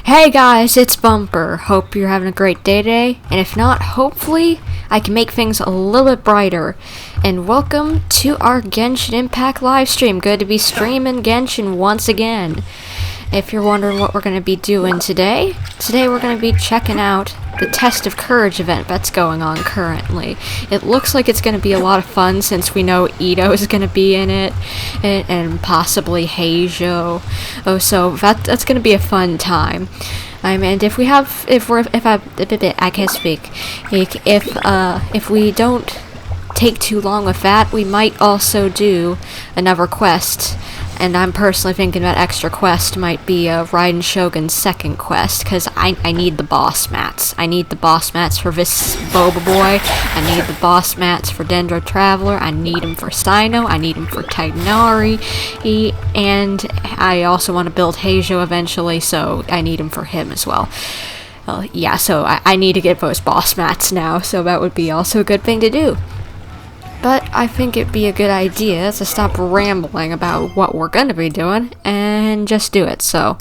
Hey guys, it's Bumper. Hope you're having a great day today, and if not, hopefully I can make things a little bit brighter. And welcome to our Genshin Impact live stream. Good to be streaming Genshin once again. If you're wondering what we're going to be doing today we're going to be checking out the Test of Courage event that's going on currently. It looks like it's going to be a lot of fun since we know Itto is going to be in it, and possibly heizou. So that's going to be a fun time. And if we don't take too long with that, we might also do another quest. And I'm personally thinking that extra quest might be Raiden Shogun's second quest, because I need the boss mats. I need the boss mats for this Boba Boy. I need the boss mats for Dendro Traveler. I need them for Sino. I need them for Titanari. And I also want to build heizou eventually, so I need them for him as well. Yeah, so I need to get those boss mats now, so that would be also a good thing to do. But I think it'd be a good idea to stop rambling about what we're going to be doing and just do it. So,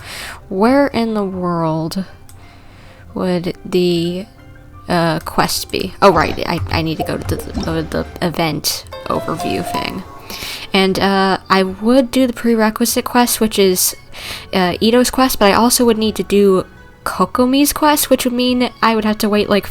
where in the world would the quest be? Oh, right, I need to go to the event overview thing. And I would do the prerequisite quest, which is Itto's quest, but I also would need to do Kokomi's quest, which would mean I would have to wait like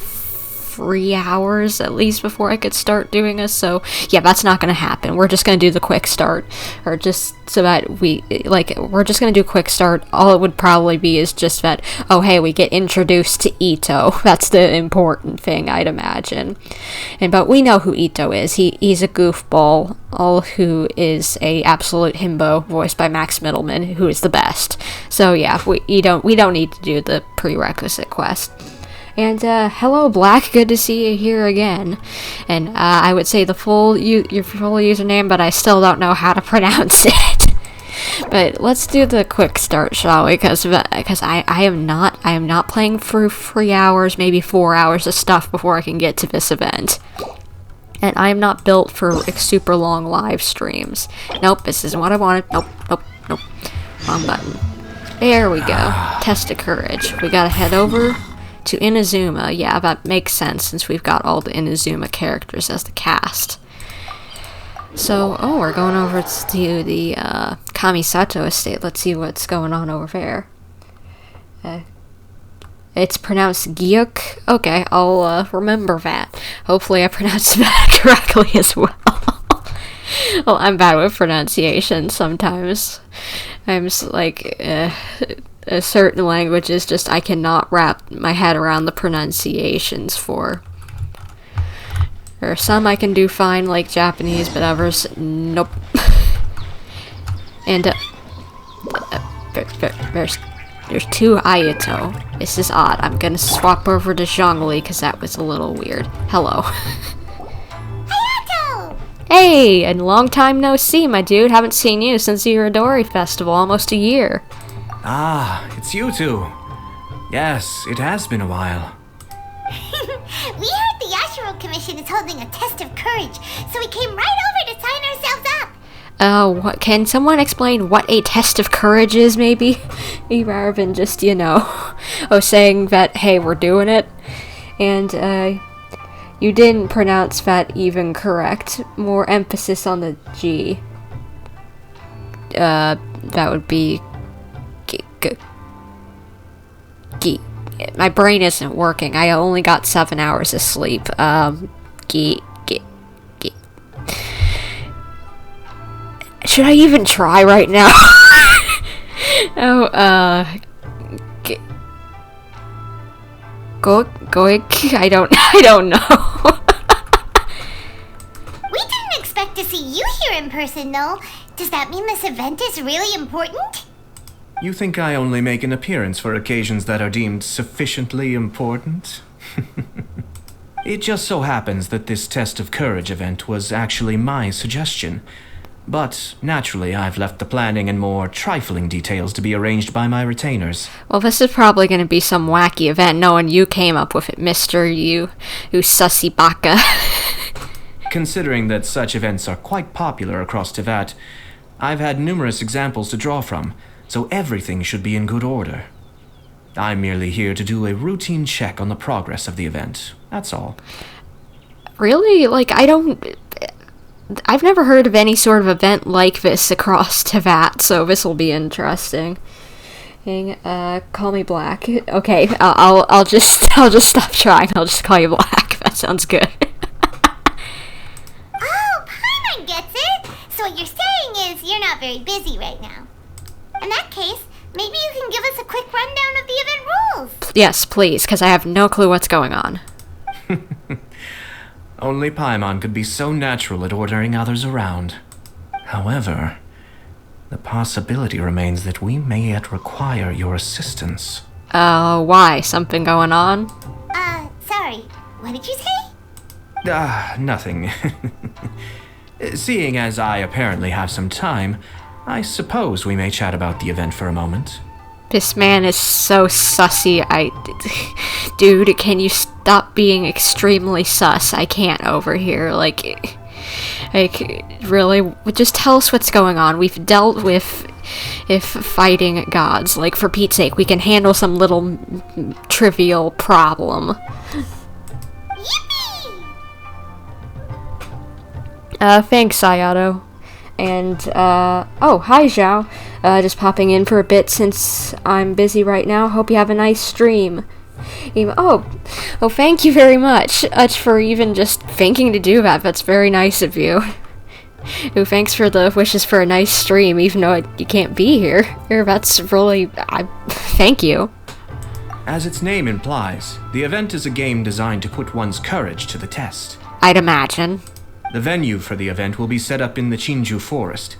3 hours at least before I could start doing this, so yeah, that's not gonna happen. We're just gonna do the quick start, or just so that we're just gonna do quick start. All it would probably be is just that, oh hey, we get introduced to Itto. That's the important thing, I'd imagine. But we know who Itto is. He's a goofball, who is a absolute himbo, voiced by Max Middleman, who is the best. So yeah, we don't need to do the prerequisite quest. And hello Black, good to see you here again. And I would say your full username, but I still don't know how to pronounce it. But let's do the quick start, shall we? Because I am not playing for 3 hours, maybe 4 hours of stuff before I can get to this event. And I am not built for super long live streams. Nope, this isn't what I wanted. Nope. Wrong button. There we go. Test of Courage. We gotta head over to Inazuma. Yeah, that makes sense since we've got all the Inazuma characters as the cast. So, we're going over to the Kamisato estate. Let's see what's going on over there. It's pronounced Gyuk. Okay, I'll remember that. Hopefully I pronounced that correctly as well. Well, I'm bad with pronunciation sometimes. I'm just like, certain languages just I cannot wrap my head around the pronunciations for. There are some I can do fine, like Japanese, but others, nope. And there's two Ayato. This is odd. I'm gonna swap over to Zhongli because that was a little weird. Hello. Hayato! Hey, and long time no see, my dude. Haven't seen you since the Irodori Festival, almost a year. Ah, it's you two. Yes, it has been a while. We heard the Yashiro Commission is holding a test of courage, so we came right over to sign ourselves up. Can someone explain what a test of courage is, maybe? Rather than just, saying that, hey, we're doing it. And, you didn't pronounce that even correct. More emphasis on the G. That would be my brain isn't working. I only got 7 hours of sleep. Should I even try right now? Goik? I don't know. We didn't expect to see you here in person, though. Does that mean this event is really important? You think I only make an appearance for occasions that are deemed sufficiently important? It just so happens that this Test of Courage event was actually my suggestion. But, naturally, I've left the planning and more trifling details to be arranged by my retainers. Well, this is probably going to be some wacky event knowing you came up with it, Mr. You sussy baka. Considering that such events are quite popular across Teyvat, I've had numerous examples to draw from, so everything should be in good order. I'm merely here to do a routine check on the progress of the event. That's all. Really? Like, I've never heard of any sort of event like this across Teyvat, so this will be interesting. Call me Black. Okay, I'll just stop trying. I'll just call you Black. That sounds good. Oh, Paimon gets it! So what you're saying is you're not very busy right now. In that case, maybe you can give us a quick rundown of the event rules. Yes, please, because I have no clue what's going on. Only Paimon could be so natural at ordering others around. However, the possibility remains that we may yet require your assistance. Why? Something going on? Sorry. What did you say? Nothing. Seeing as I apparently have some time, I suppose we may chat about the event for a moment. This man is so sussy. Dude, can you stop being extremely sus? I can't over here. Like, really? Just tell us what's going on. We've dealt with fighting gods. Like, for Pete's sake, we can handle some little trivial problem. Yippee! Thanks, Sayato. And, oh, hi, Zhao. Just popping in for a bit since I'm busy right now. Hope you have a nice stream. Oh, thank you very much for even just thinking to do that. That's very nice of you. Ooh, thanks for the wishes for a nice stream, even though you can't be here. That's really... thank you. As its name implies, the event is a game designed to put one's courage to the test. I'd imagine. The venue for the event will be set up in the Chinju Forest.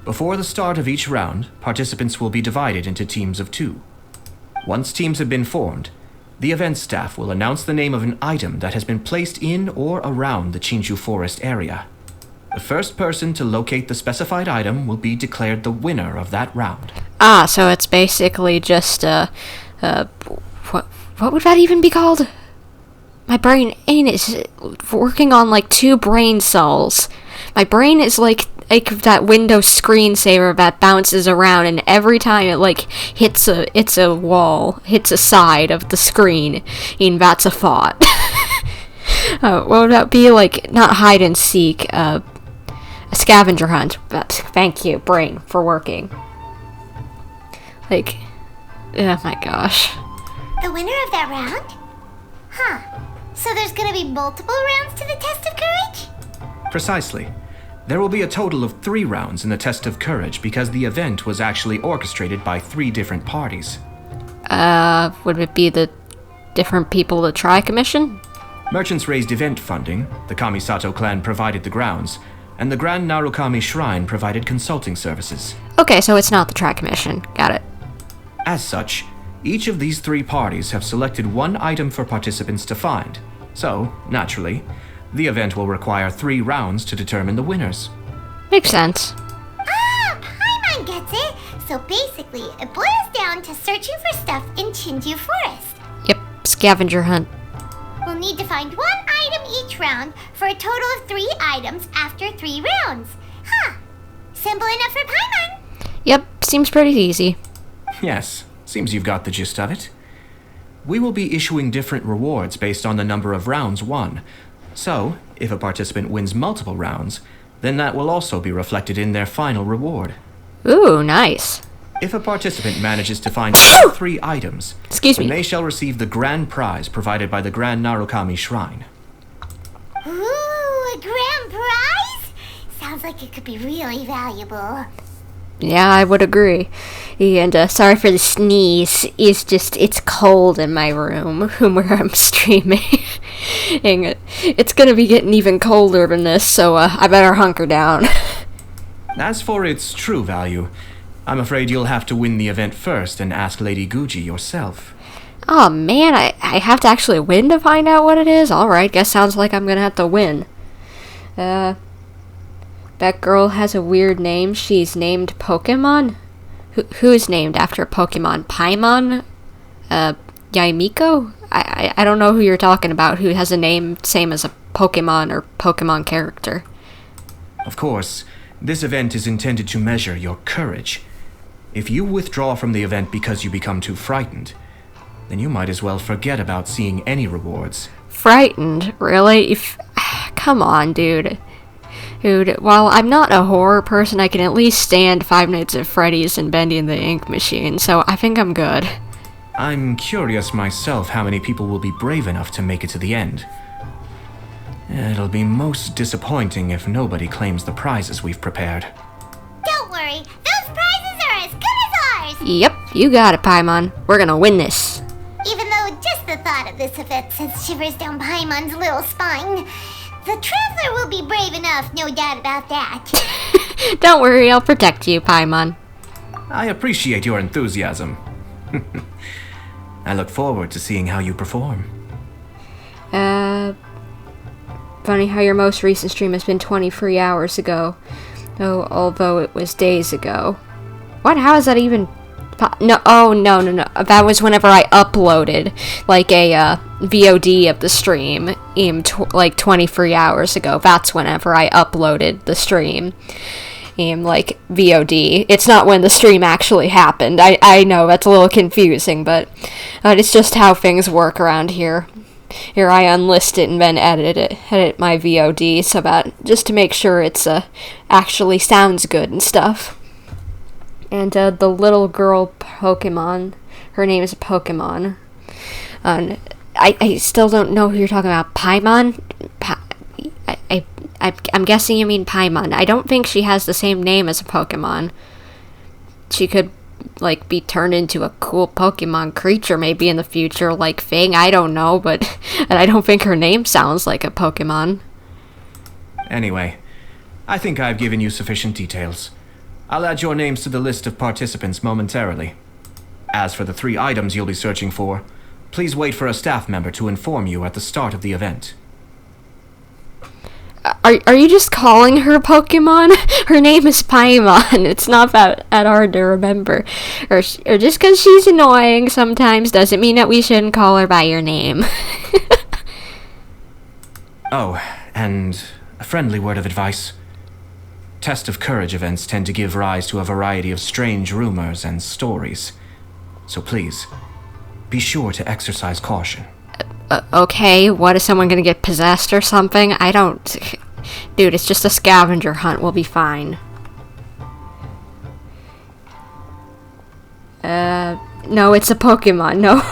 Before the start of each round, participants will be divided into teams of 2. Once teams have been formed, the event staff will announce the name of an item that has been placed in or around the Chinju Forest area. The first person to locate the specified item will be declared the winner of that round. Ah, so it's basically just, what would that even be called? My brain is working on, like, 2 brain cells. My brain is like that Windows screensaver that bounces around, and every time it, like, hits a wall, hits a side of the screen, and that's a thought. What would that be? Like, not hide and seek, a scavenger hunt. Thank you, brain, for working. Like, oh my gosh. The winner of that round? Huh. So there's gonna be multiple rounds to the test of courage? Precisely. There will be a total of 3 rounds in the test of courage because the event was actually orchestrated by 3 different parties. Would it be the different people to try commission? Merchants raised event funding, the Kamisato clan provided the grounds, and the Grand Narukami Shrine provided consulting services. Okay, so it's not the Tri Commission. Got it. As such, each of these 3 parties have selected one item for participants to find. So, naturally, the event will require 3 rounds to determine the winners. Makes sense. Ah, Paimon gets it! So basically, it boils down to searching for stuff in Chinju Forest. Yep, scavenger hunt. We'll need to find 1 item each round for a total of 3 items after 3 rounds. Huh. Simple enough for Paimon. Yep, seems pretty easy. Yes, seems you've got the gist of it. We will be issuing different rewards based on the number of rounds won. So, if a participant wins multiple rounds, then that will also be reflected in their final reward. Ooh, nice. If a participant manages to find all 3 items, Excuse me. then they shall receive the grand prize provided by the Grand Narukami Shrine. Ooh, a grand prize? Sounds like it could be really valuable. Yeah, I would agree. And sorry for the sneeze. It's cold in my room where I'm streaming. And it's gonna be getting even colder than this, so I better hunker down. As for its true value, I'm afraid you'll have to win the event first and ask Lady Guji yourself. Oh man, I have to actually win to find out what it is? Alright, guess sounds like I'm gonna have to win. That girl has a weird name. She's named Pokemon? Who's named after Pokemon? Paimon? Yaemiko? I don't know who you're talking about who has a name same as a Pokemon or Pokemon character. Of course, this event is intended to measure your courage. If you withdraw from the event because you become too frightened, then you might as well forget about seeing any rewards. Frightened? Really? Come on, dude. Dude, while I'm not a horror person, I can at least stand Five Nights at Freddy's and Bendy and the Ink Machine, so I think I'm good. I'm curious myself how many people will be brave enough to make it to the end. It'll be most disappointing if nobody claims the prizes we've prepared. Don't worry, those prizes are as good as ours! Yep, you got it, Paimon. We're gonna win this. Even though just the thought of this event sends shivers down Paimon's little spine, the Traveler will be brave enough, no doubt about that. Don't worry, I'll protect you, Paimon. I appreciate your enthusiasm. I look forward to seeing how you perform. Funny how your most recent stream has been 23 hours ago. Oh, although it was days ago. What? How is that even... No, oh, no. That was whenever I uploaded, like, a, VOD of the stream, like, 23 hours ago. That's whenever I uploaded the stream, like, VOD. It's not when the stream actually happened. I know, that's a little confusing, but it's just how things work around here. Here, I unlist it and then edit my VOD, so that, just to make sure it's, actually sounds good and stuff. And, the little girl Pokemon, her name is Pokemon. I still don't know who you're talking about. Paimon? I'm guessing you mean Paimon. I don't think she has the same name as a Pokemon. She could, like, be turned into a cool Pokemon creature maybe in the future, like Fang, I don't know, but I don't think her name sounds like a Pokemon. Anyway, I think I've given you sufficient details. I'll add your names to the list of participants momentarily. As for the 3 items you'll be searching for, please wait for a staff member to inform you at the start of the event. Are you just calling her Pokemon? Her name is Paimon. It's not that hard to remember. Or just because she's annoying sometimes doesn't mean that we shouldn't call her by your name. Oh, and a friendly word of advice. Test of Courage events tend to give rise to a variety of strange rumors and stories. So please, be sure to exercise caution. Okay, what, is someone gonna get possessed or something? I don't... Dude, it's just a scavenger hunt, we'll be fine. No, it's a Pokemon, no.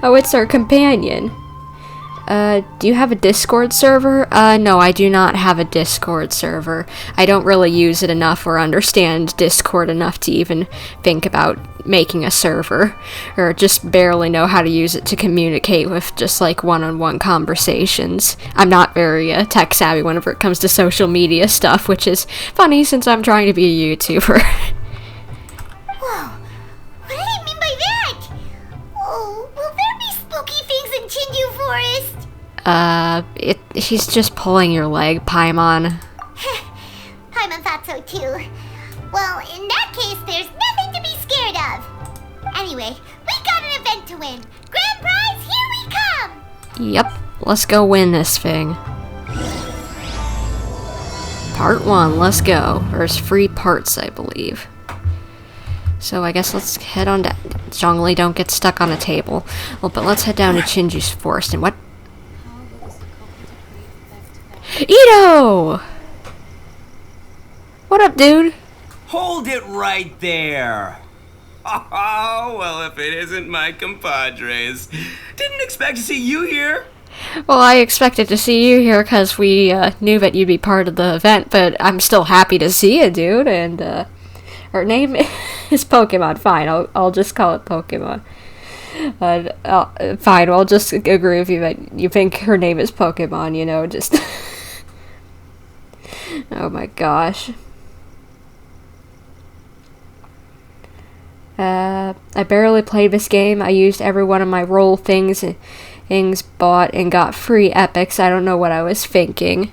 Oh, it's our companion. Do you have a Discord server? No, I do not have a Discord server. I don't really use it enough or understand Discord enough to even think about making a server. Or just barely know how to use it to communicate with just, like, one-on-one conversations. I'm not very tech savvy whenever it comes to social media stuff, which is funny since I'm trying to be a YouTuber. Whoa, what did he mean by that? Oh, will there be spooky things in Chinju Forest? She's just pulling your leg, Paimon. Paimon thought so too. Well, in that case, there's nothing to be scared of. Anyway, we got an event to win. Grand prize, here we come! Yep, let's go win this thing. Part 1, let's go. There's 3 parts, I believe. So I guess let's head on down. Zhongli, don't get stuck on a table. Well, but let's head down to Chinju's forest and what? Itto! What up, dude? Hold it right there! Oh, well, if it isn't my compadres. Didn't expect to see you here. Well, I expected to see you here because we knew that you'd be part of the event, but I'm still happy to see you, dude, and her name is Pokemon. Fine, I'll just call it Pokemon. Fine, I'll just agree with you that you think her name is Pokemon, you know, just... Oh my gosh. I barely played this game. I used every one of my roll things bought and got free epics. I don't know what I was thinking.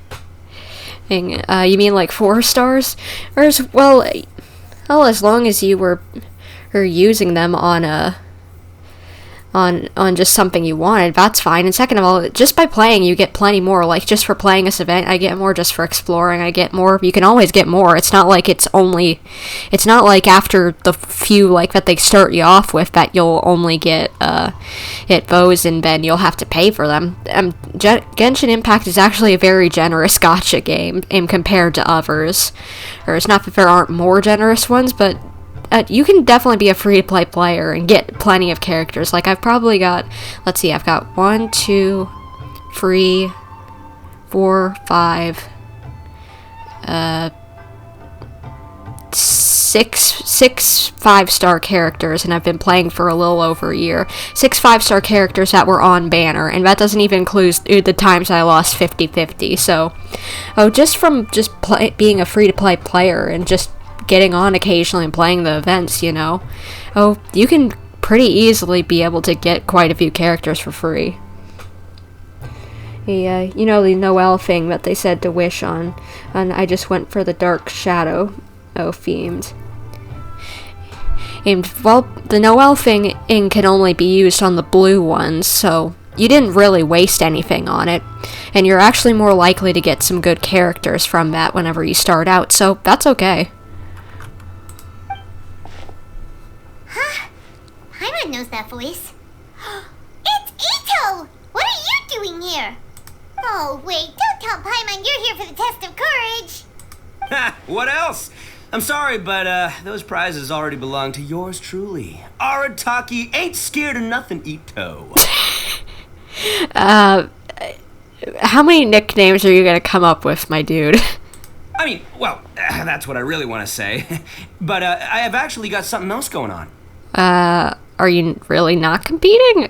You mean like 4 stars? Or well, as long as you were using them on on just something you wanted, that's fine. And second of all, just by playing, you get plenty more. Like, just for playing this event, I get more. Just for exploring, I get more. You can always get more. It's not like it's not like after the few, like, that they start you off with, that you'll only get bows and then you'll have to pay for them. Genshin Impact is actually a very generous gacha game compared to others. Or it's not that there aren't more generous ones, but you can definitely be a free-to-play player and get plenty of characters. Like, I've probably got, let's see, I've got 1, 2, 3, 4, 5, 6 5-star characters, and I've been playing for a little over a year. 6 5-star characters that were on banner, and that doesn't even include the times I lost 50-50. So, just from being a free-to-play player and just getting on occasionally and playing the events, you can pretty easily be able to get quite a few characters for free. The Noel thing that they said to wish on, and I just went for the Dark Shadow themed. And, well, the Noel thing can only be used on the blue ones, so you didn't really waste anything on it, and you're actually more likely to get some good characters from that whenever you start out, so that's okay. Paimon knows that voice. It's Itto! What are you doing here? Oh, wait, don't tell Paimon you're here for the test of courage. Ha! What else? I'm sorry, but those prizes already belong to yours truly. Arataki ain't scared of nothing, Itto. How many nicknames are you gonna come up with, my dude? I mean, well, that's what I really want to say. But I have actually got something else going on. Are you really not competing?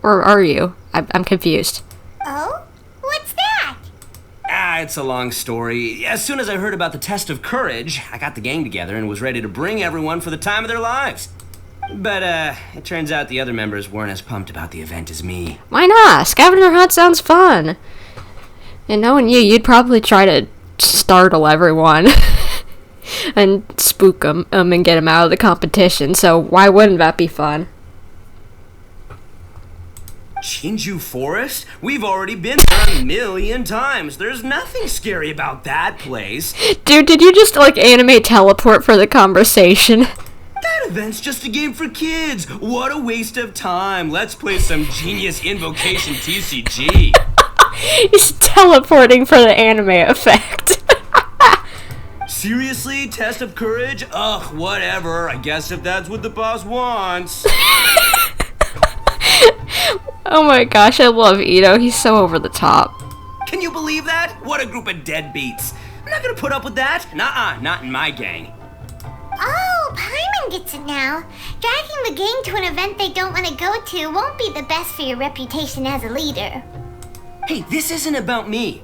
Or are you? I'm confused. Oh? What's that? It's a long story. As soon as I heard about the test of courage, I got the gang together and was ready to bring everyone for the time of their lives. But, it turns out the other members weren't as pumped about the event as me. Why not? Scavenger hunt sounds fun. And knowing you, you'd probably try to startle everyone. And spook them and get them out of the competition, so why wouldn't that be fun? Shinju Forest? We've already been there 1,000,000 times. There's nothing scary about that place. Dude, did you just, anime teleport for the conversation? That event's just a game for kids. What a waste of time. Let's play some genius invocation TCG. He's teleporting for the anime effect. Seriously? Test of courage? Ugh, whatever. I guess if that's what the boss wants. Oh my gosh, I love Itto. He's so over the top. Can you believe that? What a group of deadbeats. I'm not gonna put up with that. Nuh-uh, not in my gang. Oh, Paimon gets it now. Dragging the gang to an event they don't want to go to won't be the best for your reputation as a leader. Hey, this isn't about me.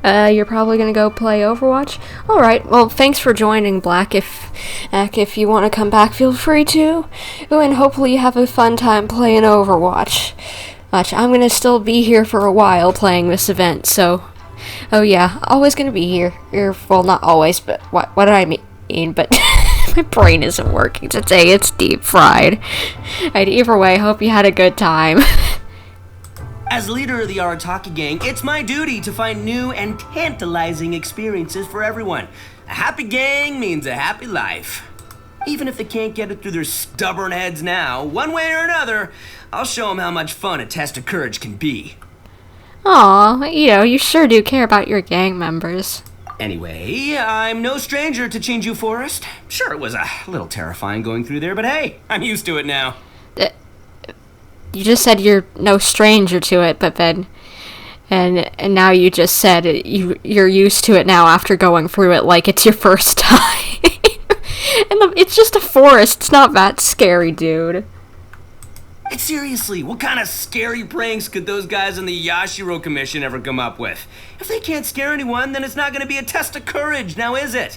You're probably gonna go play Overwatch? Alright, well, thanks for joining, Black. If you want to come back, feel free to. And hopefully you have a fun time playing Overwatch. I'm gonna still be here for a while playing this event, so... Oh yeah, always gonna be here. Well, not always, but what did I mean? But my brain isn't working today, it's deep fried. Either way, hope you had a good time. As leader of the Arataki gang, it's my duty to find new and tantalizing experiences for everyone. A happy gang means a happy life. Even if they can't get it through their stubborn heads now, one way or another, I'll show them how much fun a test of courage can be. Aw, you sure do care about your gang members. Anyway, I'm no stranger to Shinju Forest. Sure, it was a little terrifying going through there, but hey, I'm used to it now. You just said you're no stranger to it, but then... And now you just said you're used to it now after going through it like it's your first time. And it's just a forest. It's not that scary, dude. Seriously, what kind of scary pranks could those guys in the Yashiro Commission ever come up with? If they can't scare anyone, then it's not going to be a test of courage, now is it?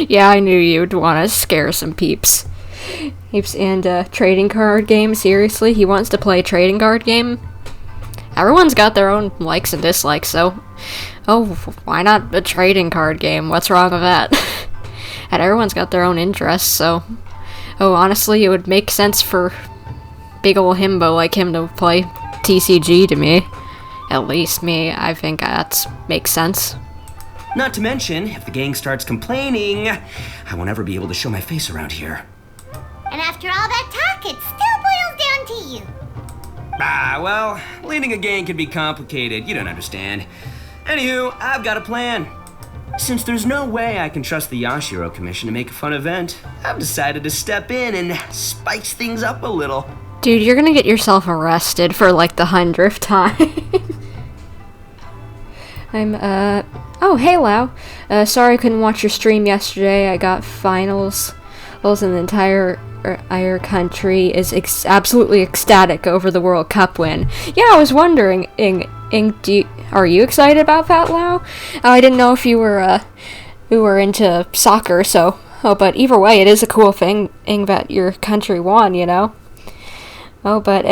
Yeah, I knew you'd want to scare some peeps. And trading card game, seriously? He wants to play a trading card game? Everyone's got their own likes and dislikes, so... why not a trading card game? What's wrong with that? And everyone's got their own interests, so... honestly, it would make sense for big ol' himbo like him to play TCG to me. At least I think that makes sense. Not to mention, if the gang starts complaining, I won't ever be able to show my face around here. And after all that talk, it still boils down to you. Well, leading a gang can be complicated. You don't understand. Anywho, I've got a plan. Since there's no way I can trust the Yashiro Commission to make a fun event, I've decided to step in and spice things up a little. Dude, you're gonna get yourself arrested for like the 100th time. Oh, hey, Lau. Sorry I couldn't watch your stream yesterday. I got finals. And the entire country is absolutely ecstatic over the World Cup win. Yeah, I was wondering, are you excited about that, Lau? I didn't know if you were into soccer, so... Oh, but either way, it is a cool thing that your country won, you know? Oh, but,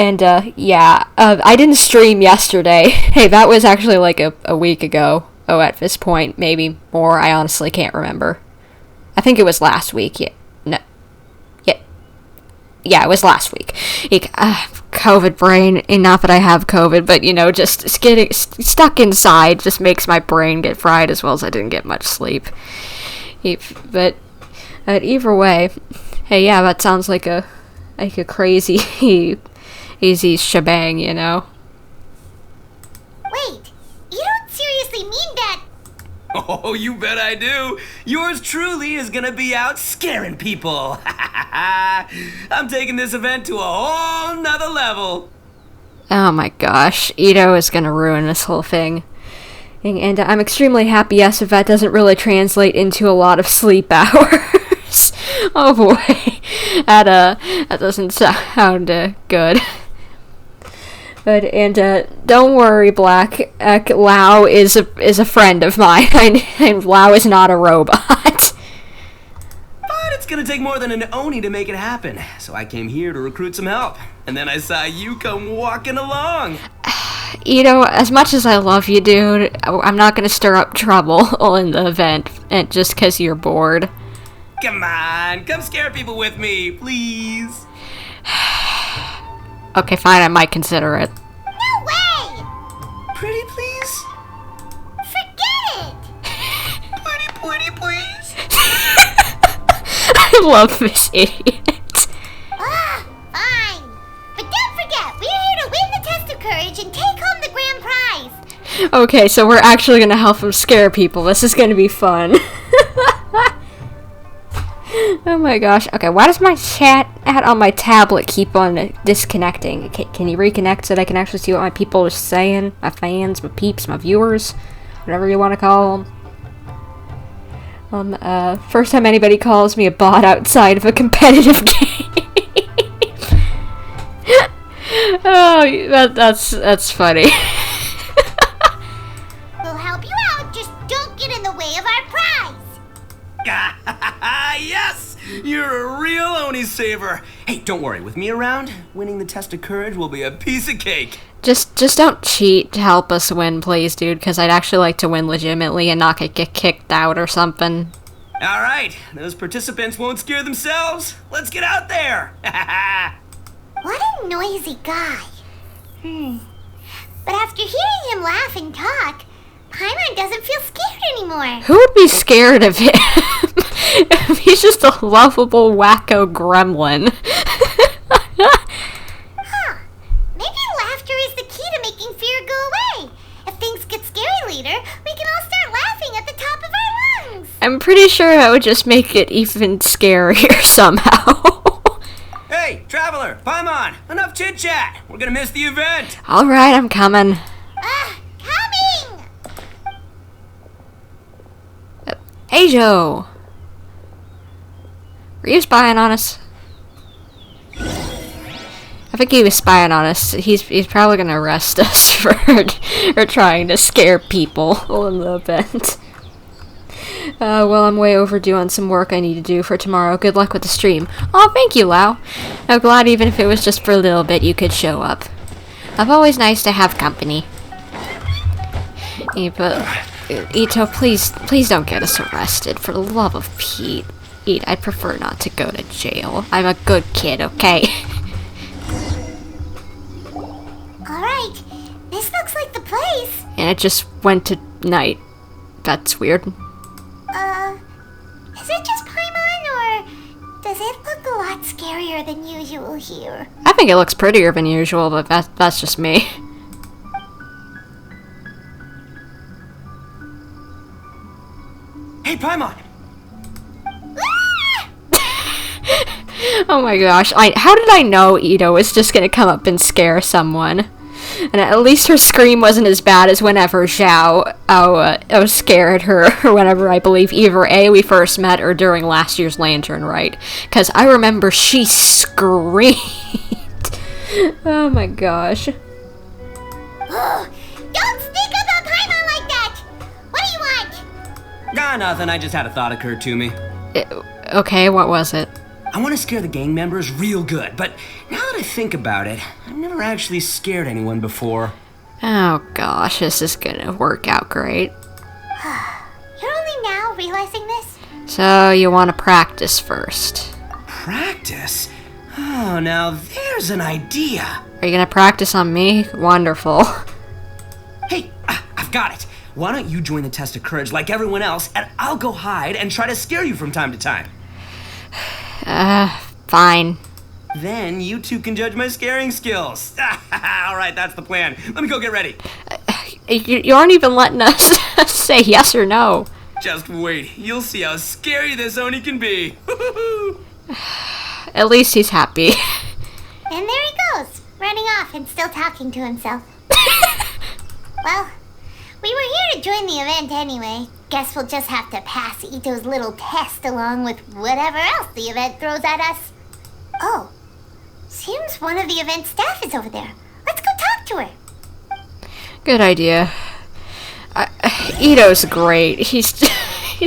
yeah, I didn't stream yesterday. Hey, that was actually like a week ago. Oh, at this point, maybe more. I honestly can't remember. I think it was last week. Yeah, it was last week. COVID brain, and not that I have COVID, but, you know, just getting stuck inside just makes my brain get fried, as well as I didn't get much sleep. But either way, hey, yeah, that sounds like a crazy, easy shebang, you know? Wait, you don't seriously mean that? Oh, you bet I do. Yours truly is gonna be out scaring people. I'm taking this event to a whole nother level. Oh my gosh, Itto is gonna ruin this whole thing. And I'm extremely happy, yes, if that doesn't really translate into a lot of sleep hours. Oh boy, that doesn't sound good. But don't worry, Black. Lau is a friend of mine, and Lau is not a robot. But it's gonna take more than an Oni to make it happen, so I came here to recruit some help. And then I saw you come walking along. Itto, as much as I love you, dude, I'm not gonna stir up trouble in the event, and just 'cause you're bored. Come on, come scare people with me, please. Okay, fine, I might consider it. No way! Pretty please? Forget it! Pretty please? I love this idiot. Fine. But don't forget, we're here to win the test of courage and take home the grand prize. Okay, so we're actually gonna help him scare people. This is gonna be fun. Oh my gosh. Okay, why does my chat ad on my tablet keep on disconnecting? Can you reconnect so that I can actually see what my people are saying? My fans, my peeps, my viewers, whatever you want to call them. First time anybody calls me a bot outside of a competitive game. Oh, that's funny. We'll help you out, just don't get in the way of our prize. Yes! You're a real Oni saver. Hey, don't worry. With me around, winning the test of courage will be a piece of cake. Just don't cheat to help us win, please, dude, because I'd actually like to win legitimately and not get kicked out or something. All right, those participants won't scare themselves. Let's get out there. What a noisy guy. But after hearing him laugh and talk, Paimon doesn't feel scared anymore. Who would be scared of him? He's just a lovable wacko gremlin. Maybe laughter is the key to making fear go away. If things get scary later, we can all start laughing at the top of our lungs. I'm pretty sure that would just make it even scarier somehow. Hey, Traveler, Paimon, enough chit-chat. We're gonna miss the event. Alright, I'm coming. Coming! Hey, Joe. Were you spying on us? I think he was spying on us. He's probably gonna arrest us for trying to scare people in the event. Well, I'm way overdue on some work I need to do for tomorrow. Good luck with the stream. Oh, thank you, Lau. I'm glad even if it was just for a little bit you could show up. It's always nice to have company. Yeah, but Itto, please don't get us arrested. For the love of Pete. I'd prefer not to go to jail. I'm a good kid, okay? right. This looks like the place. And it just went to night. That's weird. Is it just Paimon, or does it look a lot scarier than usual here? I think it looks prettier than usual, but that's just me. Hey, Paimon! Oh my gosh, how did I know Itto was just gonna come up and scare someone? And at least her scream wasn't as bad as whenever Xiao scared her, or whenever I believe either A, we first met, or during last year's Lantern Rite. Because I remember she screamed. Oh my gosh. Don't speak about Paimon like that! What do you want? Ah, nothing. I just had a thought occur to me. Okay, what was it? I want to scare the gang members real good, but now that I think about it, I've never actually scared anyone before. Oh gosh, this is gonna work out great. You're only now realizing this? So, you want to practice first. Practice? Oh, now there's an idea. Are you gonna practice on me? Wonderful. Hey, I've got it. Why don't you join the test of courage like everyone else, and I'll go hide and try to scare you from time to time. Fine. Then you two can judge my scaring skills. All right, that's the plan. Let me go get ready. You aren't even letting us say yes or no. Just wait. You'll see how scary this Oni can be. At least he's happy. And there he goes, running off and still talking to himself. Well, we were here to join the event anyway. Guess we'll just have to pass Itto's little test along with whatever else the event throws at us. Oh, seems one of the event staff is over there. Let's go talk to her. Good idea. Itto's great. He's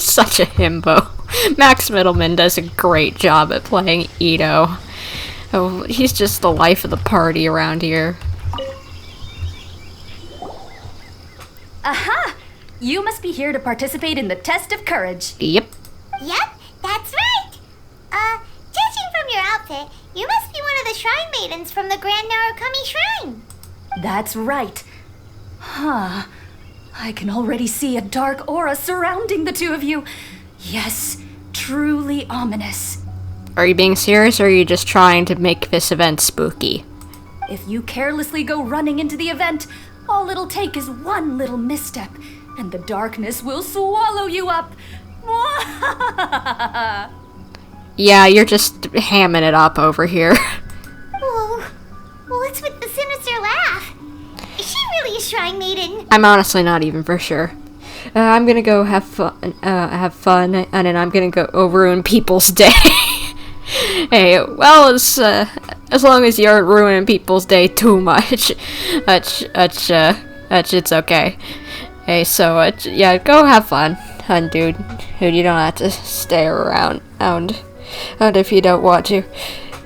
such a himbo. Max Middleman does a great job at playing Itto. Oh, he's just the life of the party around here. Aha! You must be here to participate in the test of courage. Yep. Yep, that's right. Judging from your outfit, you must be one of the shrine maidens from the Grand Narukami Shrine. That's right. Huh. I can already see a dark aura surrounding the two of you. Yes, truly ominous. Are you being serious, or are you just trying to make this event spooky? If you carelessly go running into the event, all it'll take is one little misstep, and the darkness will swallow you up. Yeah, you're just hamming it up over here. Whoa, what's with the sinister laugh? Is she really a shrine maiden? I'm honestly not even for sure. I'm gonna go have fun, and then I'm gonna go ruin people's day. Hey, well, as long as you aren't ruining people's day too much, it's okay. Hey, so, yeah, go have fun, dude. You don't have to stay around, and if you don't want to.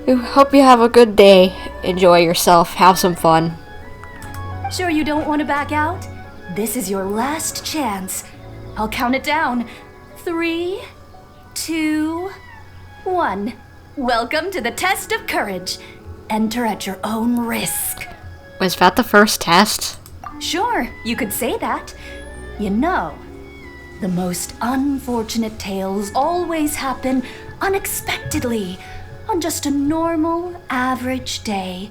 Hope you have a good day. Enjoy yourself. Have some fun. Sure you don't want to back out? This is your last chance. I'll count it down. 3, 2, 1. Welcome to the test of courage. Enter at your own risk. Was that the first test? Sure, you could say that. You know, the most unfortunate tales always happen unexpectedly on just a normal, average day.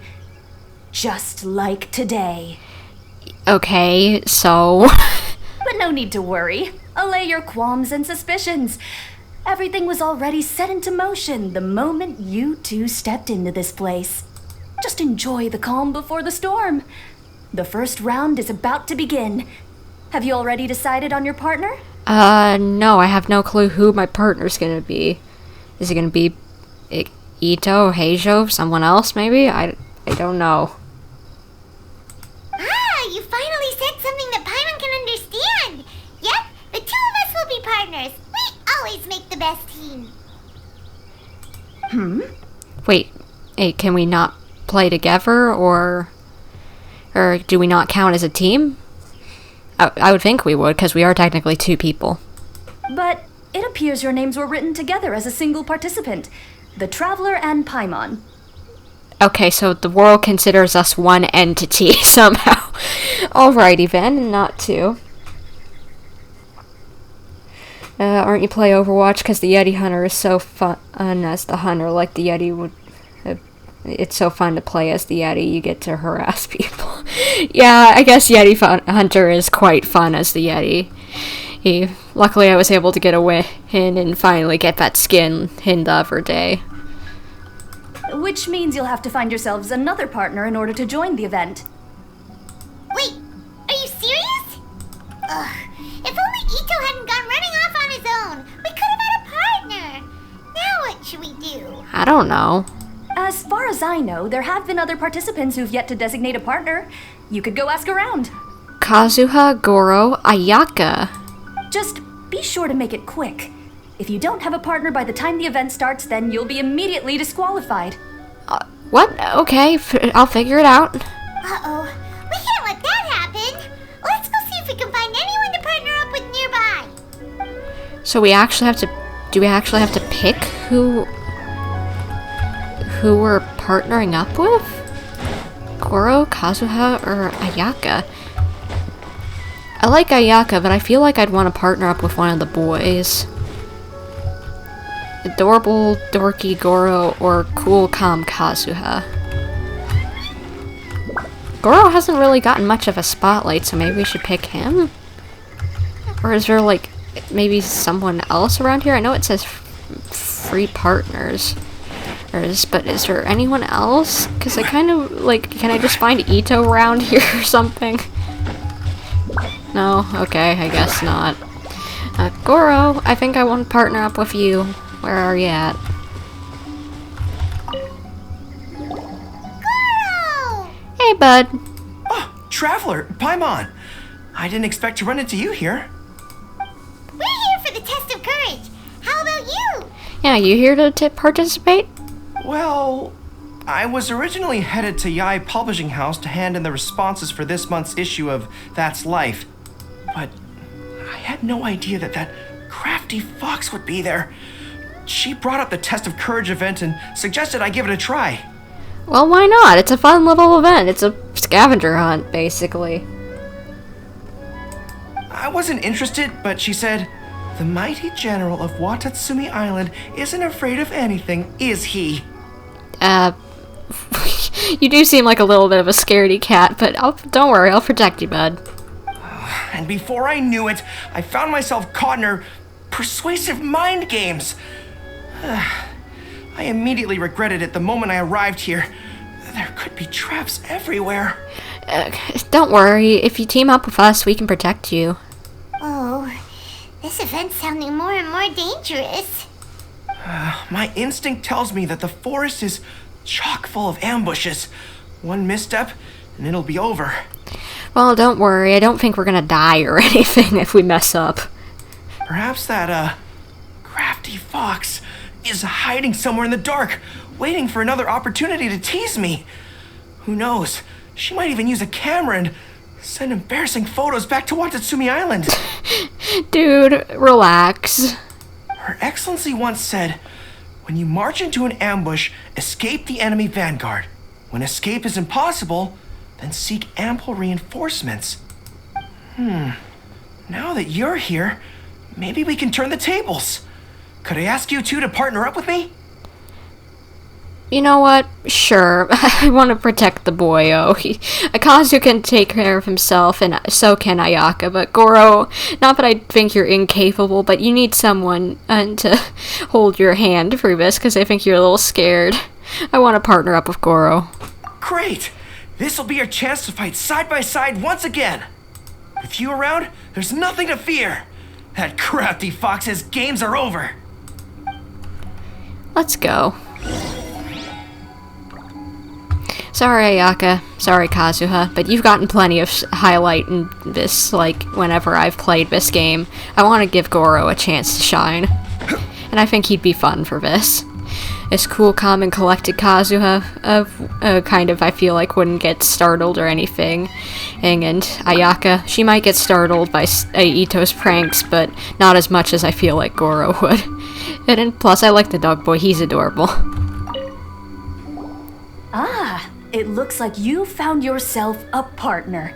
Just like today. Okay, so... But no need to worry. Allay your qualms and suspicions. Everything was already set into motion the moment you two stepped into this place. Just enjoy the calm before the storm. The first round is about to begin. Have you already decided on your partner? No, I have no clue who my partner's gonna be. Is it gonna be Itto, heizou, someone else maybe? I don't know. Ah, you finally said something that Paimon can understand. Yep, the two of us will be partners. We always make the best team. Wait, hey, can we not play together, or do we not count as a team? I would think we would, because we are technically two people. But it appears your names were written together as a single participant. The Traveler and Paimon. Okay, so the world considers us one entity somehow. Alrighty then, not two. Aren't you play Overwatch? Because the Yeti Hunter is so fun as the Hunter, like the Yeti would... it's so fun to play as the Yeti, you get to harass people. Yeah, I guess Hunter is quite fun as the Yeti. Luckily I was able to get a win and finally get that skin in the other day. Which means you'll have to find yourselves another partner in order to join the event. Wait, are you serious? Ugh, if only Itto hadn't gone running off on his own. We could have had a partner. Now what should we do? I don't know. As far as I know, there have been other participants who've yet to designate a partner. You could go ask around. Kazuha, Goro, Ayaka. Just be sure to make it quick. If you don't have a partner by the time the event starts, then you'll be immediately disqualified. What? Okay, I'll figure it out. Uh-oh, we can't let that happen. Let's go see if we can find anyone to partner up with nearby. So we actually have to... do we actually have to pick who we're partnering up with? Goro, Kazuha, or Ayaka? I like Ayaka, but I feel like I'd want to partner up with one of the boys. Adorable, dorky Goro, or cool, calm Kazuha. Goro hasn't really gotten much of a spotlight, so maybe we should pick him? Or is there, like, maybe someone else around here? I know it says free partners. But is there anyone else? Because I kind of, like, can I just find Itto around here or something? No? Okay, I guess not. Goro, I think I want to partner up with you. Where are you at? Goro! Hey, bud. Oh, Traveler, Paimon. I didn't expect to run into you here. We're here for the test of courage. How about you? Yeah, you here to participate? Well, I was originally headed to Yae Publishing House to hand in the responses for this month's issue of That's Life. But I had no idea that crafty fox would be there. She brought up the Test of Courage event and suggested I give it a try. Well, why not? It's a fun little event. It's a scavenger hunt, basically. I wasn't interested, but she said, "The mighty general of Watatsumi Island isn't afraid of anything, is he?" You do seem like a little bit of a scaredy cat, but don't worry, I'll protect you, bud. And before I knew it, I found myself caught in her persuasive mind games. I immediately regretted it the moment I arrived here. There could be traps everywhere. Don't worry, if you team up with us, we can protect you. Oh, this event's sounding more and more dangerous. My instinct tells me that the forest is chock full of ambushes. One misstep, and it'll be over. Well, don't worry, I don't think we're gonna die or anything if we mess up. Perhaps that, crafty fox is hiding somewhere in the dark, waiting for another opportunity to tease me. Who knows? She might even use a camera and send embarrassing photos back to Watatsumi Island. Dude, relax. Her Excellency once said, "When you march into an ambush, escape the enemy vanguard. When escape is impossible, then seek ample reinforcements." Now that you're here, maybe we can turn the tables. Could I ask you two to partner up with me? You know what? Sure. I want to protect the boyo. Akazu can take care of himself, and so can Ayaka, but Goro, not that I think you're incapable, but you need someone to hold your hand through this, because I think you're a little scared. I want to partner up with Goro. Great! This'll be your chance to fight side by side once again. With you around, there's nothing to fear. That crafty fox's games are over. Let's go. Sorry, Ayaka. Sorry, Kazuha, but you've gotten plenty of highlight in this, like, whenever I've played this game. I want to give Goro a chance to shine. And I think he'd be fun for this. This cool, calm, and collected Kazuha, kind of, I feel like, wouldn't get startled or anything. And Ayaka, she might get startled by Itto's pranks, but not as much as I feel like Goro would. And plus, I like the dog boy, he's adorable. Ah, it looks like you found yourself a partner.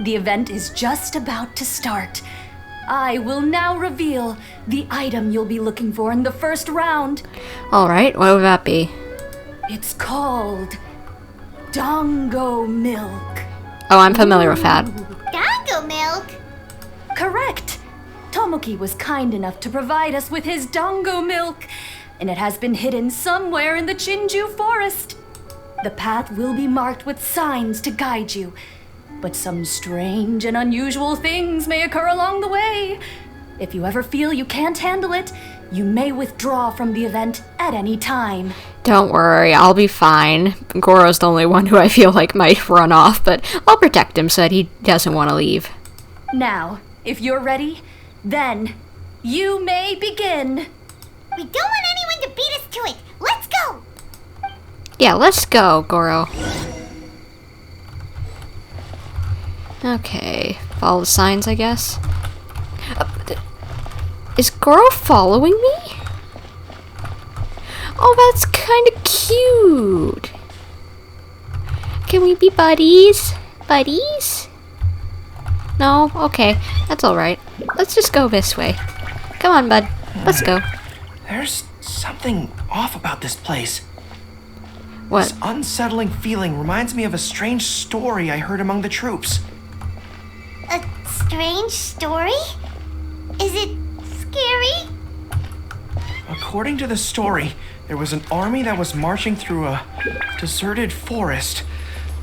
The event is just about to start. I will now reveal the item you'll be looking for in the first round. Alright, what would that be? It's called Dongo Milk. Oh, I'm familiar with that. Dongo milk? Correct. Tomoki was kind enough to provide us with his Dongo Milk, and it has been hidden somewhere in the Chinju forest. The path will be marked with signs to guide you, but some strange and unusual things may occur along the way. If you ever feel you can't handle it, you may withdraw from the event at any time. Don't worry, I'll be fine. Goro's the only one who I feel like might run off, but I'll protect him so that he doesn't want to leave. Now, if you're ready, then you may begin. We don't want anyone to beat us to it. Let's go! Yeah, let's go, Goro. Okay, follow the signs, I guess. Is Goro following me? Oh, that's kind of cute. Can we be buddies? Buddies? No? Okay, that's alright. Let's just go this way. Come on, bud. Let's go. There's something off about this place. What? This unsettling feeling reminds me of a strange story I heard among the troops. A strange story? Is it scary? According to the story, there was an army that was marching through a deserted forest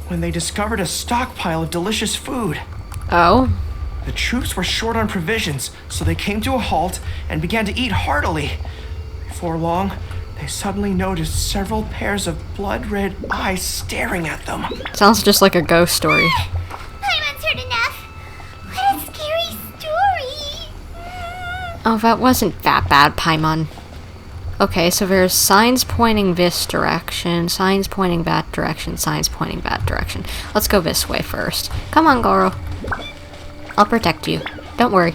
when they discovered a stockpile of delicious food. Oh? The troops were short on provisions, so they came to a halt and began to eat heartily. Before long, they suddenly noticed several pairs of blood-red eyes staring at them. Sounds just like a ghost story. Paimon's heard enough. What a scary story. Oh, that wasn't that bad, Paimon. Okay, so there's signs pointing this direction, signs pointing that direction, signs pointing that direction. Let's go this way first. Come on, Goro. I'll protect you. Don't worry.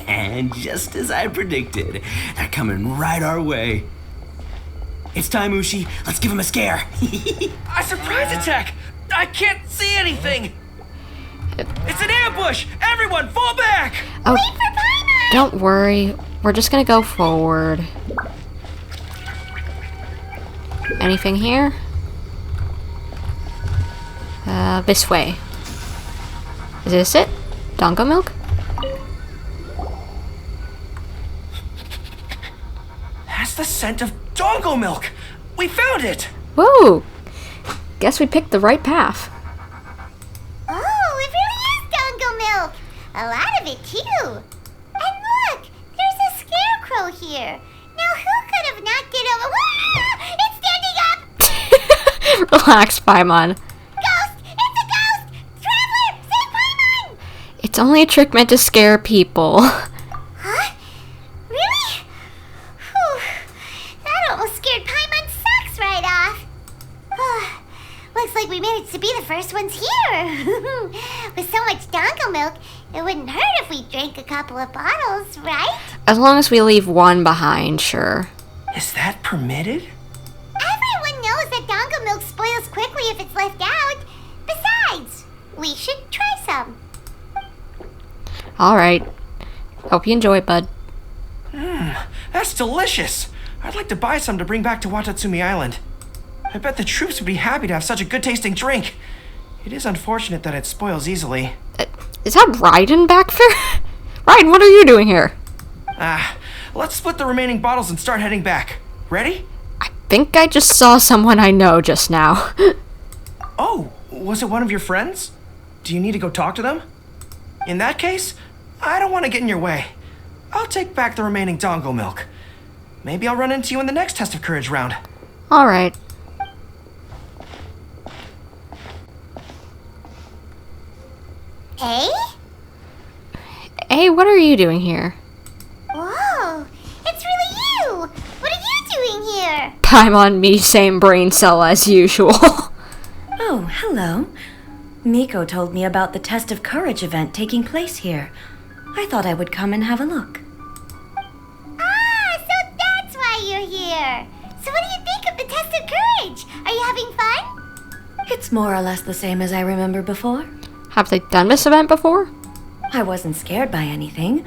And just as I predicted, they're coming right our way. It's time, Ushi. Let's give him a scare. A surprise attack! I can't see anything! It's an ambush! Everyone, fall back! Oh, Wait for Paimon! don't worry. We're just gonna go forward. Anything here? This way. Is this it? Dongo milk? That's the scent of Dongo milk! We found it! Whoa! Guess we picked the right path. Oh, it really is Dongo milk. A lot of it, too. And look, there's a scarecrow here. Now, who could have knocked it over? Whoa! It's standing up! Relax, Paimon. Ghost! It's a ghost! Traveler! Save Paimon! It's only a trick meant to scare people. Huh? Really? Whew. That almost scared Paimon's socks right off. Looks like we managed to be the first ones here. With so much Dongo milk, it wouldn't hurt if we drank a couple of bottles, right? As long as we leave one behind, sure. Is that permitted? Everyone knows that Dongo milk spoils quickly if it's left out. Besides, we should try some. Alright. Hope you enjoy it, bud. That's delicious! I'd like to buy some to bring back to Watatsumi Island. I bet the troops would be happy to have such a good-tasting drink. It is unfortunate that it spoils easily. Is that Raiden back there? Raiden, what are you doing here? Let's split the remaining bottles and start heading back. Ready? I think I just saw someone I know just now. Oh, was it one of your friends? Do you need to go talk to them? In that case, I don't want to get in your way. I'll take back the remaining Dongo milk. Maybe I'll run into you in the next test of courage round. Alright. Hey? Hey, what are you doing here? Whoa, it's really you! What are you doing here? Paimon, me, same brain cell as usual. Oh, hello. Miko told me about the Test of Courage event taking place here. I thought I would come and have a look. Ah, so that's why you're here. So what do you think of the test of courage? Are you having fun? It's more or less the same as I remember before. Have they done this event before? I wasn't scared by anything,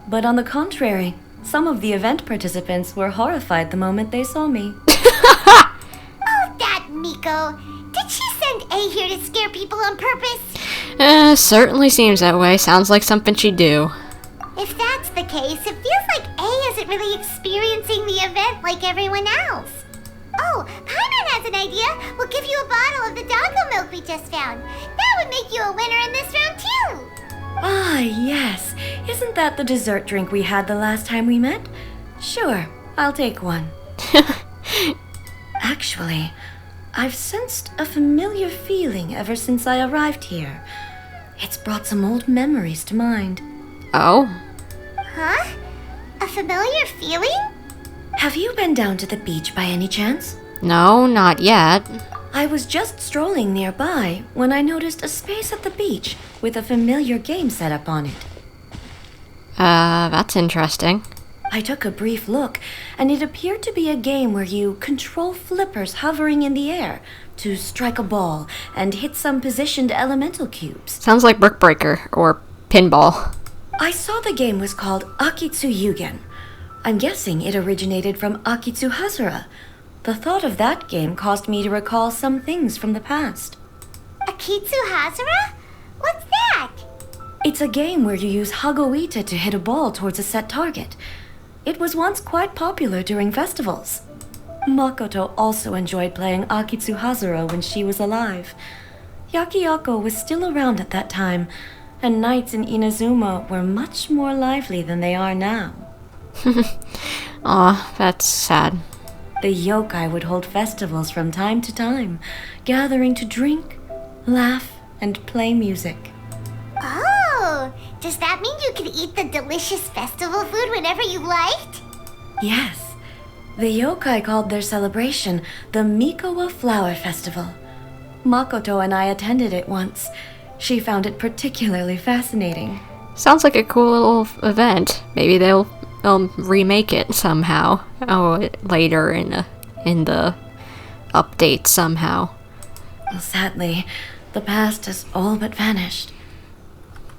but on the contrary, some of the event participants were horrified the moment they saw me. Oh, that Miko. Did she send A here to scare people on purpose? Certainly seems that way. Sounds like something she'd do. If that's the case, it feels like A isn't really experiencing the event like everyone else. Oh, Paimon has an idea. We'll give you a bottle of the doggo milk we just found. That would make you a winner in this round, too. Ah, yes. Isn't that the dessert drink we had the last time we met? Sure, I'll take one. Actually, I've sensed a familiar feeling ever since I arrived here. It's brought some old memories to mind. Oh? Huh? A familiar feeling? Have you been down to the beach by any chance? No, not yet. I was just strolling nearby when I noticed a space at the beach with a familiar game set up on it. That's interesting. I took a brief look, and it appeared to be a game where you control flippers hovering in the air to strike a ball and hit some positioned elemental cubes. Sounds like Brick Breaker or Pinball. I saw the game was called Akitsu Yugen. I'm guessing it originated from Akitsu Hazura. The thought of that game caused me to recall some things from the past. Akitsu Hazura? What's that? It's a game where you use Hagoita to hit a ball towards a set target. It was once quite popular during festivals. Makoto also enjoyed playing Akitsu Hazura when she was alive. Yakiyako was still around at that time, and nights in Inazuma were much more lively than they are now. Aw, that's sad. The yokai would hold festivals from time to time, gathering to drink, laugh, and play music. Oh, does that mean you could eat the delicious festival food whenever you liked? Yes. The yokai called their celebration the Mikowa Flower Festival. Makoto and I attended it once. She found it particularly fascinating. Sounds like a cool little event. Maybe they'll remake it somehow. Oh, later in the update somehow. Sadly, the past has all but vanished.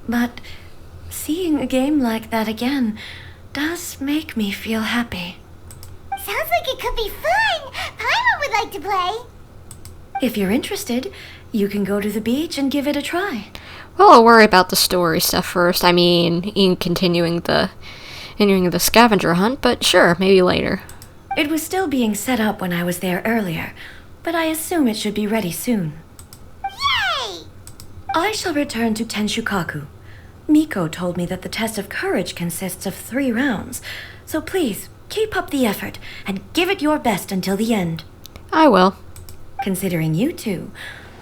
But seeing a game like that again does make me feel happy. Sounds like it could be fun. Paimon would like to play. If you're interested, you can go to the beach and give it a try. Well, I'll worry about the story stuff first. I mean, in continuing the scavenger hunt, but sure, maybe later. It was still being set up when I was there earlier, but I assume it should be ready soon. Yay! I shall return to Tenshukaku. Miko told me that the test of courage consists of 3 rounds, so please keep up the effort and give it your best until the end. I will. Considering you two,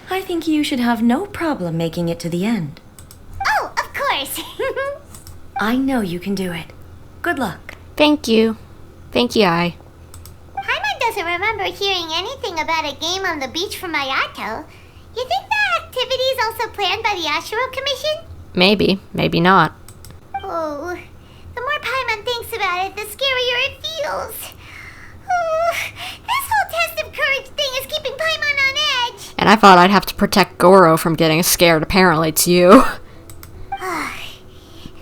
I think you should have no problem making it to the end. Oh, of course. I know you can do it. Good luck. Thank you. Thank you, I. Paimon doesn't remember hearing anything about a game on the beach from Ayato. You think that activity is also planned by the Ashiro Commission? Maybe, maybe not. Oh, the more Paimon thinks about it, the scarier it feels. Oh, this whole test of courage thing is keeping Paimon on edge. And I thought I'd have to protect Goro from getting scared. Apparently it's you.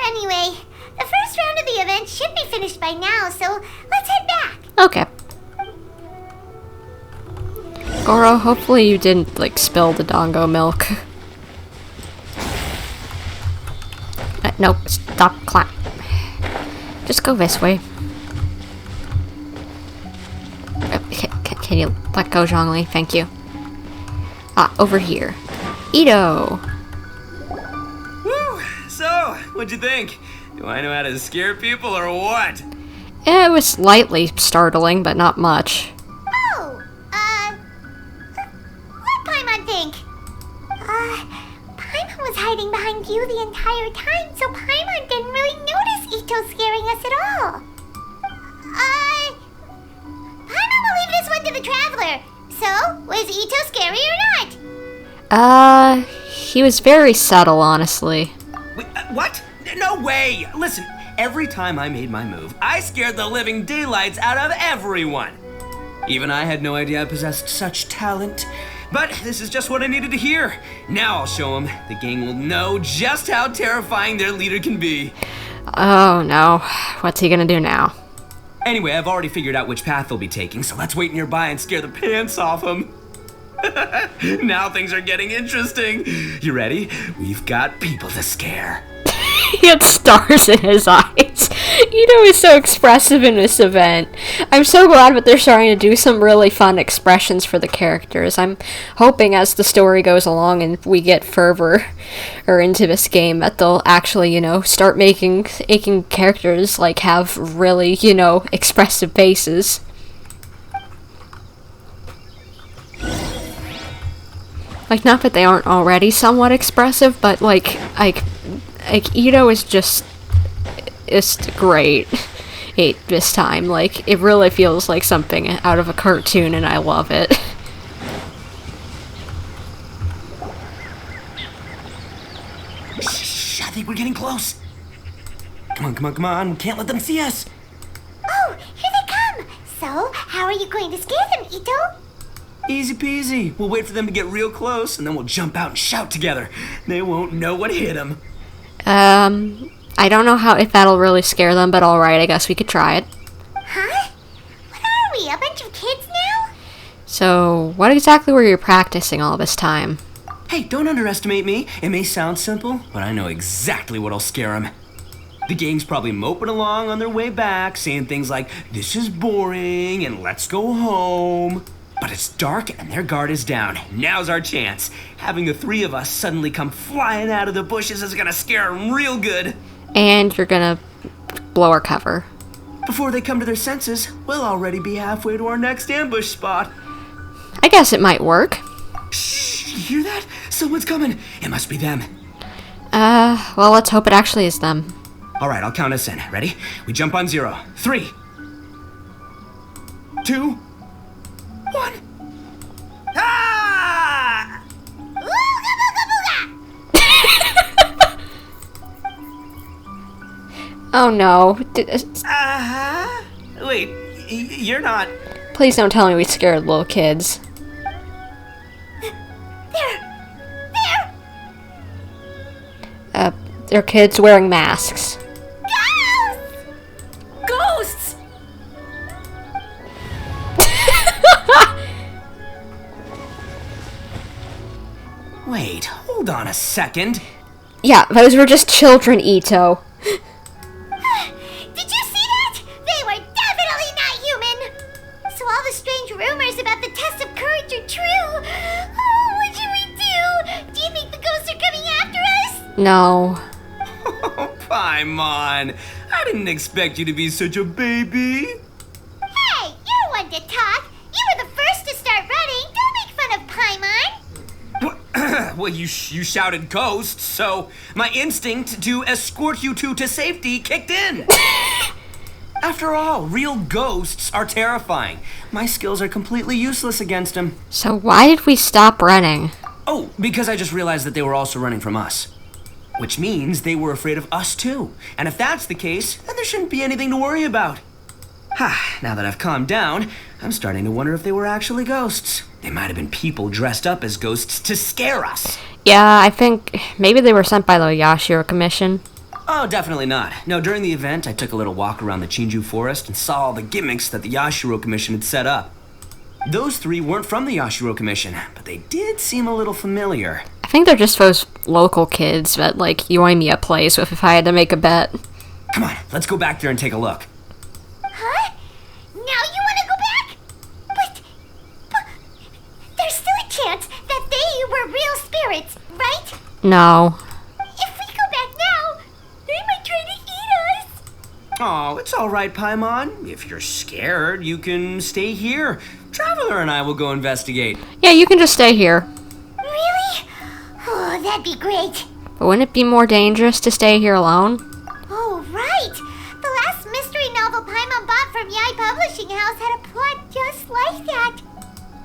Anyway, the first round of the event should be finished by now, so let's head back. Okay. Goro, hopefully you didn't, spill the dongo milk. Nope, stop, clap. Just go this way. Can you let go, Zhongli? Thank you. Over here. Itto! Woo! So, what'd you think? Do I know how to scare people or what? It was slightly startling, but not much. Oh, what Paimon think? Paimon was hiding behind you the entire time, so Paimon didn't really notice Itto scaring us at all. Paimon will leave this one to the Traveler. So, was Itto scary or not? He was very subtle, honestly. Wait, what? No way! Listen, every time I made my move, I scared the living daylights out of everyone. Even I had no idea I possessed such talent. But this is just what I needed to hear. Now I'll show them. The gang will know just how terrifying their leader can be. Oh no, what's he gonna do now? Anyway, I've already figured out which path they'll be taking, so let's wait nearby and scare the pants off them. Now things are getting interesting. You ready? We've got people to scare. He had stars in his eyes. Itto is so expressive in this event. I'm so glad that they're starting to do some really fun expressions for the characters. I'm hoping as the story goes along and we get further into this game that they'll actually, start making characters like have really, expressive faces. Like, not that they aren't already somewhat expressive, but like Itto is just great this time. Like, it really feels like something out of a cartoon, and I love it. Shh, I think we're getting close. Come on, we can't let them see us. Oh, here they come! So, how are you going to scare them, Itto? Easy peasy. We'll wait for them to get real close, and then we'll jump out and shout together. They won't know what hit them. I don't know if that'll really scare them, but alright, I guess we could try it. Huh? What are we, a bunch of kids now? So, what exactly were you practicing all this time? Hey, don't underestimate me. It may sound simple, but I know exactly what'll scare them. The gang's probably moping along on their way back, saying things like, "This is boring," and "Let's go home." But it's dark and their guard is down. Now's our chance. Having the three of us suddenly come flying out of the bushes is gonna scare them real good. And you're gonna blow our cover. Before they come to their senses, we'll already be halfway to our next ambush spot. I guess it might work. Shh, you hear that? Someone's coming. It must be them. Well, let's hope it actually is them. All right, I'll count us in. Ready? We jump on 0. 3, 2, 1. Ah! Ooga booga booga! Oh no. Uh-huh. Wait, you're not... Please don't tell me we scared little kids. There! They're kids wearing masks. Ghosts! Wait, hold on a second. Yeah, those were just children, Itto. Did you see that? They were definitely not human! So all the strange rumors about the test of courage are true! Oh, what should we do? Do you think the ghosts are coming after us? No. Oh, Paimon. I didn't expect you to be such a baby. Hey, you're one to talk! You were the first to start running! Don't make fun of Paimon! Well, you shouted ghosts, so my instinct to escort you two to safety kicked in. After all, real ghosts are terrifying. My skills are completely useless against them. So why did we stop running? Oh, because I just realized that they were also running from us. Which means they were afraid of us too. And if that's the case, then there shouldn't be anything to worry about. Now that I've calmed down, I'm starting to wonder if they were actually ghosts. They might have been people dressed up as ghosts to scare us. Yeah, I think maybe they were sent by the Yashiro Commission. Oh, definitely not. No, during the event, I took a little walk around the Chinju forest and saw all the gimmicks that the Yashiro Commission had set up. Those three weren't from the Yashiro Commission, but they did seem a little familiar. I think they're just those local kids that, like, Yoimiya plays with if I had to make a bet. Come on, let's go back there and take a look. Huh? Now you want to go back? But there's still a chance that they were real spirits, right? No. If we go back now, they might try to eat us. Oh, it's all right, Paimon. If you're scared, you can stay here. Traveler and I will go investigate. Yeah, you can just stay here. Really? Oh, that'd be great. But wouldn't it be more dangerous to stay here alone? Oh, right. The last mystery novel Paimon bought from Yae Publishing House had a plot just like that.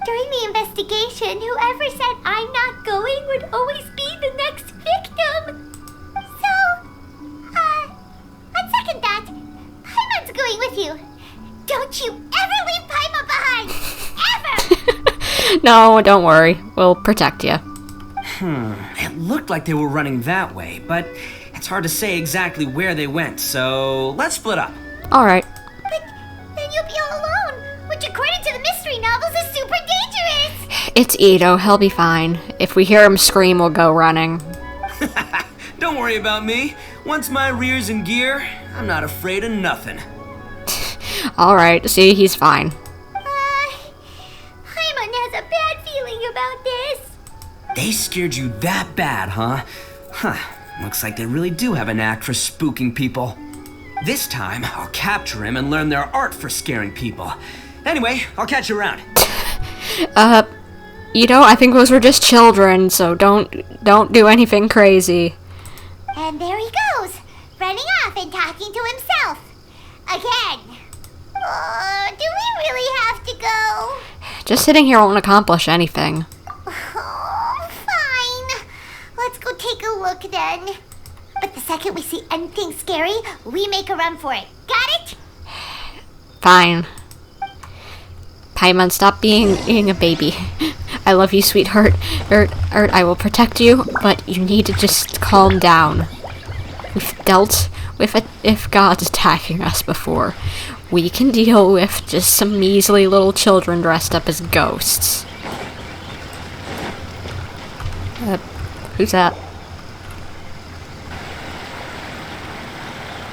During the investigation, whoever said I'm not going would always be the next victim. So, on second thought, Paimon's going with you. Don't you ever leave Paimon behind! Ever! No, don't worry. We'll protect you. It looked like they were running that way, but it's hard to say exactly where they went, so let's split up. Alright. But then you'll be all alone, which according to the mystery novels is super dangerous. It's Itto. He'll be fine. If we hear him scream, we'll go running. Don't worry about me. Once my rear's in gear, I'm not afraid of nothing. Alright, see, he's fine. Paimon has a bad feeling about this. They scared you that bad, huh? Looks like they really do have a knack for spooking people. This time, I'll capture him and learn their art for scaring people. Anyway, I'll catch you around. I think those were just children, so don't do anything crazy. And there he goes, running off and talking to himself. Again. Do we really have to go? Just sitting here won't accomplish anything. Oh, fine. Let's go take a look then. But the second we see anything scary, we make a run for it. Got it? Fine. Paimon, stop being a baby. I love you, sweetheart. I will protect you, but you need to just calm down. We've dealt with it if God's attacking us before. We can deal with just some measly little children dressed up as ghosts. Who's that?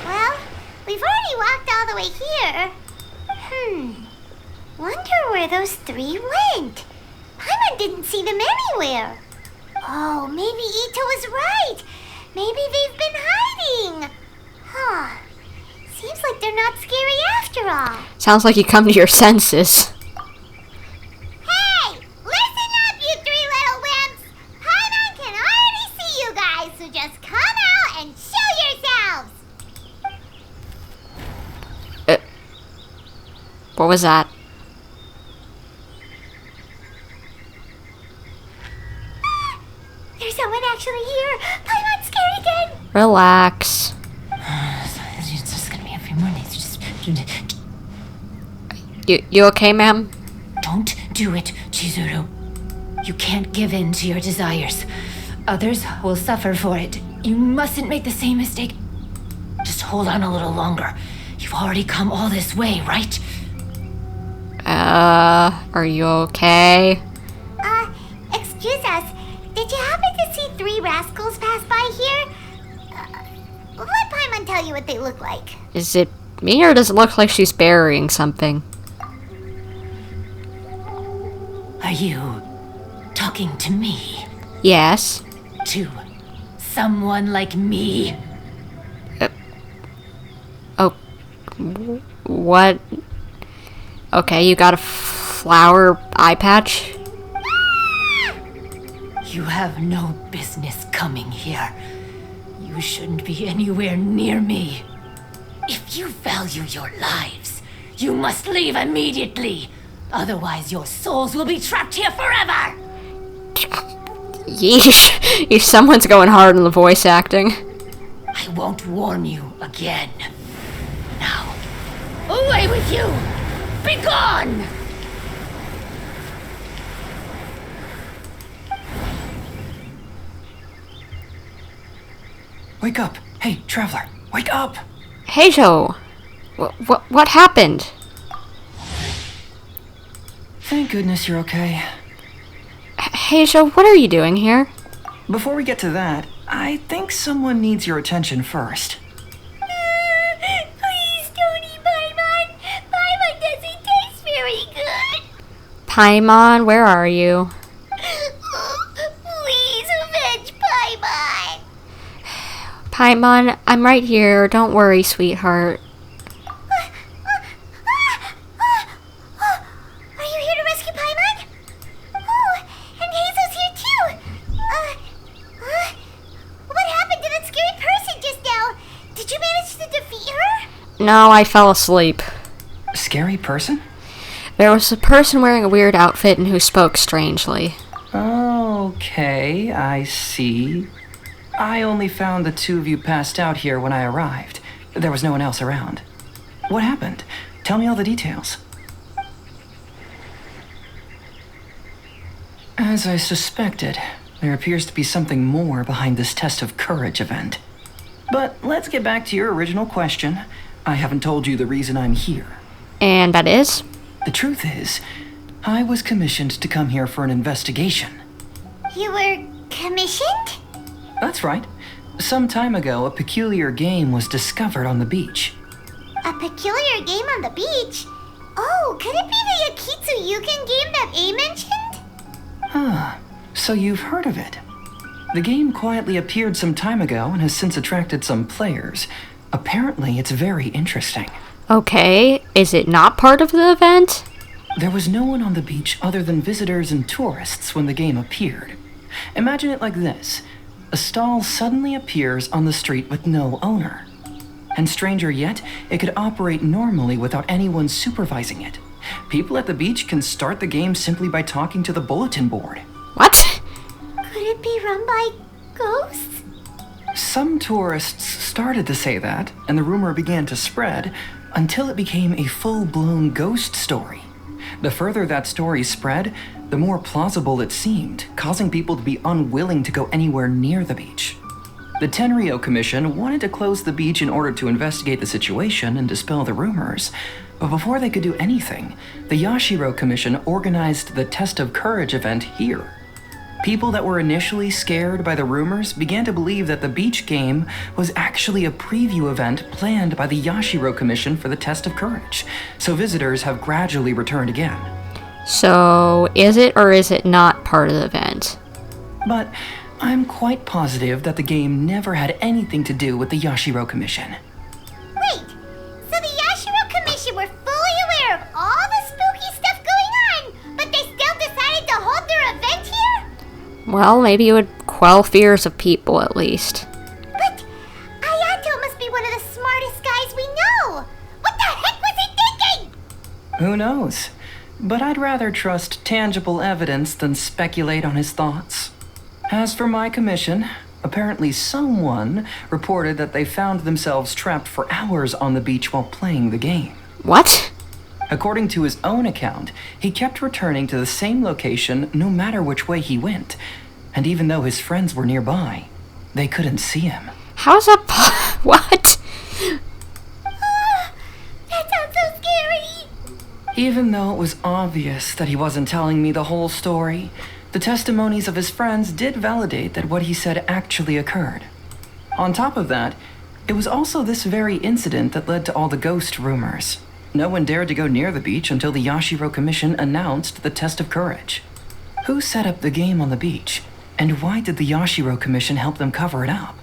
Well, we've already walked all the way here. Wonder where those three went. Paimon didn't see them anywhere. Oh, maybe Itto was right. Maybe they've been hiding. Seems like they're not scary after all. Sounds like you come to your senses. Hey! Listen up, you three little wimps! Paimon can already see you guys, so just come out and show yourselves! What was that? There's someone actually here! Paimon's scared again! Relax. It's just gonna be a few more days. You okay, ma'am? Don't do it, Chizuru. You can't give in to your desires. Others will suffer for it. You mustn't make the same mistake. Just hold on a little longer. You've already come all this way, right? Are you okay? Excuse us. Did you happen to see three rascals pass by here? Let Paimon tell you what they look like. Is it me, or does it look like she's burying something? Are you talking to me? Yes. To someone like me? What? Okay, you got a flower eye patch? You have no business coming here. You shouldn't be anywhere near me. If you value your lives, you must leave immediately. Otherwise, your souls will be trapped here forever. Yeesh. Someone's going hard on the voice acting. I won't warn you again. Now, away with you! Be gone! Wake up! Hey, traveler, wake up! Heizou! What happened? Thank goodness you're okay. Heizou, what are you doing here? Before we get to that, I think someone needs your attention first. Please don't eat Paimon. Paimon doesn't taste very good. Paimon, where are you? Please avenge Paimon. Paimon, I'm right here. Don't worry, sweetheart. Are you here to rescue Paimon? Oh, and Heizou's here too. What happened to that scary person just now? Did you manage to defeat her? No, I fell asleep. Scary person? There was a person wearing a weird outfit and who spoke strangely. Okay, I see. I only found the two of you passed out here when I arrived. There was no one else around. What happened? Tell me all the details. As I suspected, there appears to be something more behind this test of courage event. But let's get back to your original question. I haven't told you the reason I'm here. And that is? The truth is, I was commissioned to come here for an investigation. You were commissioned? That's right. Some time ago, a peculiar game was discovered on the beach. A peculiar game on the beach? Oh, could it be the Akitsu Yuken game that A mentioned? Ah, so you've heard of it. The game quietly appeared some time ago and has since attracted some players. Apparently, it's very interesting. Okay, is it not part of the event? There was no one on the beach other than visitors and tourists when the game appeared. Imagine it like this. A stall suddenly appears on the street with no owner. And stranger yet, it could operate normally without anyone supervising it. People at the beach can start the game simply by talking to the bulletin board. What? Could it be run by ghosts? Some tourists started to say that, and the rumor began to spread until it became a full-blown ghost story. The further that story spread, the more plausible it seemed, causing people to be unwilling to go anywhere near the beach. The Tenryo Commission wanted to close the beach in order to investigate the situation and dispel the rumors. But before they could do anything, the Yashiro Commission organized the Test of Courage event here. People that were initially scared by the rumors began to believe that the beach game was actually a preview event planned by the Yashiro Commission for the Test of Courage, so visitors have gradually returned again. So, is it or is it not part of the event? But I'm quite positive that the game never had anything to do with the Yashiro Commission. Wait, so the Yashiro Commission were fully aware of all the spooky stuff going on, but they still decided to hold their event here? Well, maybe it would quell fears of people at least. But Ayato must be one of the smartest guys we know. What the heck was he thinking? Who knows? But I'd rather trust tangible evidence than speculate on his thoughts. As for my commission, apparently someone reported that they found themselves trapped for hours on the beach while playing the game. What? According to his own account, he kept returning to the same location no matter which way he went. And even though his friends were nearby, they couldn't see him. How's that what? That sounds so scary. Even though it was obvious that he wasn't telling me the whole story, the testimonies of his friends did validate that what he said actually occurred. On top of that, it was also this very incident that led to all the ghost rumors. No one dared to go near the beach until the Yashiro Commission announced the Test of Courage. Who set up the game on the beach? And why did the Yashiro Commission help them cover it up?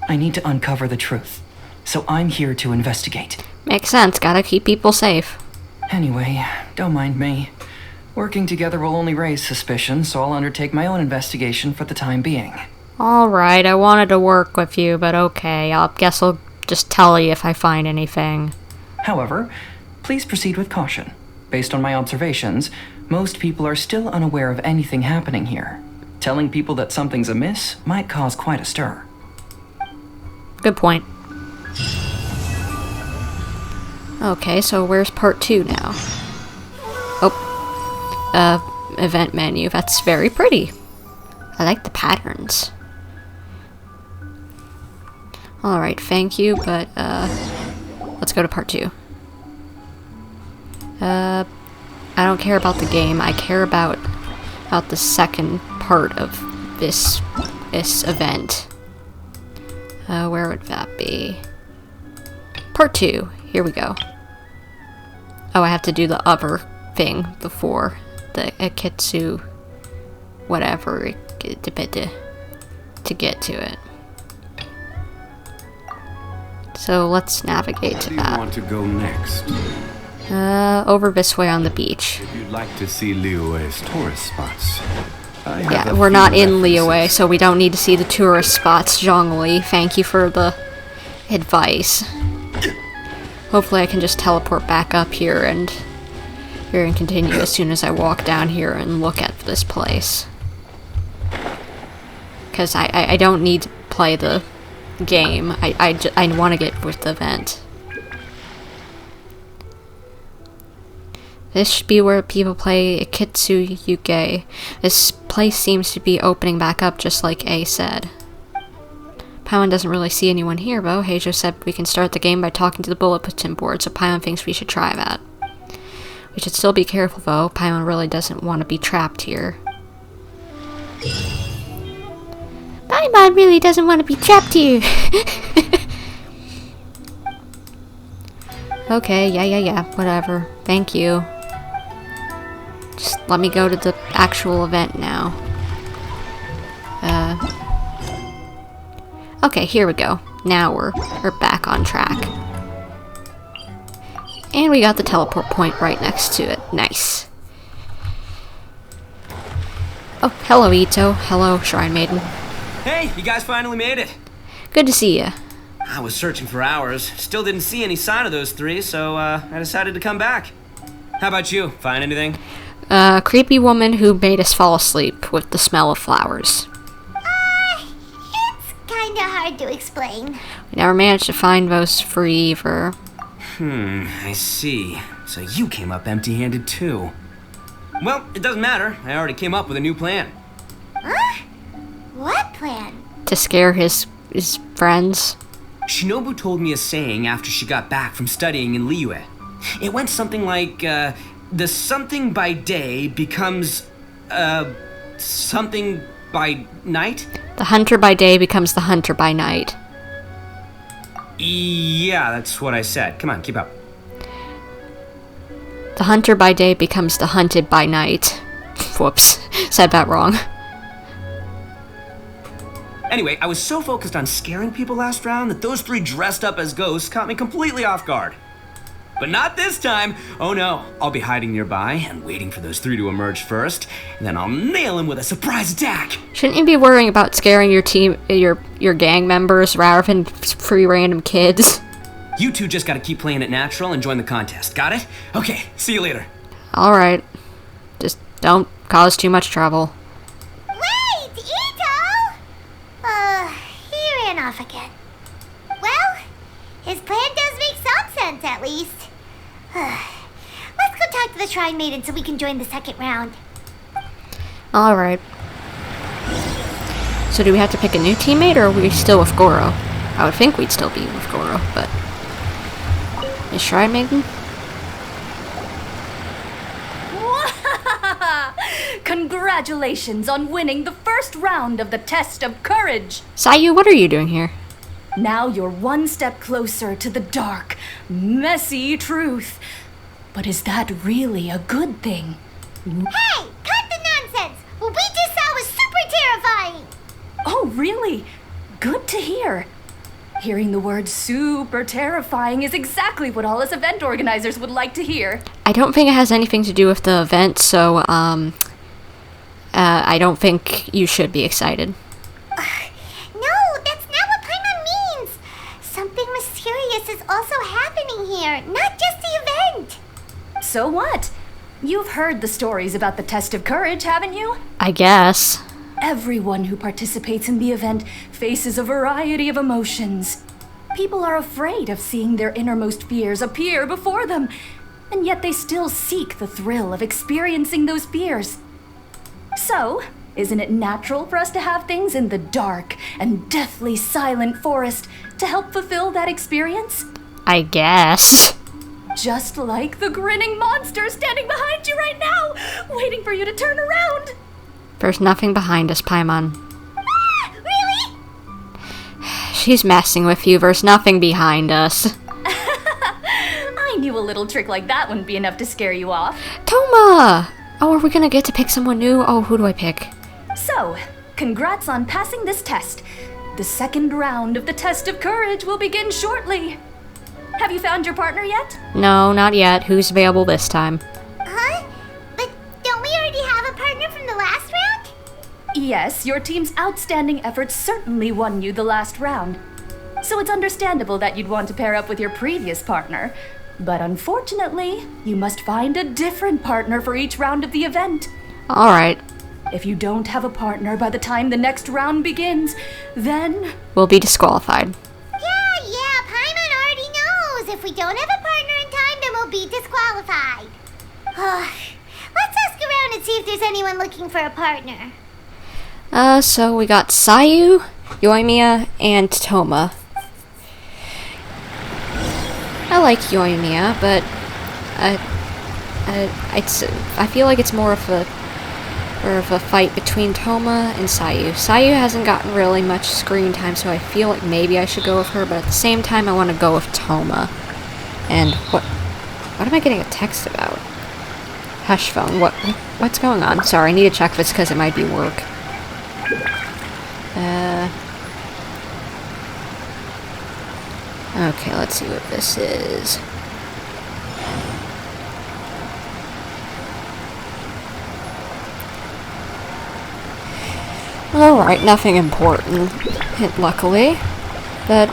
I need to uncover the truth, so I'm here to investigate. Makes sense, gotta keep people safe. Anyway, don't mind me. Working together will only raise suspicion, so I'll undertake my own investigation for the time being. Alright, I wanted to work with you, but okay, guess I'll just tell you if I find anything. However, please proceed with caution. Based on my observations, most people are still unaware of anything happening here. Telling people that something's amiss might cause quite a stir. Good point. Okay, so where's part 2 now? Oh, event menu. That's very pretty. I like the patterns. Alright, thank you, but, let's go to part 2. I don't care about the game. I care about the second part of this event. Where would that be? Part 2. Here we go. Oh, I have to do the other thing before the Akitsu whatever to get to it. So let's navigate to Where do that. you want to go next? Over this way on the beach. If you'd like to see Liyue's tourist spots. I have Yeah, a we're few not in references. Liyue, so we don't need to see the tourist spots, Zhongli. Thank you for the advice. Hopefully I can just teleport back up here and continue as soon as I walk down here and look at this place. Because I don't need to play the game. I want to get with the event. This should be where people play Ikitsu Yuge. This place seems to be opening back up just like A said. Paimon doesn't really see anyone here, though. Heizou said we can start the game by talking to the bulletin board, so Paimon thinks we should try that. We should still be careful, though. Paimon really doesn't want to be trapped here. Paimon really doesn't want to be trapped here. Okay, yeah, whatever. Thank you. Just let me go to the actual event now. Okay, here we go. Now we're back on track. And we got the teleport point right next to it. Nice. Oh, hello Itto. Hello, Shrine Maiden. Hey, you guys finally made it. Good to see ya. I was searching for hours. Still didn't see any sign of those three, so I decided to come back. How about you? Find anything? Creepy woman who made us fall asleep with the smell of flowers. It's kinda hard to explain. We never managed to find those for either. I see. So you came up empty-handed too. Well, it doesn't matter. I already came up with a new plan. Huh? What plan? To scare his friends. Shinobu told me a saying after she got back from studying in Liyue. It went something like, the something by day becomes, something by night? The hunter by day becomes the hunter by night. Yeah, that's what I said. Come on, keep up. The hunter by day becomes the hunted by night. Whoops, said that wrong. Anyway, I was so focused on scaring people last round that those three dressed up as ghosts caught me completely off guard. But not this time. Oh no, I'll be hiding nearby and waiting for those three to emerge first, and then I'll nail them with a surprise attack. Shouldn't you be worrying about scaring your team, your gang members rather than free random kids? You two just gotta keep playing it natural and join the contest. Got it? Okay, see you later. Alright. Just don't cause too much trouble. Wait, Itto! He ran off again. Well, his plan does make some sense, at least. Let's go talk to the Shrine Maiden so we can join the second round. Alright. So do we have to pick a new teammate, or are we still with Goro? I would think we'd still be with Goro, but... Is Shrine Maiden? Congratulations on winning the first round of the test of courage! Sayu, what are you doing here? Now you're one step closer to the dark, messy truth. But is that really a good thing? Hey, cut the nonsense! What we just saw was super terrifying! Oh, really? Good to hear. Hearing the word super terrifying is exactly what all us event organizers would like to hear. I don't think it has anything to do with the event, so, I don't think you should be excited. No, that's not what Paimon means! Something mysterious is also happening here, not just the event! So what? You've heard the stories about the test of courage, haven't you? I guess. Everyone who participates in the event faces a variety of emotions. People are afraid of seeing their innermost fears appear before them, and yet they still seek the thrill of experiencing those fears. So, isn't it natural for us to have things in the dark and deathly silent forest to help fulfill that experience? I guess. Just like the grinning monster standing behind you right now, waiting for you to turn around. There's nothing behind us, Paimon. Ah, really? She's messing with you. There's nothing behind us. I knew a little trick like that wouldn't be enough to scare you off. Toma! Oh, are we gonna get to pick someone new? Oh, who do I pick? So, congrats on passing this test. The second round of the test of courage will begin shortly. Have you found your partner yet? No, not yet. Who's available this time? Huh? But don't we already have a partner from the last round? Yes, your team's outstanding efforts certainly won you the last round. So it's understandable that you'd want to pair up with your previous partner. But unfortunately, you must find a different partner for each round of the event. Alright. If you don't have a partner by the time the next round begins, then... We'll be disqualified. Yeah, Paimon already knows. If we don't have a partner in time, then we'll be disqualified. Let's ask around and see if there's anyone looking for a partner. So we got Sayu, Yoimiya, and Toma. I like Yoimiya, but I feel like it's more of a fight between Toma and Sayu. Sayu hasn't gotten really much screen time, so I feel like maybe I should go with her, but at the same time I want to go with Toma. And what am I getting a text about? Hush phone. What's going on? Sorry, I need to check this because it might be work. Okay, let's see what this is. Alright, nothing important, luckily. But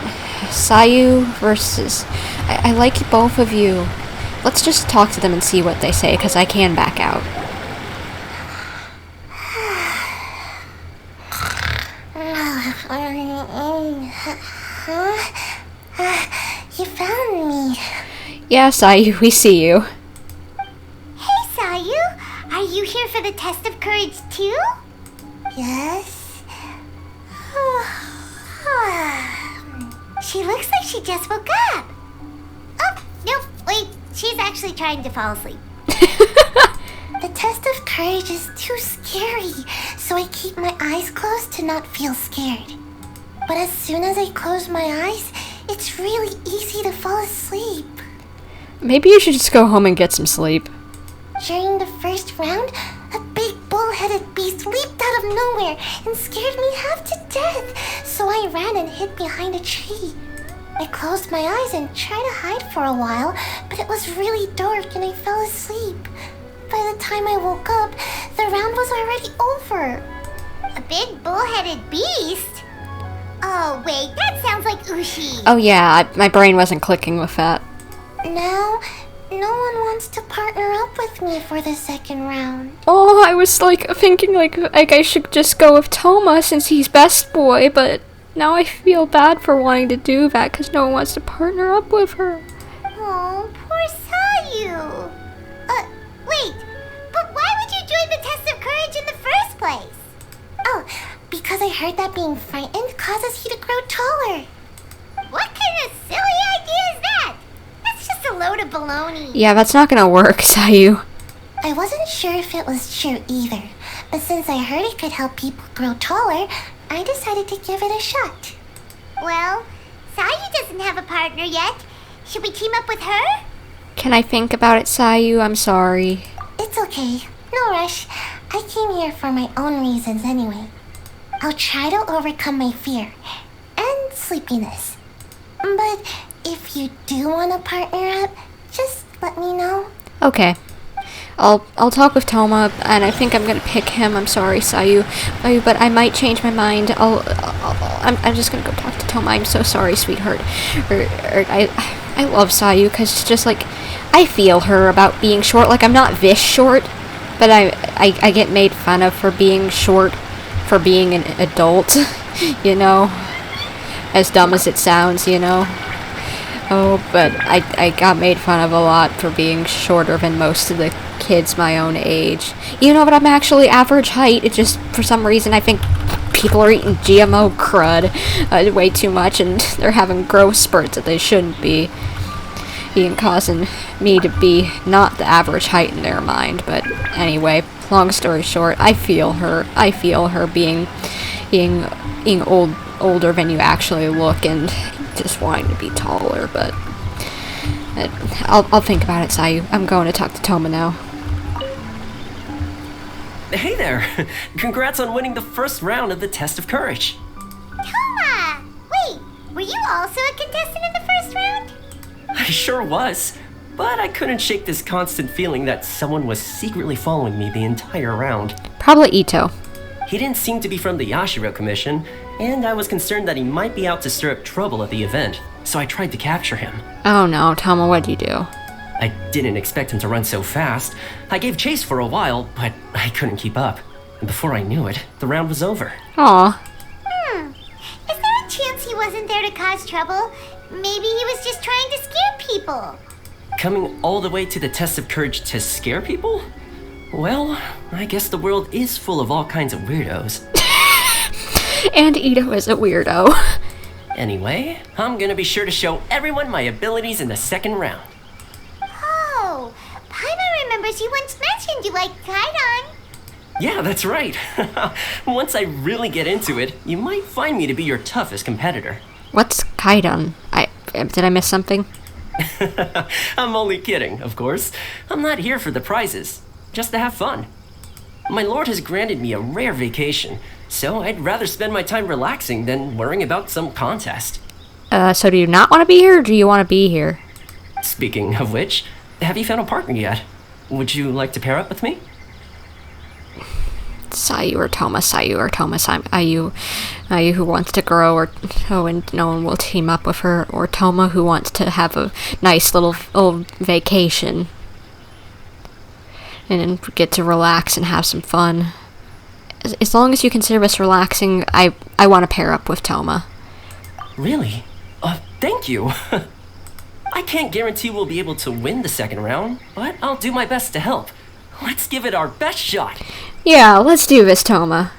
Sayu versus... I like both of you. Let's just talk to them and see what they say, because I can back out. You found me. Yeah, Sayu, we see you. Hey, Sayu. Are you here for the test of courage, too? Yes. She looks like she just woke up. Oh, nope, wait. She's actually trying to fall asleep. The test of courage is too scary, so I keep my eyes closed to not feel scared. But as soon as I close my eyes, it's really easy to fall asleep. Maybe you should just go home and get some sleep. During the first round, a big bull-headed beast leaped out of nowhere and scared me half to death, so I ran and hid behind a tree. I closed my eyes and tried to hide for a while, but it was really dark and I fell asleep. By the time I woke up, the round was already over. A big bull-headed beast? Oh, wait, that sounds like Ushi. Oh yeah, my brain wasn't clicking with that. Now, no one wants to partner up with me for the second round. Oh, I was thinking like I should just go with Toma since he's best boy, but now I feel bad for wanting to do that because no one wants to partner up with her. Oh, poor Sayu. Wait, but why would you join the test of courage in the first place? Oh, because I heard that being frightened causes you to grow taller. What kind of silly idea is that? That's just a load of baloney. Yeah, that's not gonna work, Sayu. I wasn't sure if it was true either, but since I heard it could help people grow taller, I decided to give it a shot. Well, Sayu doesn't have a partner yet. Should we team up with her? Can I think about it, Sayu? I'm sorry. It's okay. No rush. I came here for my own reasons anyway. I'll try to overcome my fear and sleepiness. But if you do want to partner up, just let me know. Okay. I'll talk with Toma, and I think I'm gonna pick him. I'm sorry, Sayu, but I might change my mind. I'm just gonna go talk to Toma. I'm so sorry, sweetheart. I love Sayu because it's just like I feel her about being short. Like I'm not this short, but I get made fun of for being short, for being an adult. You know, as dumb as it sounds, you know. Oh, but I got made fun of a lot for being shorter than most of the kids my own age. You know, but I'm actually average height. It just, for some reason, I think people are eating GMO crud way too much, and they're having growth spurts that they shouldn't be. Causing me to be not the average height in their mind. But anyway, long story short, I feel her. I feel her being older than you actually look, and just wanting to be taller. But I'll think about it, Sayu. I'm going to talk to Toma now. Hey there! Congrats on winning the first round of the test of courage. Toma! Wait, were you also a contestant in the first round? I sure was, but I couldn't shake this constant feeling that someone was secretly following me the entire round. Probably Itto. He didn't seem to be from the Yashiro Commission, and I was concerned that he might be out to stir up trouble at the event, so I tried to capture him. Oh no, Toma, what'd you do? I didn't expect him to run so fast. I gave chase for a while, but I couldn't keep up. And before I knew it, the round was over. Aw. Is there a chance he wasn't there to cause trouble? Maybe he was just trying to scare people. Coming all the way to the test of courage to scare people? Well, I guess the world is full of all kinds of weirdos. And Itto is a weirdo. Anyway, I'm gonna be sure to show everyone my abilities in the second round. Oh, Paimon remembers you once mentioned you liked Kaidon. Yeah, that's right. Once I really get into it, you might find me to be your toughest competitor. What's Kaidon? Did I miss something? I'm only kidding, of course. I'm not here for the prizes, just to have fun. My lord has granted me a rare vacation, so I'd rather spend my time relaxing than worrying about some contest. So do you not want to be here, or do you want to be here? Speaking of which, have you found a partner yet? Would you like to pair up with me? Sayu or Toma, Ayu who wants to grow, and no one will team up with her, or Toma who wants to have a nice little vacation and then get to relax and have some fun. As long as you consider this relaxing, I want to pair up with Toma. Really? Thank you. I can't guarantee we'll be able to win the second round, but I'll do my best to help. Let's give it our best shot. Yeah, let's do this, Toma.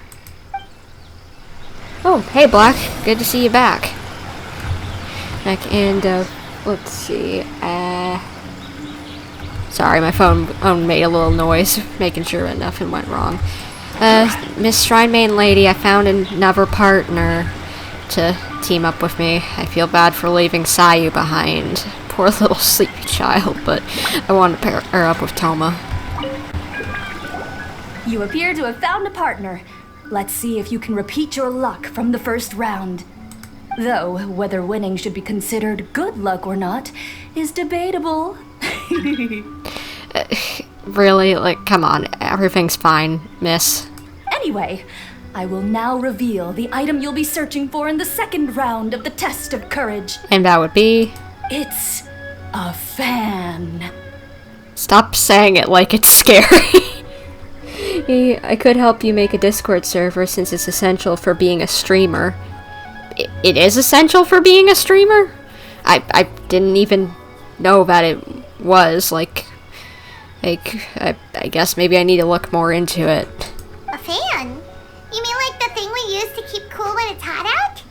Oh, hey, Black. Good to see you back. And, let's see. Sorry, my phone made a little noise, making sure that nothing went wrong. Miss Shrine Maiden Lady, I found another partner to team up with me. I feel bad for leaving Sayu behind. Poor little sleepy child, but I want to pair her up with Toma. You appear to have found a partner. Let's see if you can repeat your luck from the first round. Though, whether winning should be considered good luck or not is debatable. Really? Like, come on. Everything's fine, miss. Anyway, I will now reveal the item you'll be searching for in the second round of the test of courage. And that would be... It's a fan. Stop saying it like it's scary. I could help you make a Discord server since it's essential for being a streamer. It is essential for being a streamer? I didn't even know that it was, like I guess maybe I need to look more into it. A fan? You mean like the thing we use to keep cool when it's hot out?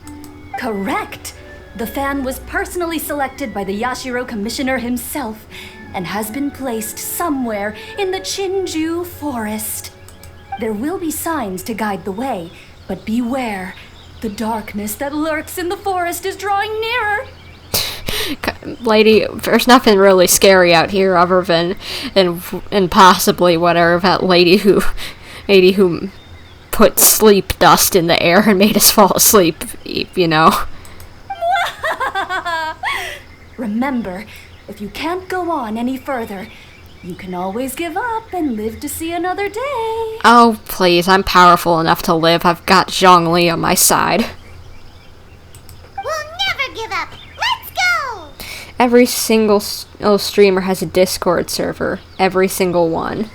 Correct. The fan was personally selected by the Yashiro Commissioner himself and has been placed somewhere in the Chinju Forest. There will be signs to guide the way, but beware. The darkness that lurks in the forest is drawing nearer. Lady, there's nothing really scary out here other than and possibly whatever that lady who put sleep dust in the air and made us fall asleep, you know. Remember, if you can't go on any further, you can always give up and live to see another day. Oh, please, I'm powerful enough to live. I've got Zhongli on my side. We'll never give up. Let's go! Every single streamer has a Discord server. Every single one.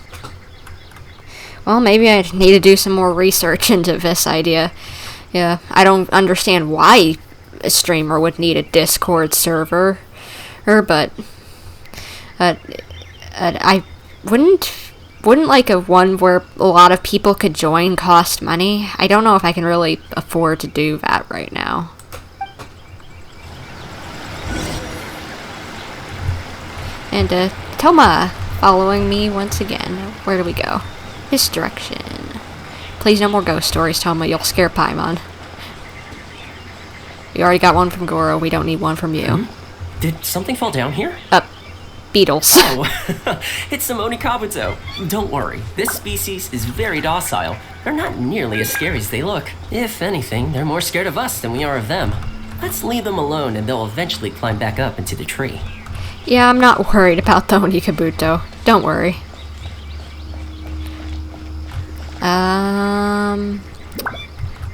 Well, maybe I need to do some more research into this idea. Yeah, I don't understand why a streamer would need a Discord server. But I wouldn't like a one where a lot of people could join cost money. I don't know if I can really afford to do that right now. And Toma following me once again. Where do we go? This direction. Please no more ghost stories, Toma. You'll scare Paimon. We already got one from Goro. We don't need one from you. Did something fall down here? Beetles. Oh, it's some Onikabuto. Don't worry, this species is very docile. They're not nearly as scary as they look. If anything, they're more scared of us than we are of them. Let's leave them alone and they'll eventually climb back up into the tree. Yeah, I'm not worried about the Onikabuto. Don't worry.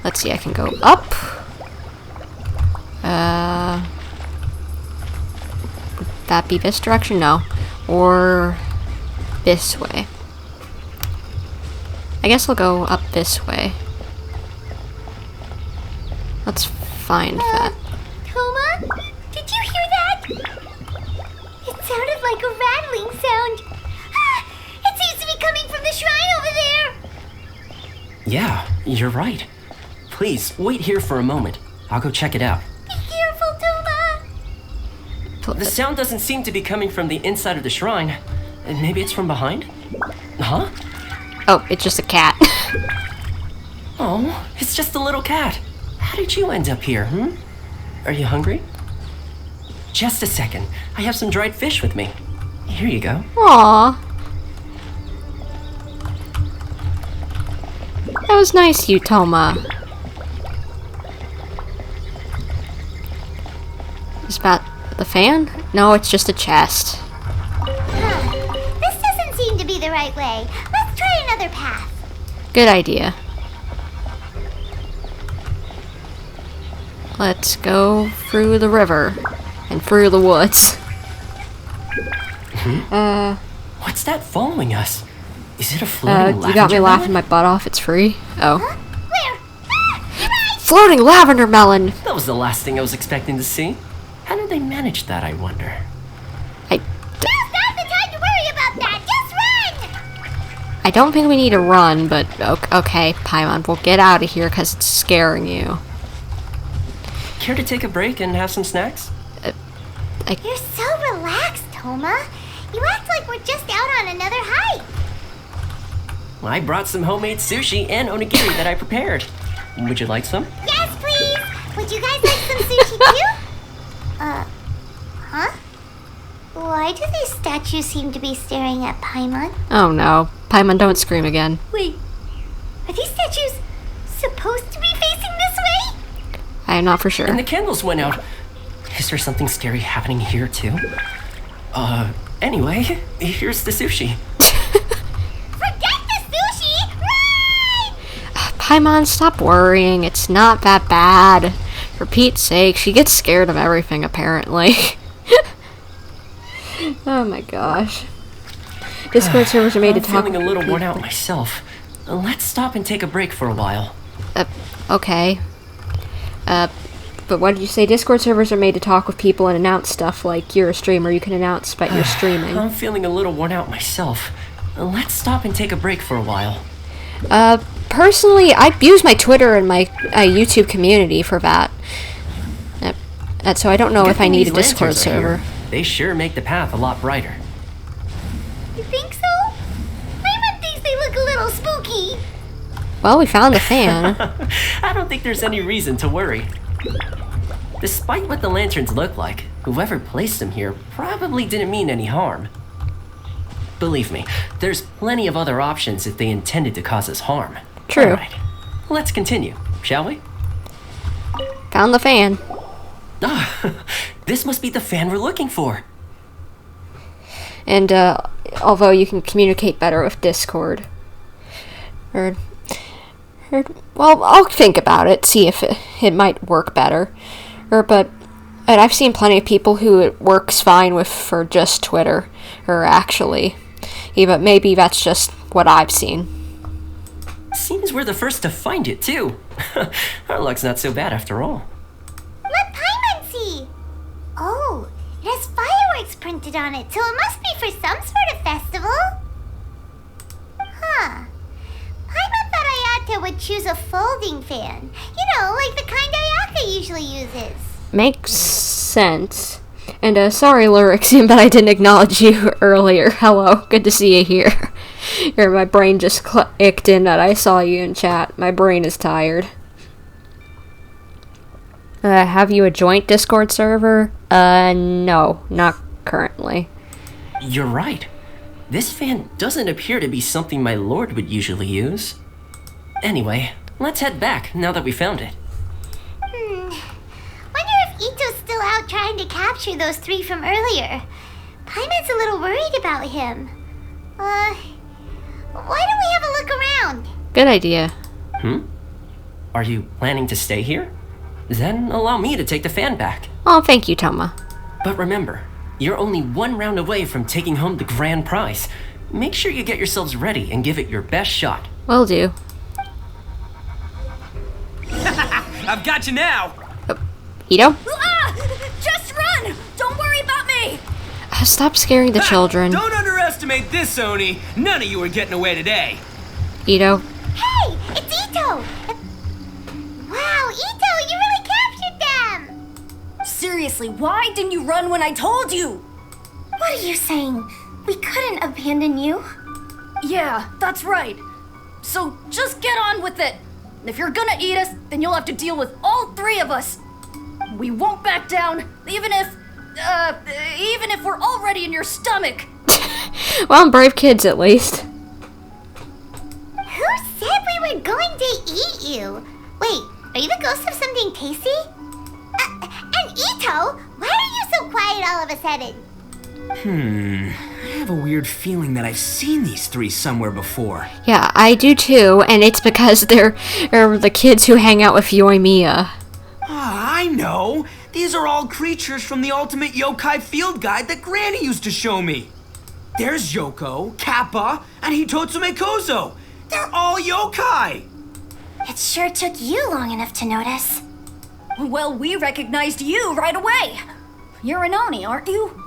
Let's see, I can go up. Would that be this direction? No. Or this way. I guess I'll go up this way. Let's find that. Toma? Did you hear that? It sounded like a rattling sound. Ah, it seems to be coming from the shrine over there. Yeah, you're right. Please, wait here for a moment. I'll go check it out. Be careful, Toma. The sound doesn't seem to be coming from the inside of the shrine. And maybe it's from behind? Huh? Oh, it's just a cat. Oh, it's just a little cat. How did you end up here, Are you hungry? Just a second. I have some dried fish with me. Here you go. Aww. That was nice, you, Toma. Is that the fan? No, it's just a chest. This doesn't seem to be the right way. Let's try another path. Good idea. Let's go through the river and through the woods. What's that following us? Is it a floating You got me lavender laughing melon? my butt off. It's free. Oh. Where? Ah, Floating lavender melon! That was the last thing I was expecting to see. How did they manage that, I wonder? now's not the time to worry about that. Just run! I don't think we need to run, but okay, Paimon, we'll get out of here because it's scaring you. Care to take a break and have some snacks? You're so relaxed, Toma. You act like we're just out on another hike. I brought some homemade sushi and onigiri that I prepared. Would you like some? Yes, please. Would you guys like some sushi too? Huh? Why do these statues seem to be staring at Paimon? Oh no. Paimon, don't scream again. Wait, are these statues supposed to be facing this way? I am not for And sure. the candles went out. Is there something scary happening here too? Anyway, here's the sushi. Forget the sushi! Run! Paimon, stop worrying. It's not that bad. For Pete's sake, she gets scared of everything, apparently. Oh my gosh. Discord servers are made to I'm talk feeling a with little worn people. out myself. Let's stop and take a break for a while. Okay. But what did you say? Discord servers are made to talk with people and announce stuff like you're a streamer. You can announce that you're streaming. I'm feeling a little worn out myself. Let's stop and take a break for a while. Personally, I use my Twitter and my YouTube community for that. So I don't know Good if I thing need a these Discord lanterns are here. server. They sure make the path a lot brighter. You think so? Paimon thinks they look a little spooky. Well, we found the fan. I don't think there's any reason to worry. Despite what the lanterns look like, whoever placed them here probably didn't mean any harm. Believe me, there's plenty of other options if they intended to cause us harm. True. All right, let's continue, shall we? Found the fan. Ah, this must be the fan we're looking for. And, although you can communicate better with Discord. Well, I'll think about it, see if it might work better. But I've seen plenty of people who it works fine with for just Twitter. Actually. But maybe that's just what I've seen. Seems we're the first to find it, too. Our luck's not so bad after all. Let Paimon see. Oh, it has fireworks printed on it, so it must be for some sort of festival. Huh. Paimon thought Ayaka would choose a folding fan. You know, like the kind Ayaka usually uses. Makes sense. And, sorry, Lyrixian, but I didn't acknowledge you earlier. Hello, good to see you here. My brain just clicked in that I saw you in chat. My brain is tired. Have you a joint Discord server? No, not currently. You're right. This fan doesn't appear to be something my lord would usually use. Anyway, let's head back now that we found it. Wonder if Itto's still out trying to capture those three from earlier. Paimon's a little worried about him. Why don't we have a look around? Good idea. Are you planning to stay here? Then allow me to take the fan back. Oh, thank you, Toma. But remember, you're only one round away from taking home the grand prize. Make sure you get yourselves ready and give it your best shot. Will do. I've got you now! Itto? Ah! Just run! Don't worry about me! Stop scaring the children. Don't underestimate this, Oni. None of you are getting away today. Itto. Hey, it's Itto! Wow, Itto, you really captured them! Seriously, why didn't you run when I told you? What are you saying? We couldn't abandon you? Yeah, that's right. So just get on with it. If you're gonna eat us, then you'll have to deal with all three of us. We won't back down, even if we're already in your stomach. Well, brave kids at least. Who said we were going to eat you? Wait, are you the ghost of something tasty? And Itto, why are you so quiet all of a sudden? I have a weird feeling that I've seen these three somewhere before. Yeah, I do too, and it's because they're the kids who hang out with Yoimiya. Ah, I know! These are all creatures from the Ultimate Yokai Field Guide that Granny used to show me. There's Yoko, Kappa, and Hitotsume Kozo. They're all yokai! It sure took you long enough to notice. Well, we recognized you right away. You're an Oni, aren't you?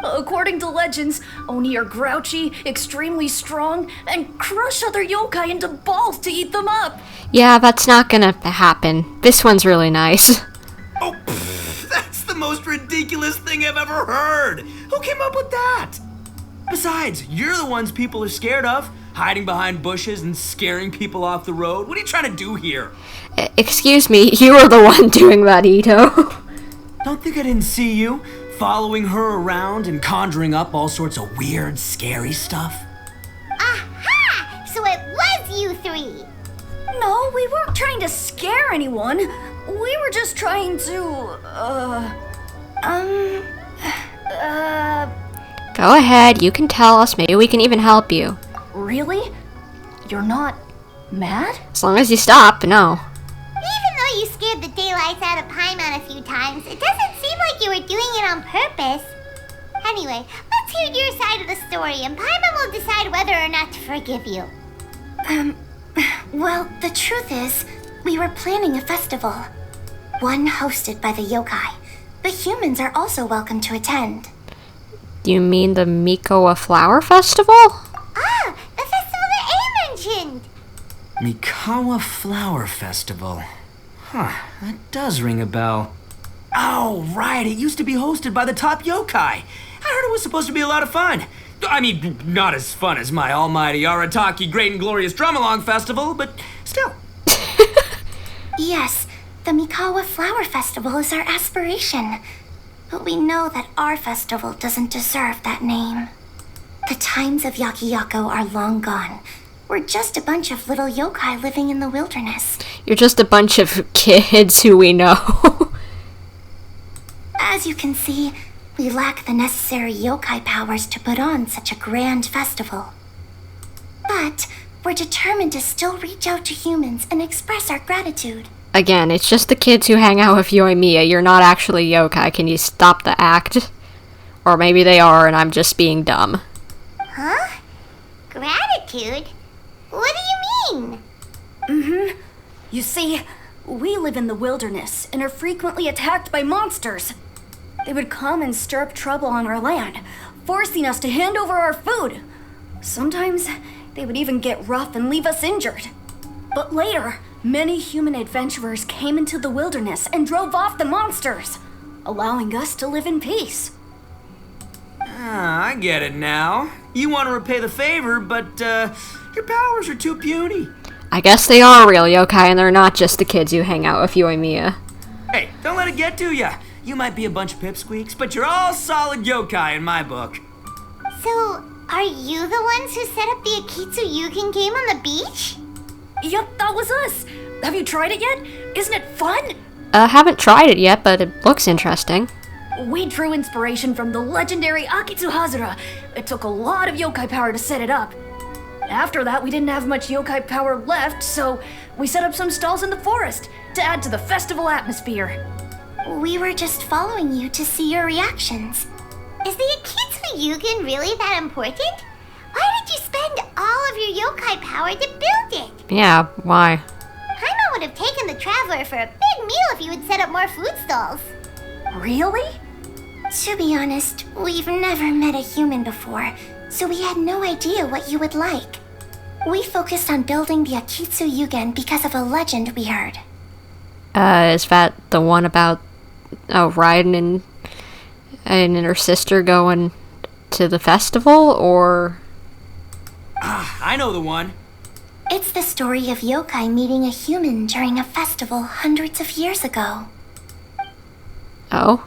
According to legends, Oni are grouchy, extremely strong, and crush other yokai into balls to eat them up. Yeah, that's not gonna happen. This one's really nice. Oh, that's the most ridiculous thing I've ever heard! Who came up with that? Besides, you're the ones people are scared of. Hiding behind bushes and scaring people off the road. What are you trying to do here? Excuse me, you were the one doing that, Itto. Don't think I didn't see you. Following her around and conjuring up all sorts of weird, scary stuff. Aha! So it was you three! No, we weren't trying to scare anyone. We were just trying to, Go ahead, you can tell us. Maybe we can even help you. Really? You're not mad? As long as you stop, no. Even though you scared the daylights out of Paimon a few times, it doesn't seem like you were doing it on purpose. Anyway, let's hear your side of the story, and Paimon will decide whether or not to forgive you. Well, the truth is, we were planning a festival. One hosted by the yokai. The humans are also welcome to attend. Do you mean the Mikoa Flower Festival? Ah, the festival that A mentioned! Mikawa Flower Festival. Huh, that does ring a bell. Oh, right, it used to be hosted by the top yokai. I heard it was supposed to be a lot of fun. I mean, not as fun as my almighty Arataki Great and Glorious Drum-Along Festival, but still. Yes, the Mikawa Flower Festival is our aspiration. But we know that our festival doesn't deserve that name. The times of Yakiyako are long gone. We're just a bunch of little yokai living in the wilderness. You're just a bunch of kids who we know. As you can see, we lack the necessary yokai powers to put on such a grand festival. But we're determined to still reach out to humans and express our gratitude. Again, it's just the kids who hang out with Yoimiya. You're not actually yokai. Can you stop the act? Or maybe they are and I'm just being dumb. Huh? Gratitude? What do you mean? You see, we live in the wilderness and are frequently attacked by monsters. They would come and stir up trouble on our land, forcing us to hand over our food. Sometimes they would even get rough and leave us injured. But later, many human adventurers came into the wilderness and drove off the monsters, allowing us to live in peace. Ah, I get it now. You want to repay the favor, but your powers are too puny. I guess they are real yokai and they're not just the kids who hang out with Yoimiya. Hey, don't let it get to ya. You might be a bunch of pipsqueaks, but you're all solid yokai in my book. So, are you the ones who set up the Akitsu Yugen game on the beach? Yup, that was us. Have you tried it yet? Isn't it fun? Haven't tried it yet, but it looks interesting. We drew inspiration from the legendary Akitsu Hazura. It took a lot of yokai power to set it up. After that, we didn't have much yokai power left, so we set up some stalls in the forest to add to the festival atmosphere. We were just following you to see your reactions. Is the Akitsu Yugen really that important? Why did you spend all of your yokai power to build it? Yeah, why? Paimon would have taken the Traveler for a big meal if you had set up more food stalls. Really? To be honest, we've never met a human before, so we had no idea what you would like. We focused on building the Akitsu Yugen because of a legend we heard. Is that the one about Raiden and her sister going to the festival, or? I know the one. It's the story of yokai meeting a human during a festival hundreds of years ago. Oh?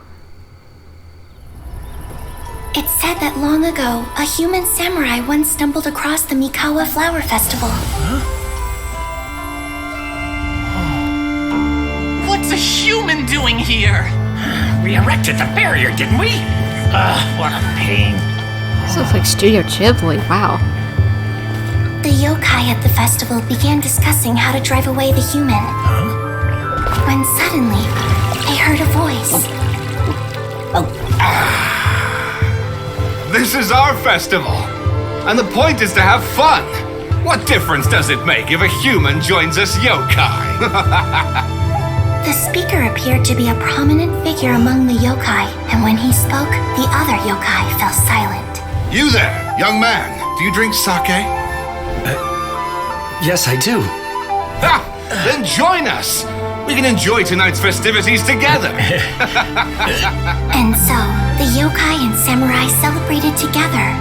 It's said that long ago, a human samurai once stumbled across the Mikawa Flower Festival. What's a human doing here? We erected the barrier, didn't we? What a pain. This looks like Studio Ghibli, wow. The yokai at the festival began discussing how to drive away the human. When suddenly, they heard a voice. This is our festival, and the point is to have fun. What difference does it make if a human joins us yokai? The speaker appeared to be a prominent figure among the yokai, and when he spoke, the other yokai fell silent. You there, young man, do you drink sake? Yes, I do. Ha! Then join us! We can enjoy tonight's festivities together! And so, the yokai and samurai celebrated together.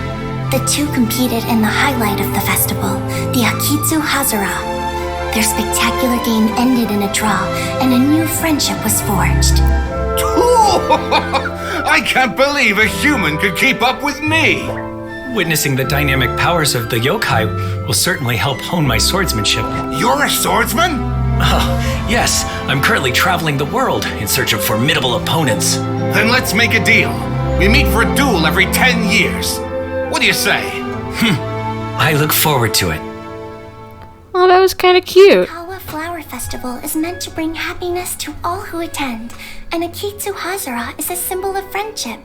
The two competed in the highlight of the festival, the Akitsu Hazura. Their spectacular game ended in a draw, and a new friendship was forged. I can't believe a human could keep up with me! Witnessing the dynamic powers of the yokai will certainly help hone my swordsmanship. You're a swordsman? Oh, yes. I'm currently traveling the world in search of formidable opponents. Then let's make a deal. We meet for a duel every 10 years. What do you say? I look forward to it. Oh, that was kind of cute. Mikawa Flower Festival is meant to bring happiness to all who attend, and Akitsu Hazura is a symbol of friendship.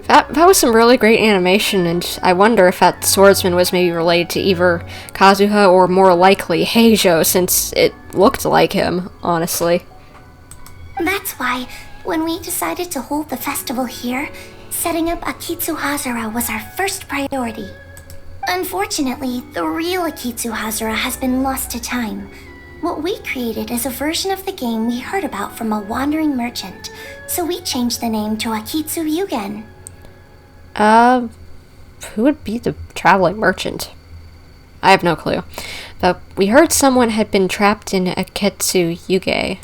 That was some really great animation, and I wonder if that swordsman was maybe related to either Kazuha or more likely Heizou, since it looked like him, honestly. That's why, when we decided to hold the festival here, setting up Akitsu Hazura was our first priority. Unfortunately, the real Akitsu Hazura has been lost to time. What we created is a version of the game we heard about from a wandering merchant, so we changed the name to Akitsu Yugen. Who would be the traveling merchant? I have no clue. But we heard someone had been trapped in Akitsu Yuge.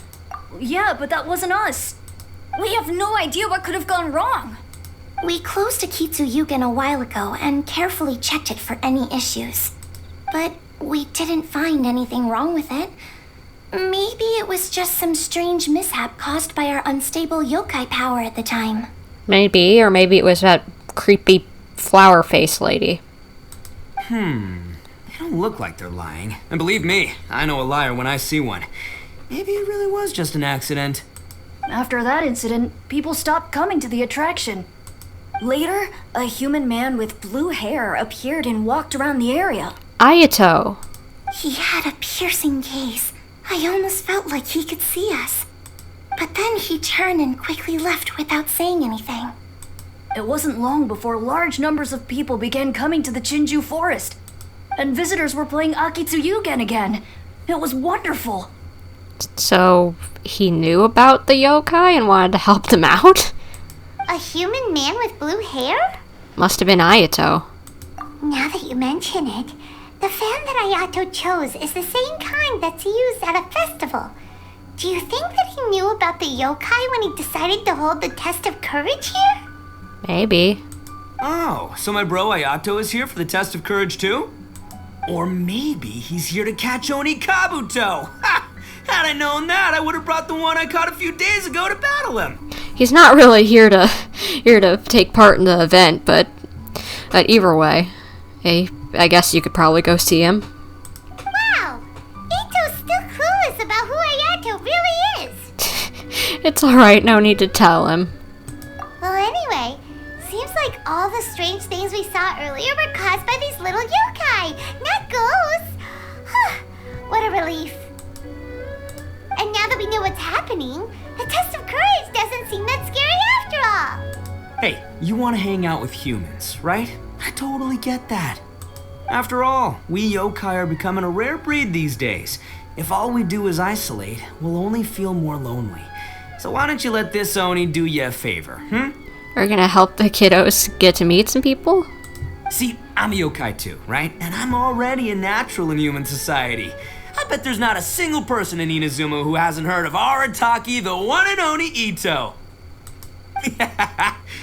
Yeah, but that wasn't us. We have no idea what could have gone wrong. We closed Akitsu Yugen a while ago and carefully checked it for any issues. But we didn't find anything wrong with it. Maybe it was just some strange mishap caused by our unstable yokai power at the time. Maybe, or maybe it was that creepy flower face lady. They don't look like they're lying. And believe me, I know a liar when I see one. Maybe it really was just an accident. After that incident, people stopped coming to the attraction. Later, a human man with blue hair appeared and walked around the area. Itto. He had a piercing gaze. I almost felt like he could see us. But then he turned and quickly left without saying anything. It wasn't long before large numbers of people began coming to the Chinju forest. And visitors were playing Akitsu Yugen again. It was wonderful. So, he knew about the yokai and wanted to help them out? A human man with blue hair? Must have been Itto. Now that you mention it, the fan that Ayato chose is the same kind that's used at a festival. Do you think that he knew about the yokai when he decided to hold the test of courage here? Maybe. Oh, so my bro Ayato is here for the test of courage too? Or maybe he's here to catch Oni Kabuto! Ha! Had I known that, I would have brought the one I caught a few days ago to battle him! He's not really here to take part in the event, but either way, I guess you could probably go see him. Wow! Itto's still clueless about who Ayato really is! It's alright, no need to tell him. Well, anyway, seems like all the strange things we saw earlier were caused by these little yokai, not ghosts! What a relief. And now that we know what's happening, the test of courage doesn't seem that scary after all! want to hang out with humans, right? I totally get that. After all, we yokai are becoming a rare breed these days. If all we do is isolate, we'll only feel more lonely. So why don't you let this Oni do you a favor, We're gonna help the kiddos get to meet some people? See, I'm a yokai too, right? And I'm already a natural in human society. I bet there's not a single person in Inazuma who hasn't heard of Arataki, the one and only Itto.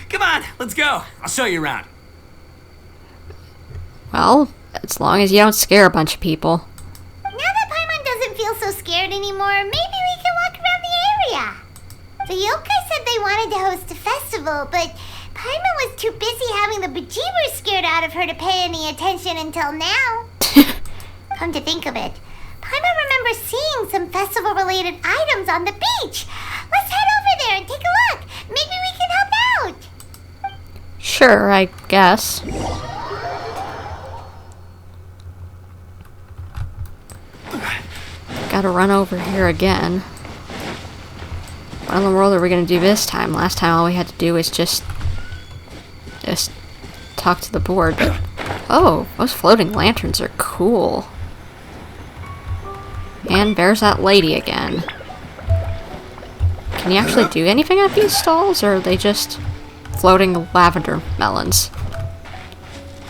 Come on, let's go. I'll show you around. Well, as long as you don't scare a bunch of people. Now that Paimon doesn't feel so scared anymore, maybe we can walk around the area. The yokai said they wanted to host a festival, but Paimon was too busy having the bejeebers scared out of her to pay any attention until now. Come to think of it, Paimon remembers seeing some festival-related items on the beach. Let's head over there and take a look. Maybe we can help out. Sure, I guess. Gotta run over here again. What in the world are we gonna do this time? Last time all we had to do was just talk to the board. But, oh, those floating lanterns are cool. And there's that lady again. Can you actually do anything at these stalls, or are they just floating lavender melons?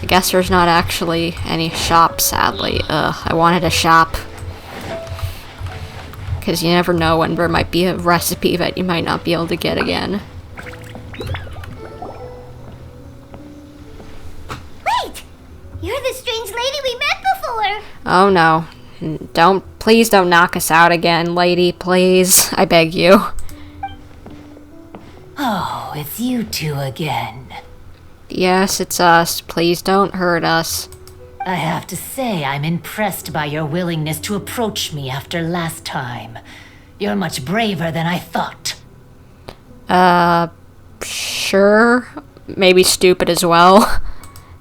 I guess there's not actually any shop, sadly. Ugh, I wanted a shop. Because you never know when there might be a recipe that you might not be able to get again. Wait! You're the strange lady we met before! Oh no. Please don't knock us out again, lady, please. I beg you. Oh, it's you two again. Yes, it's us. Please don't hurt us. I have to say, I'm impressed by your willingness to approach me after last time. You're much braver than I thought. Sure. Maybe stupid as well.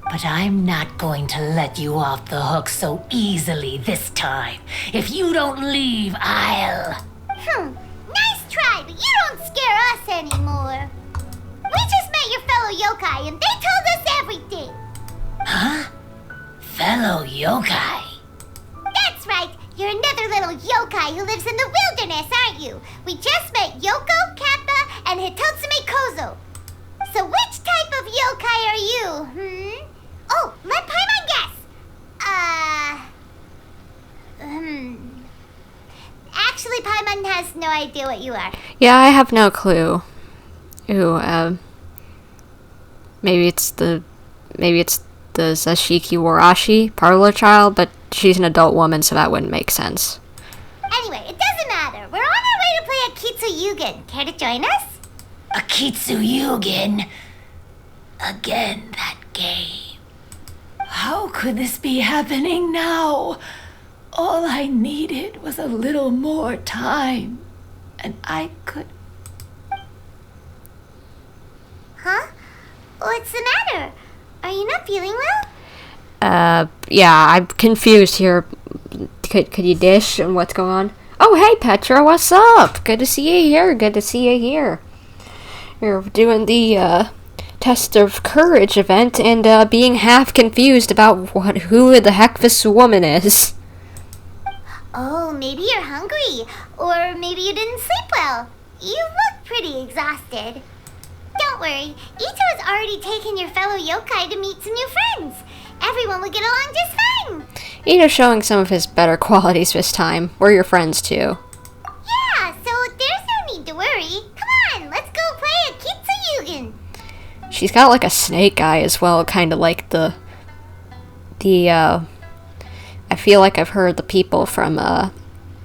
But I'm not going to let you off the hook so easily this time. If you don't leave, I'll... Nice try, but you don't scare us anymore. We just met your fellow yokai and they told us everything. Huh? Fellow yokai? That's right. You're another little yokai who lives in the wilderness, aren't you? We just met Yoko, Kappa, and Hitotsume Kozo. So which type of yokai are you, Oh, let Paimon guess. Actually, Paimon has no idea what you are. Yeah, I have no clue. Ooh, maybe it's the Zashiki Warashi parlor child, but she's an adult woman, so that wouldn't make sense. Anyway, it doesn't matter. We're on our way to play Akitsu Yugen. Care to join us? Akitsu Yugen? Again, that game. How could this be happening now? All I needed was a little more time, and I could... Huh? What's the matter? Are you not feeling well? Yeah, I'm confused here. Could you dish and what's going on? Oh, hey, Petra, what's up? Good to see you here. Good to see you here. You're doing the, Test of Courage event and, being half confused about who the heck this woman is. Oh, maybe you're hungry. Or maybe you didn't sleep well. You look pretty exhausted. Don't worry, Itto has already taken your fellow yokai to meet some new friends. Everyone will get along just fine. Itto's showing some of his better qualities this time. We're your friends, too. Yeah, so there's no need to worry. Come on, let's go play Akitsu Yugen. She's got, like, a snake eye as well, kind of like the I feel like I've heard the people from,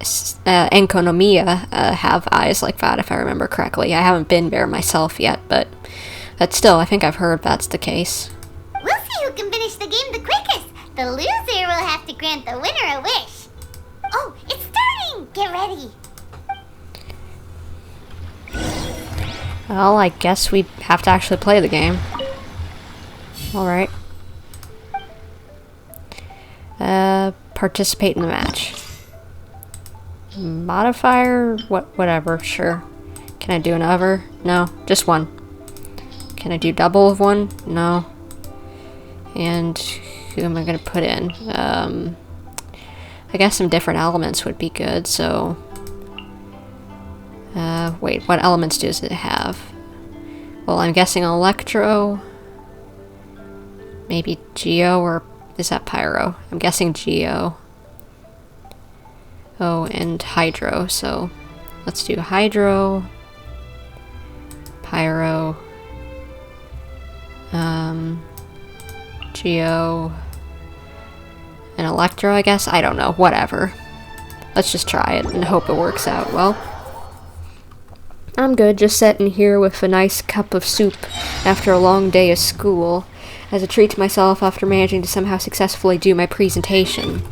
Enkonomiya, have eyes like that, if I remember correctly. I haven't been there myself yet, but still, I think I've heard that's the case. We'll see who can finish the game the quickest. The loser will have to grant the winner a wish. Oh, it's starting! Get ready. Well, I guess we have to actually play the game. Alright. Participate in the match. Modifier? Whatever, sure. Can I do another? No, just one. Can I do double of one? No. And who am I gonna put in? I guess some different elements would be good, so... wait, what elements does it have? Well, I'm guessing Electro... Maybe Geo, or is that Pyro? I'm guessing Geo. Oh, and Hydro, so... Let's do Hydro... Pyro... Geo... and Electro, I guess? I don't know, whatever. Let's just try it and hope it works out well. I'm good, just sitting here with a nice cup of soup after a long day of school, as a treat to myself after managing to somehow successfully do my presentation.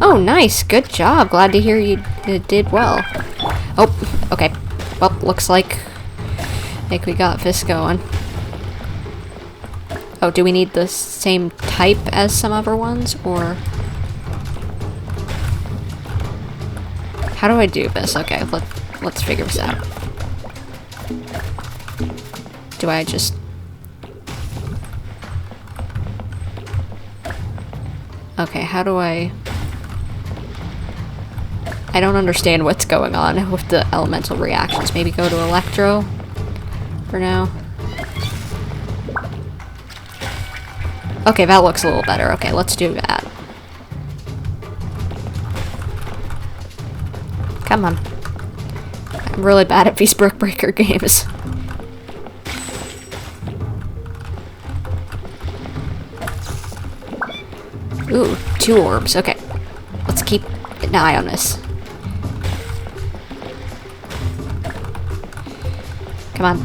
Oh, nice, good job, glad to hear you did well. Oh, okay, well, looks like we got this going. Oh, do we need the same type as some other ones, or... How do I do this? Okay, let's figure this out. Do I just... Okay, how do I don't understand what's going on with the elemental reactions. Maybe go to Electro for now. Okay, that looks a little better. Okay, let's do that. Come on. I'm really bad at these Brick Breaker games. Ooh, 2 orbs. Okay. Let's keep an eye on this. Come on.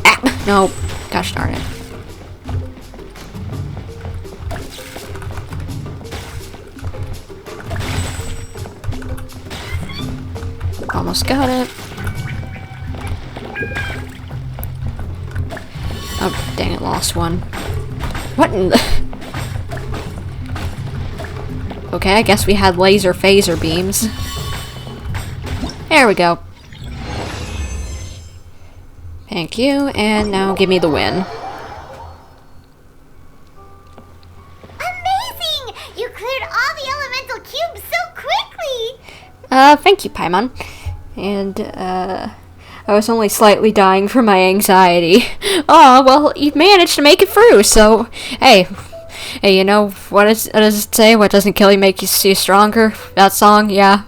Ah! No. Gosh darn it. Almost got it. Oh, dang it, lost one. What in the... Okay, I guess we had laser phaser beams. There we go. Thank you, and now give me the win. Amazing! You cleared all the elemental cubes so quickly! Thank you, Paimon. And, I was only slightly dying from my anxiety. Oh, well, you've managed to make it through, so, hey, you know, what does it say? What doesn't kill you make you stronger? That song, yeah.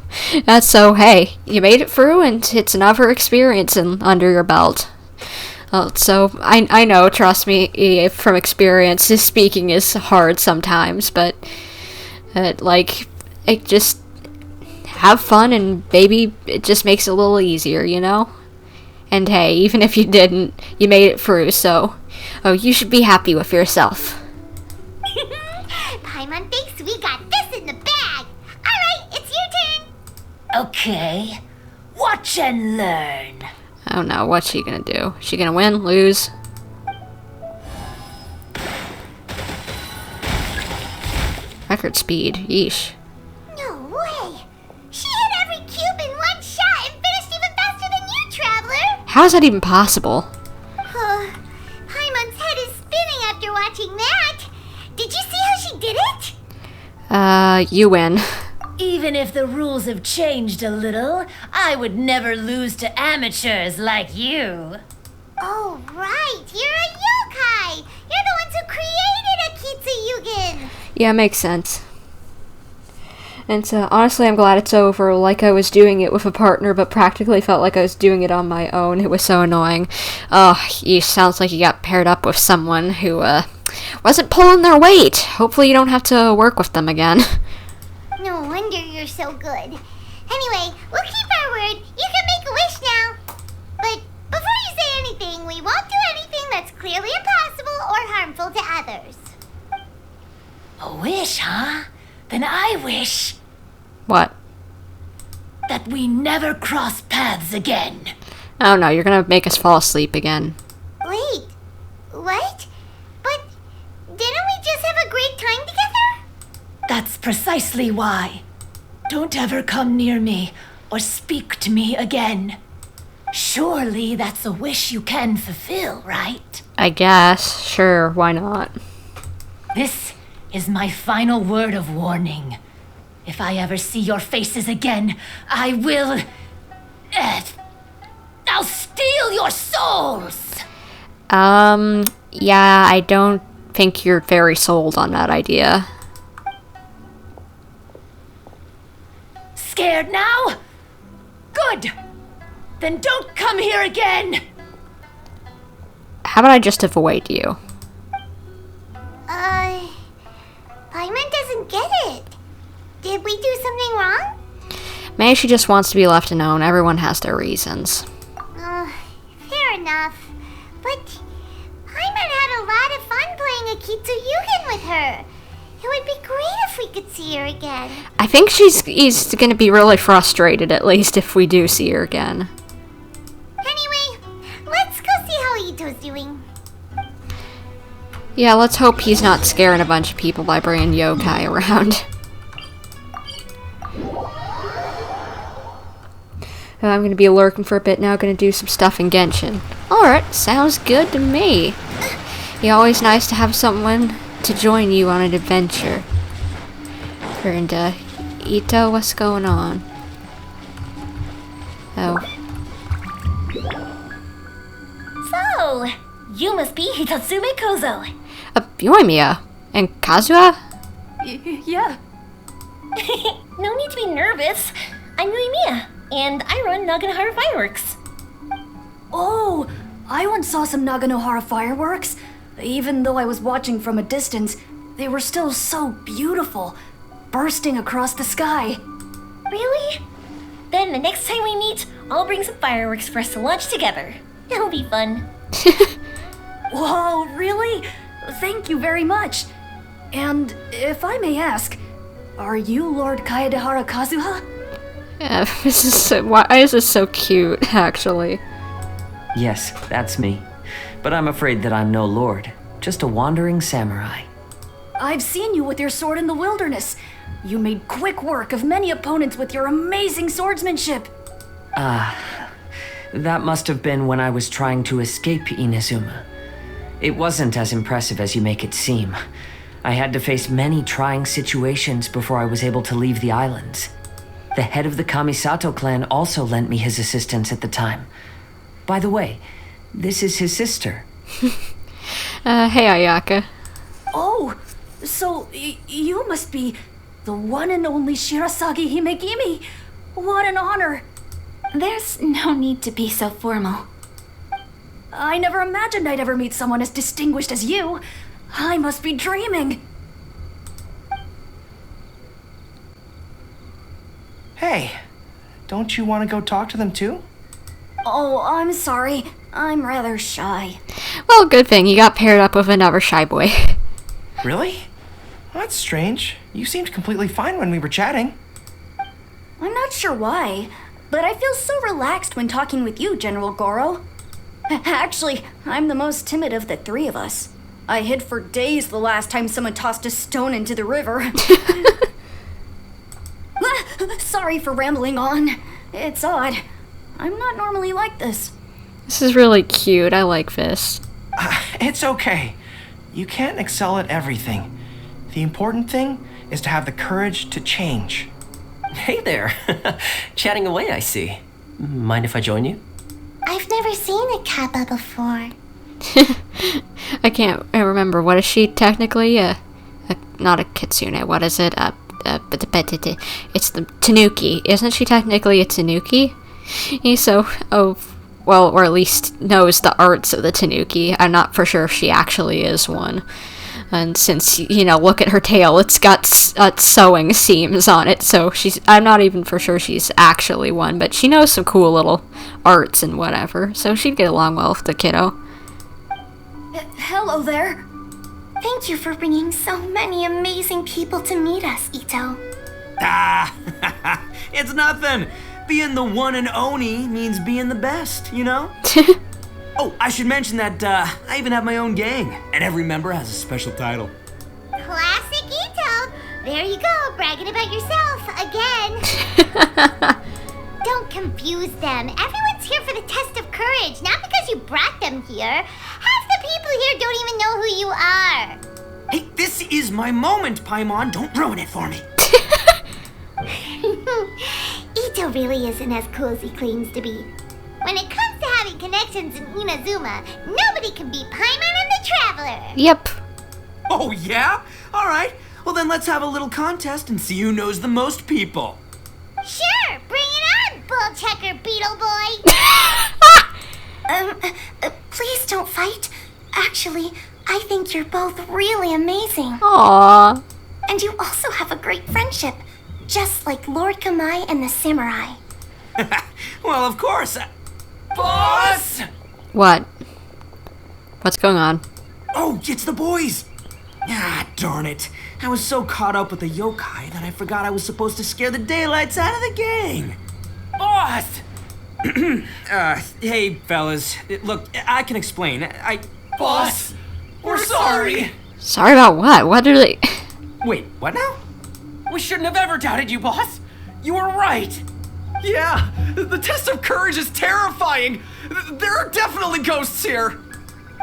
That's so, hey, you made it through, and it's another experience under your belt. So, I know, trust me, from experience, speaking is hard sometimes, but, like, it just... have fun, and maybe it just makes it a little easier, you know? And hey, even if you didn't, you made it through, so... Oh, you should be happy with yourself. Paimon thinks we got this in the bag! Alright, it's your turn! Okay. Watch and learn. Oh no, what's she gonna do? She gonna win? Lose? Record speed, yeesh. No way! She hit every cube in one shot and finished even faster than you, Traveler! How is that even possible? Paimon's head is spinning after watching that! Did you see how she did it? You win. Even if the rules have changed a little, I would never lose to amateurs like you. Oh, right! You're a yokai! You're the ones who created Akitsu Yugen! Yeah, makes sense. And honestly, I'm glad it's over. Like I was doing it with a partner, but practically felt like I was doing it on my own. It was so annoying. Oh, you sounds like you got paired up with someone who, wasn't pulling their weight. Hopefully you don't have to work with them again. No wonder you're so good. Anyway, we'll keep our word. You can make a wish now. But before you say anything, we won't do anything that's clearly impossible or harmful to others. A wish, huh? Then I wish... What? that we never cross paths again. Oh no, you're gonna make us fall asleep again. Wait, what? But didn't we just have a great time together? That's precisely why. Don't ever come near me or speak to me again. Sure. Surely that's a wish you can fulfill, right? I guess. Sure, why not? This is my final word of warning. If I ever see your faces again, I will... I'll steal your souls! Yeah, I don't think you're very sold on that idea. Scared now? Good! Then don't come here again! How about I just avoid you? Paimon doesn't get it. Did we do something wrong? Maybe she just wants to be left alone. Everyone has their reasons. Fair enough. But Paimon had a lot of fun playing Akitsu Yugen with her. It would be great if we could see her again. I think she's gonna be really frustrated, at least, if we do see her again. Anyway, let's go see how Itto's doing. Yeah, let's hope he's not scaring a bunch of people by bringing yokai around. I'm gonna be lurking for a bit now, gonna do some stuff in Genshin. Alright, sounds good to me. It's always nice to have someone to join you on an adventure. And, Itto, what's going on? Oh. So, you must be Hitatsume Kozo. Yoimiya. And Kazuha? Yeah. No need to be nervous. I'm Yoimiya, and I run Naganohara Fireworks. Oh, I once saw some Naganohara fireworks. Even though I was watching from a distance, they were still so beautiful, bursting across the sky. Really? Then the next time we meet, I'll bring some fireworks for us to launch together. It'll be fun. Whoa, really? Thank you very much. And if I may ask, are you Lord Kaedehara Kazuha? Yeah, why is this so cute, actually? Yes, that's me. But I'm afraid that I'm no lord, just a wandering samurai. I've seen you with your sword in the wilderness. You made quick work of many opponents with your amazing swordsmanship. That must have been when I was trying to escape Inazuma. It wasn't as impressive as you make it seem. I had to face many trying situations before I was able to leave the islands. The head of the Kamisato clan also lent me his assistance at the time. By the way, this is his sister. Hey, Ayaka. Oh, so you must be the one and only Shirasagi Himegimi. What an honor. There's no need to be so formal. I never imagined I'd ever meet someone as distinguished as you. I must be dreaming. Hey, don't you want to go talk to them too? Oh, I'm sorry. I'm rather shy. Well, good thing you got paired up with another shy boy. Really? That's strange. You seemed completely fine when we were chatting. I'm not sure why, but I feel so relaxed when talking with you, General Goro. Actually, I'm the most timid of the three of us. I hid for days the last time someone tossed a stone into the river. Sorry for rambling on. It's odd. I'm not normally like this. This is really cute. I like this. It's okay. You can't excel at everything. The important thing is to have the courage to change. Hey there. Chatting away, I see. Mind if I join you? I've never seen a kappa before. I can't remember. What is she technically? Not a kitsune. What is it? It's the tanuki. Isn't she technically a tanuki? So, well, or at least knows the arts of the tanuki. I'm not for sure if she actually is one. And since, look at her tail, it's got sewing seams on it, so I'm not even for sure she's actually one, but she knows some cool little arts and whatever, so she'd get along well with the kiddo. Hello there. Thank you for bringing so many amazing people to meet us, Itto. It's nothing. Being the one and only means being the best, you know? Oh, I should mention that I even have my own gang, and every member has a special title. Classic Itto. There you go, bragging about yourself again. Don't confuse them. Everyone's here for the test of Courage, not because you brought them here. Half the people here don't even know who you are. Hey, this is my moment, Paimon. Don't ruin it for me. Itto really isn't as cool as he claims to be. When it comes to having connections in Inazuma, nobody can beat Paimon and the Traveler. Yep. Oh, yeah? All right. Well, then let's have a little contest and see who knows the most people. Sure, bring it on, bull checker beetle boy. Please don't fight. Actually, I think you're both really amazing. Aww. And you also have a great friendship, just like Lord Kamai and the samurai. Well, of course. Boss! What? What's going on? Oh, it's the boys. Ah, darn it. I was so caught up with the yokai that I forgot I was supposed to scare the daylights out of the gang. Boss! Hey, fellas. Look, I can explain. Boss! We're sorry! Sorry about what? What are they... Wait, what now? We shouldn't have ever doubted you, boss! You were right! Yeah, the test of courage is terrifying. There are definitely ghosts here.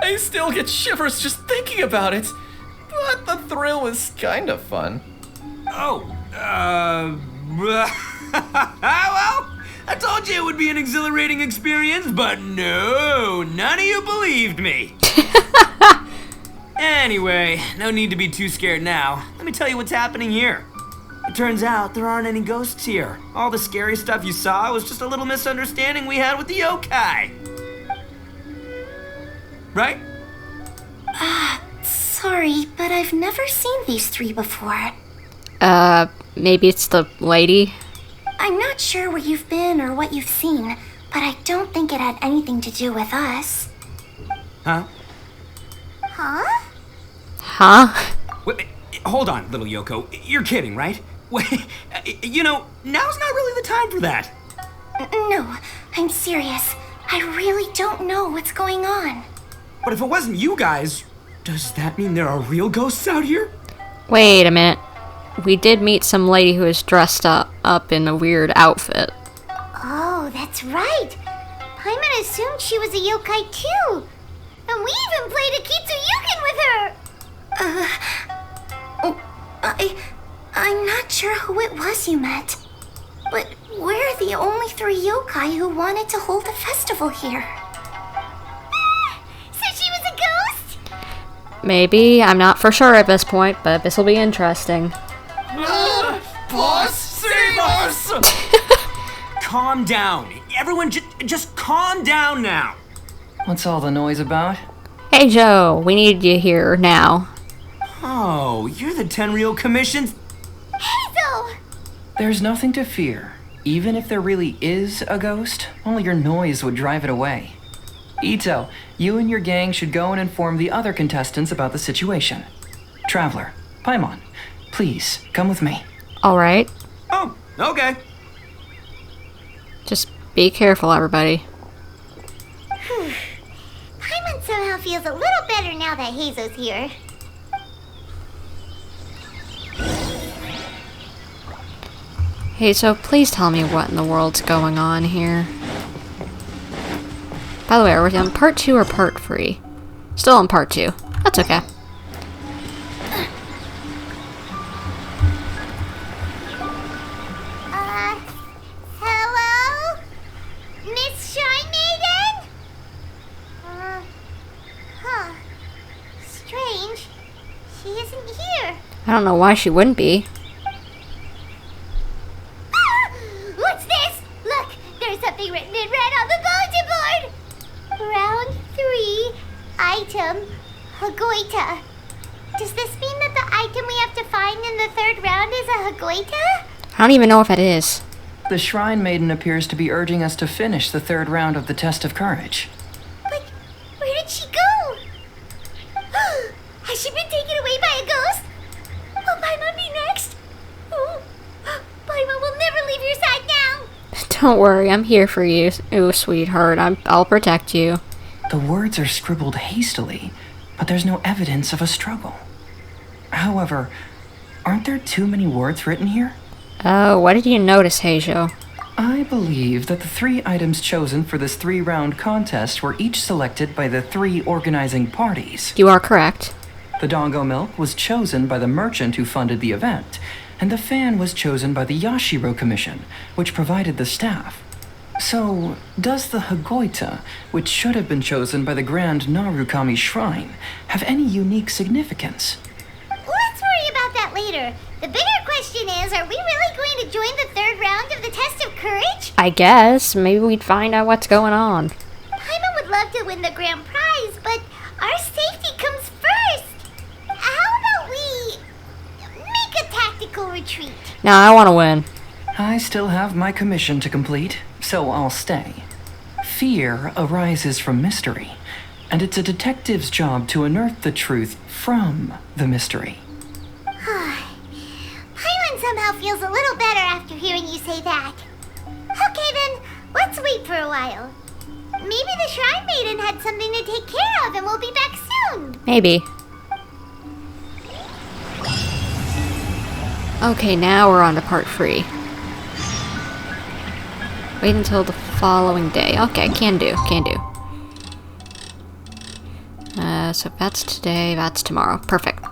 I still get shivers just thinking about it. But the thrill was kind of fun. Oh, well, I told you it would be an exhilarating experience, but no, none of you believed me. Anyway, no need to be too scared now. Let me tell you what's happening here. It turns out there aren't any ghosts here. All the scary stuff you saw was just a little misunderstanding we had with the yokai. Right? Sorry, but I've never seen these three before. Maybe it's the lady? I'm not sure where you've been or what you've seen, but I don't think it had anything to do with us. Huh? Huh? Huh? Wait, hold on, little Yoko. You're kidding, right? Wait, you know, now's not really the time for that. No, I'm serious. I really don't know what's going on. But if it wasn't you guys, does that mean there are real ghosts out here? Wait a minute. We did meet some lady who was dressed up in a weird outfit. Oh, that's right. Paimon assumed she was a yokai too. And we even played a Kitsuyukin with her. I'm not sure who it was you met. But we're the only three yokai who wanted to hold a festival here. So she was a ghost? Maybe. I'm not for sure at this point, but this will be interesting. Boss, save us! Calm down. Everyone just calm down now. What's all the noise about? Hey, Joe. We need you here now. Oh, you're the Tenryou Commission's... Heizou! There's nothing to fear. Even if there really is a ghost, only your noise would drive it away. Itto, you and your gang should go and inform the other contestants about the situation. Traveler, Paimon, please, come with me. Alright. Oh, okay. Just be careful, everybody. Paimon somehow feels a little better now that Heizou's here. Hey, so please tell me what in the world's going on here. By the way, are we on part 2 or part 3? Still on part 2. That's okay. Hello? Miss Shrine Maiden? Strange. She isn't here. I don't know why she wouldn't be. What's this? Look, there's something written in red on the bulletin board. Round 3, item, Hagoita. Does this mean that the item we have to find in the 3rd round is a Hagoita? I don't even know if it is. The Shrine Maiden appears to be urging us to finish the 3rd round of the Test of Courage. But where did she go? Has she been taken away by a ghost? Will Paimon be next? Oh, Paimon will never leave your side now. Don't worry, I'm here for you. Ooh, sweetheart, I'll protect you. The words are scribbled hastily, but there's no evidence of a struggle. However, aren't there too many words written here? Oh, what did you notice, Heizou? I believe that the 3 items chosen for this 3-round contest were each selected by the 3 organizing parties. You are correct. The Dongo milk was chosen by the merchant who funded the event, and the fan was chosen by the Yashiro Commission, which provided the staff. So, does the Hagoita, which should have been chosen by the Grand Narukami Shrine, have any unique significance? Let's worry about that later. The bigger question is, are we really going to join the 3rd round of the test of courage? I guess. Maybe we'd find out what's going on. Paimon would love to win the grand prize, but our safety comes first. How about we make a tactical retreat? Now I want to win. I still have my commission to complete, so I'll stay. Fear arises from mystery, and it's a detective's job to unearth the truth from the mystery. Paimon somehow feels a little better after hearing you say that. Okay then, let's wait for a while. Maybe the Shrine Maiden had something to take care of and we'll be back soon. Maybe. Okay, now we're on to part 3. Wait until the following day. Okay, can do. So that's today, that's tomorrow. Perfect.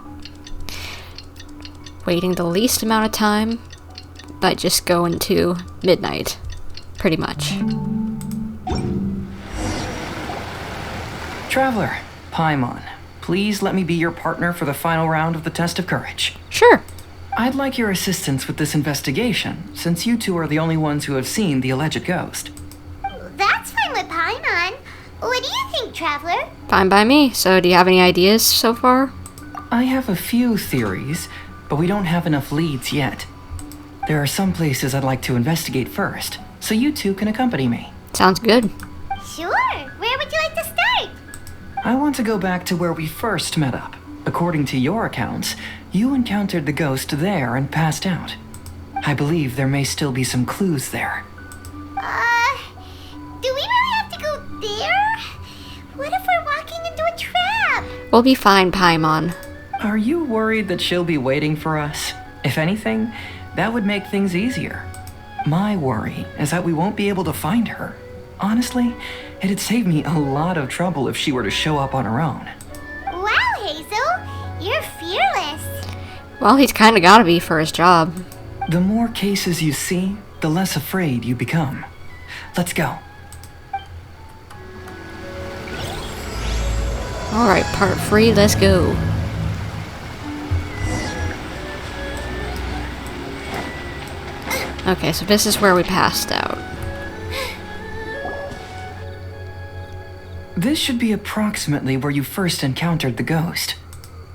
Waiting the least amount of time by just going to midnight. Pretty much. Traveler, Paimon, please let me be your partner for the final round of the test of courage. Sure. I'd like your assistance with this investigation, since you 2 are the only ones who have seen the alleged ghost. That's fine with Paimon. What do you think, Traveler? Fine by me. So do you have any ideas so far? I have a few theories, but we don't have enough leads yet. There are some places I'd like to investigate first, so you 2 can accompany me. Sounds good. Sure. Where would you like to start? I want to go back to where we first met up. According to your accounts, you encountered the ghost there and passed out. I believe there may still be some clues there. Do we really have to go there? What if we're walking into a trap? We'll be fine, Paimon. Are you worried that she'll be waiting for us? If anything, that would make things easier. My worry is that we won't be able to find her. Honestly, it'd save me a lot of trouble if she were to show up on her own. Wow, Heizou, you're fearless. Well, he's kinda gotta be for his job. The more cases you see, the less afraid you become. Let's go. Alright, part 3, let's go. Okay, so this is where we passed out. This should be approximately where you first encountered the ghost.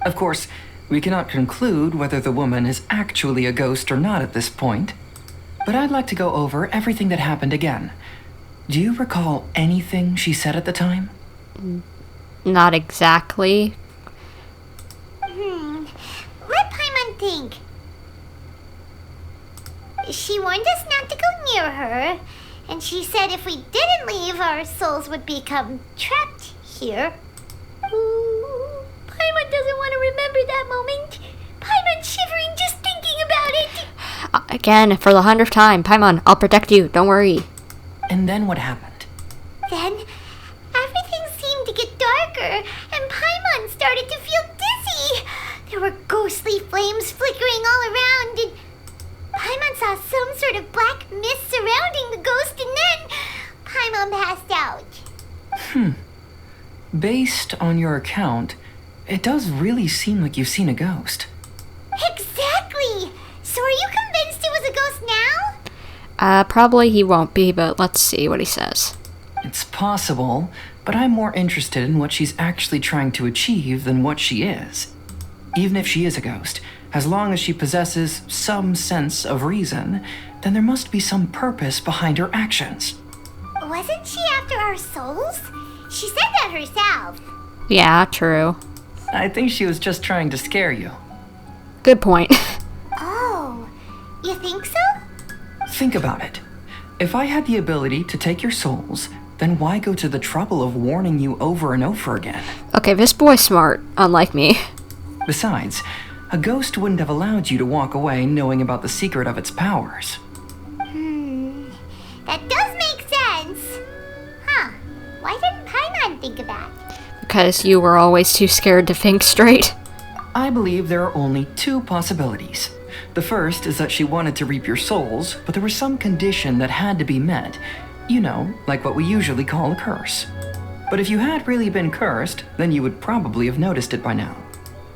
Of course, we cannot conclude whether the woman is actually a ghost or not at this point, but I'd like to go over everything that happened again. Do you recall anything she said at the time? Not exactly. Let Paimon think. She warned us not to go near her, and she said if we didn't leave, our souls would become trapped here. Ooh, Paimon doesn't want to remember that moment. Paimon's shivering just thinking about it. Again, for the 100th time. Paimon, I'll protect you, don't worry. And then what happened? Then, everything seemed to get darker, and Paimon started to feel dizzy. There were ghostly flames flickering all around, and Paimon saw some sort of black mist surrounding the ghost, and then Paimon passed out. Based on your account, it does really seem like you've seen a ghost. Exactly! So are you convinced it was a ghost now? Probably he won't be, but let's see what he says. It's possible, but I'm more interested in what she's actually trying to achieve than what she is. Even if she is a ghost, as long as she possesses some sense of reason, then there must be some purpose behind her actions. Wasn't she after our souls? She said that herself. Yeah, true. I think she was just trying to scare you. Good point. Oh, you think so? Think about it. If I had the ability to take your souls, then why go to the trouble of warning you over and over again? Okay, this boy's smart, unlike me. Besides, a ghost wouldn't have allowed you to walk away knowing about the secret of its powers. can't think of that? Because you were always too scared to think straight. I believe there are only two possibilities. The first is that she wanted to reap your souls, but there was some condition that had to be met. You know, like what we usually call a curse. But if you had really been cursed, then you would probably have noticed it by now.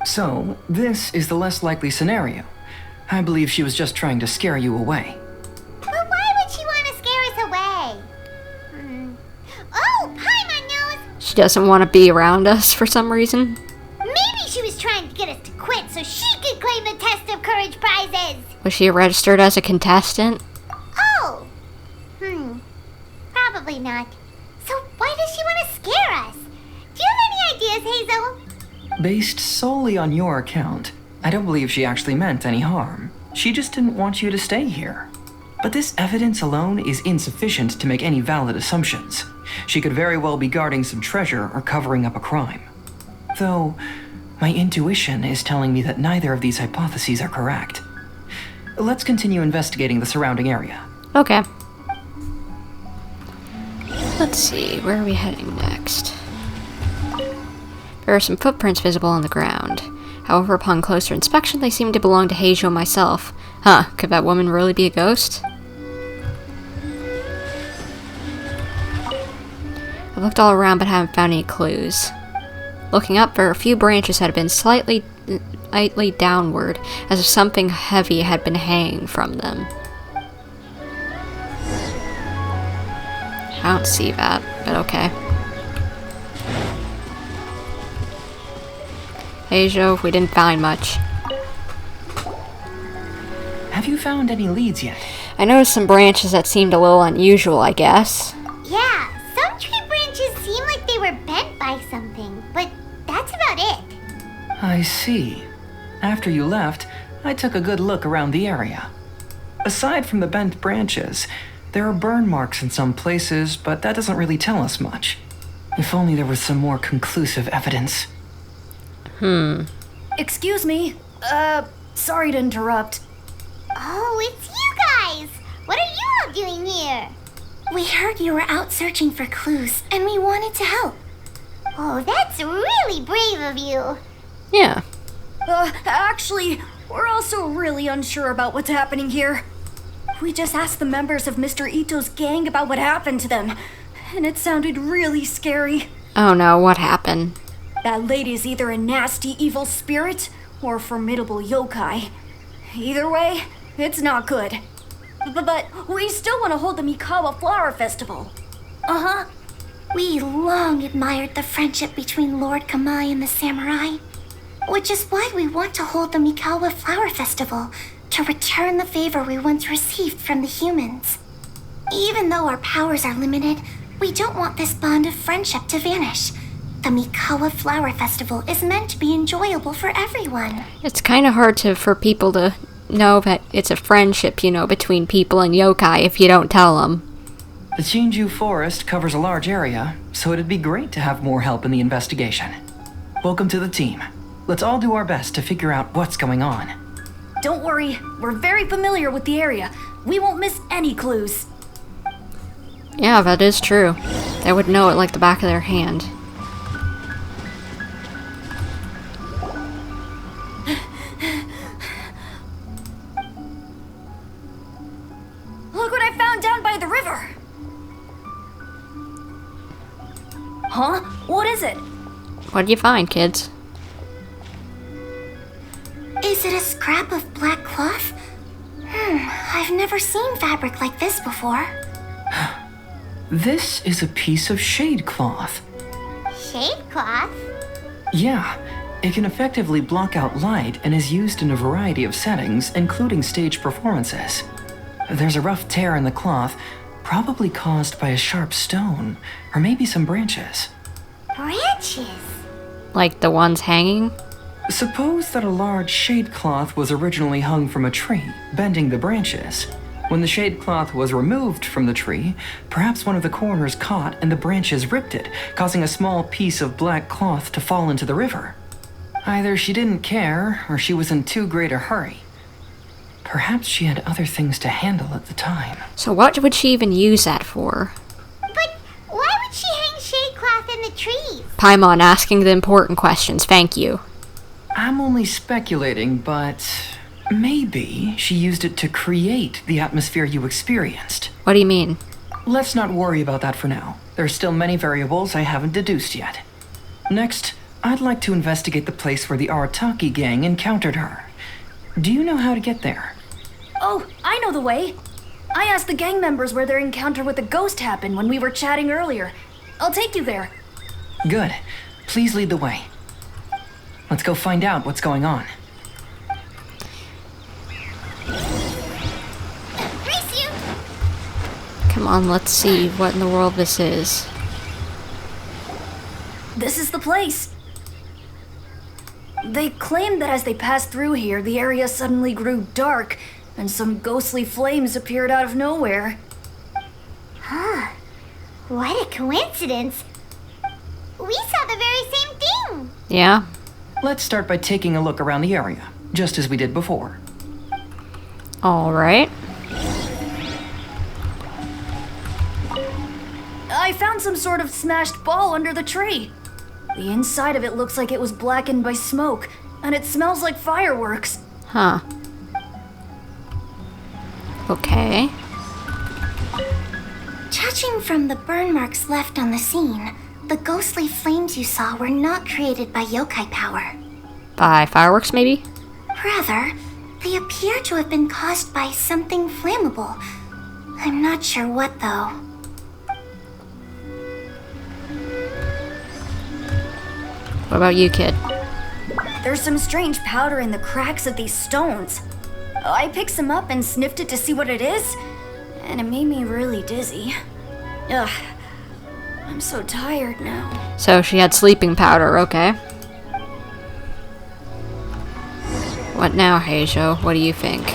So, this is the less likely scenario. I believe she was just trying to scare you away. But why would she want to scare us away? Oh, Paimon knows! She doesn't want to be around us for some reason. Maybe she was trying to get us to quit so she could claim the Test of Courage prizes! Was she registered as a contestant? Oh! Probably not. So why does she want to scare us? Do you have any ideas, Hazel? Based solely on your account, I don't believe she actually meant any harm. She just didn't want you to stay here. But this evidence alone is insufficient to make any valid assumptions. She could very well be guarding some treasure or covering up a crime. Though, my intuition is telling me that neither of these hypotheses are correct. Let's continue investigating the surrounding area. Okay. Let's see, where are we heading next? There are some footprints visible on the ground. However, upon closer inspection, they seem to belong to Heizou and myself. Huh, could that woman really be a ghost? I looked all around but haven't found any clues. Looking up, there are a few branches that have been slightly downward, as if something heavy had been hanging from them. I don't see that, but okay. Heizou, we didn't find much. Have you found any leads yet? I noticed some branches that seemed a little unusual, I guess. Yeah, some tree branches seem like they were bent by something, but that's about it. I see. After you left, I took a good look around the area. Aside from the bent branches, there are burn marks in some places, but that doesn't really tell us much. If only there was some more conclusive evidence. Excuse me. Sorry to interrupt. Oh, it's you guys! What are you all doing here? We heard you were out searching for clues, and we wanted to help. Oh, that's really brave of you. Yeah. Actually, we're also really unsure about what's happening here. We just asked the members of Mr. Itto's gang about what happened to them, and it sounded really scary. Oh no, what happened? That lady's either a nasty evil spirit or a formidable yokai. Either way, it's not good. But we still want to hold the Mikawa Flower Festival. Uh-huh. We long admired the friendship between Lord Kamai and the samurai, which is why we want to hold the Mikawa Flower Festival to return the favor we once received from the humans. Even though our powers are limited, we don't want this bond of friendship to vanish. The Mikawa Flower Festival is meant to be enjoyable for everyone. It's kind of hard for people to know that it's a friendship, between people and yokai if you don't tell them. The Chinju Forest covers a large area, so it'd be great to have more help in the investigation. Welcome to the team. Let's all do our best to figure out what's going on. Don't worry, we're very familiar with the area. We won't miss any clues. Yeah, that is true. They would know it like the back of their hand. Look what I found down by the river! Huh? What is it? What'd you find, kids? Is it a scrap of black cloth? I've never seen fabric like this before. This is a piece of shade cloth. Shade cloth? Yeah, it can effectively block out light and is used in a variety of settings, including stage performances. There's a rough tear in the cloth, probably caused by a sharp stone, or maybe some branches. Branches? Like the ones hanging? Suppose that a large shade cloth was originally hung from a tree, bending the branches. When the shade cloth was removed from the tree, perhaps one of the corners caught and the branches ripped it, causing a small piece of black cloth to fall into the river. Either she didn't care, or she was in too great a hurry. Perhaps she had other things to handle at the time. So what would she even use that for? But why would she hang shade cloth in the trees? Paimon asking the important questions, thank you. I'm only speculating, but maybe she used it to create the atmosphere you experienced. What do you mean? Let's not worry about that for now. There's still many variables I haven't deduced yet. Next, I'd like to investigate the place where the Arataki gang encountered her. Do you know how to get there? Oh, I know the way. I asked the gang members where their encounter with the ghost happened when we were chatting earlier. I'll take you there. Good. Please lead the way. Let's go find out what's going on. Race you! Come on, let's see what in the world this is. This is the place. They claimed that as they passed through here, the area suddenly grew dark, and some ghostly flames appeared out of nowhere. Huh. What a coincidence. We saw the very same thing. Yeah? Let's start by taking a look around the area, just as we did before. Alright. I found some sort of smashed ball under the tree. The inside of it looks like it was blackened by smoke, and it smells like fireworks. Huh. Okay. Judging from the burn marks left on the scene, the ghostly flames you saw were not created by yokai power. By fireworks, maybe? Rather, they appear to have been caused by something flammable. I'm not sure what, though. What about you, kid? There's some strange powder in the cracks of these stones. I picked some up and sniffed it to see what it is, and it made me really dizzy. Ugh, I'm so tired now. So she had sleeping powder, okay. What now, Heizou? What do you think?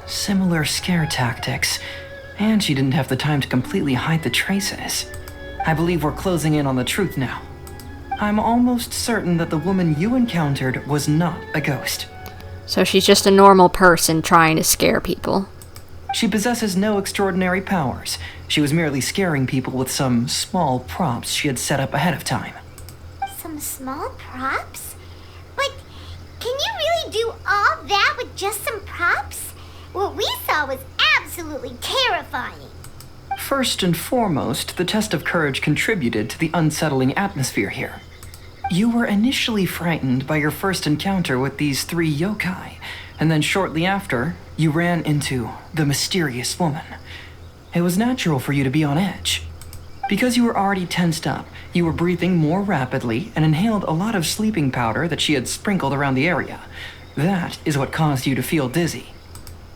Similar scare tactics. And she didn't have the time to completely hide the traces. I believe we're closing in on the truth now. I'm almost certain that the woman you encountered was not a ghost. So she's just a normal person trying to scare people. She possesses no extraordinary powers. She was merely scaring people with some small props she had set up ahead of time. Some small props? But can you really do all that with just some props? What we saw was absolutely terrifying. First and foremost, the test of courage contributed to the unsettling atmosphere here. You were initially frightened by your first encounter with these 3 yokai, and then shortly after, you ran into the mysterious woman. It was natural for you to be on edge. Because you were already tensed up, you were breathing more rapidly and inhaled a lot of sleeping powder that she had sprinkled around the area. That is what caused you to feel dizzy.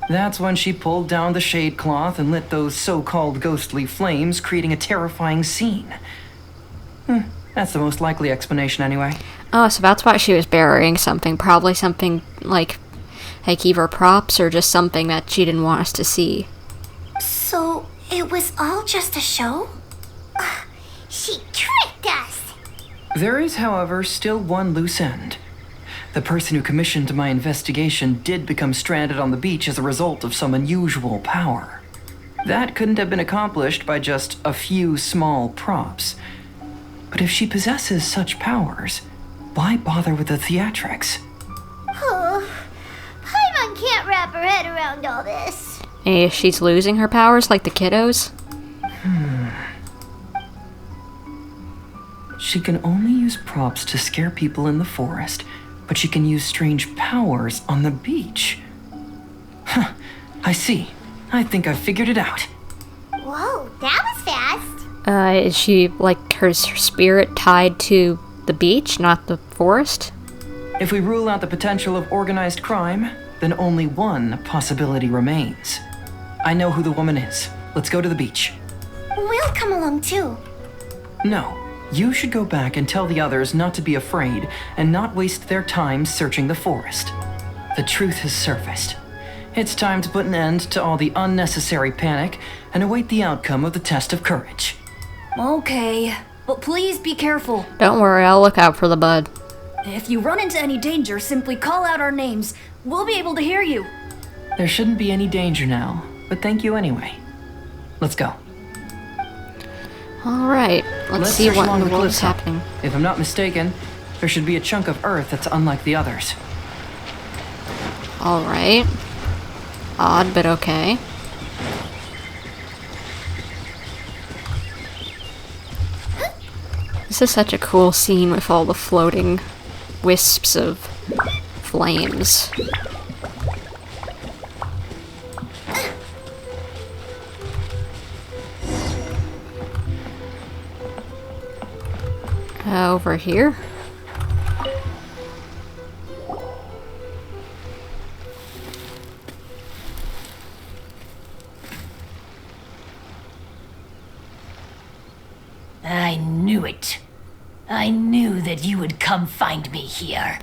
That's when she pulled down the shade cloth and lit those so-called ghostly flames, creating a terrifying scene. That's the most likely explanation anyway. Oh, so that's why she was burying something. Probably something like either props or just something that she didn't want us to see. So, it was all just a show? She tricked us! There is, however, still one loose end. The person who commissioned my investigation did become stranded on the beach as a result of some unusual power. That couldn't have been accomplished by just a few small props. But if she possesses such powers, why bother with the theatrics? Oh, Paimon can't wrap her head around all this. Hey, she's losing her powers like the kiddos? She can only use props to scare people in the forest, but she can use strange powers on the beach. Huh, I see. I think I've figured it out. Whoa, that was fast. Is she, like, her spirit tied to the beach, not the forest? If we rule out the potential of organized crime, then only one possibility remains. I know who the woman is. Let's go to the beach. We'll come along too. No. You should go back and tell the others not to be afraid and not waste their time searching the forest. The truth has surfaced. It's time to put an end to all the unnecessary panic and await the outcome of the test of courage. Okay, but please be careful. Don't worry, I'll look out for the bud. If you run into any danger, simply call out our names. We'll be able to hear you. There shouldn't be any danger now, but thank you anyway. Let's go. Alright, let's see search what in along the world is cliffside. happening. If I'm not mistaken, there should be a chunk of earth that's unlike the others. Alright. Odd, but okay. This is such a cool scene with all the floating wisps of flames. Over here? I knew it. I knew that you would come find me here.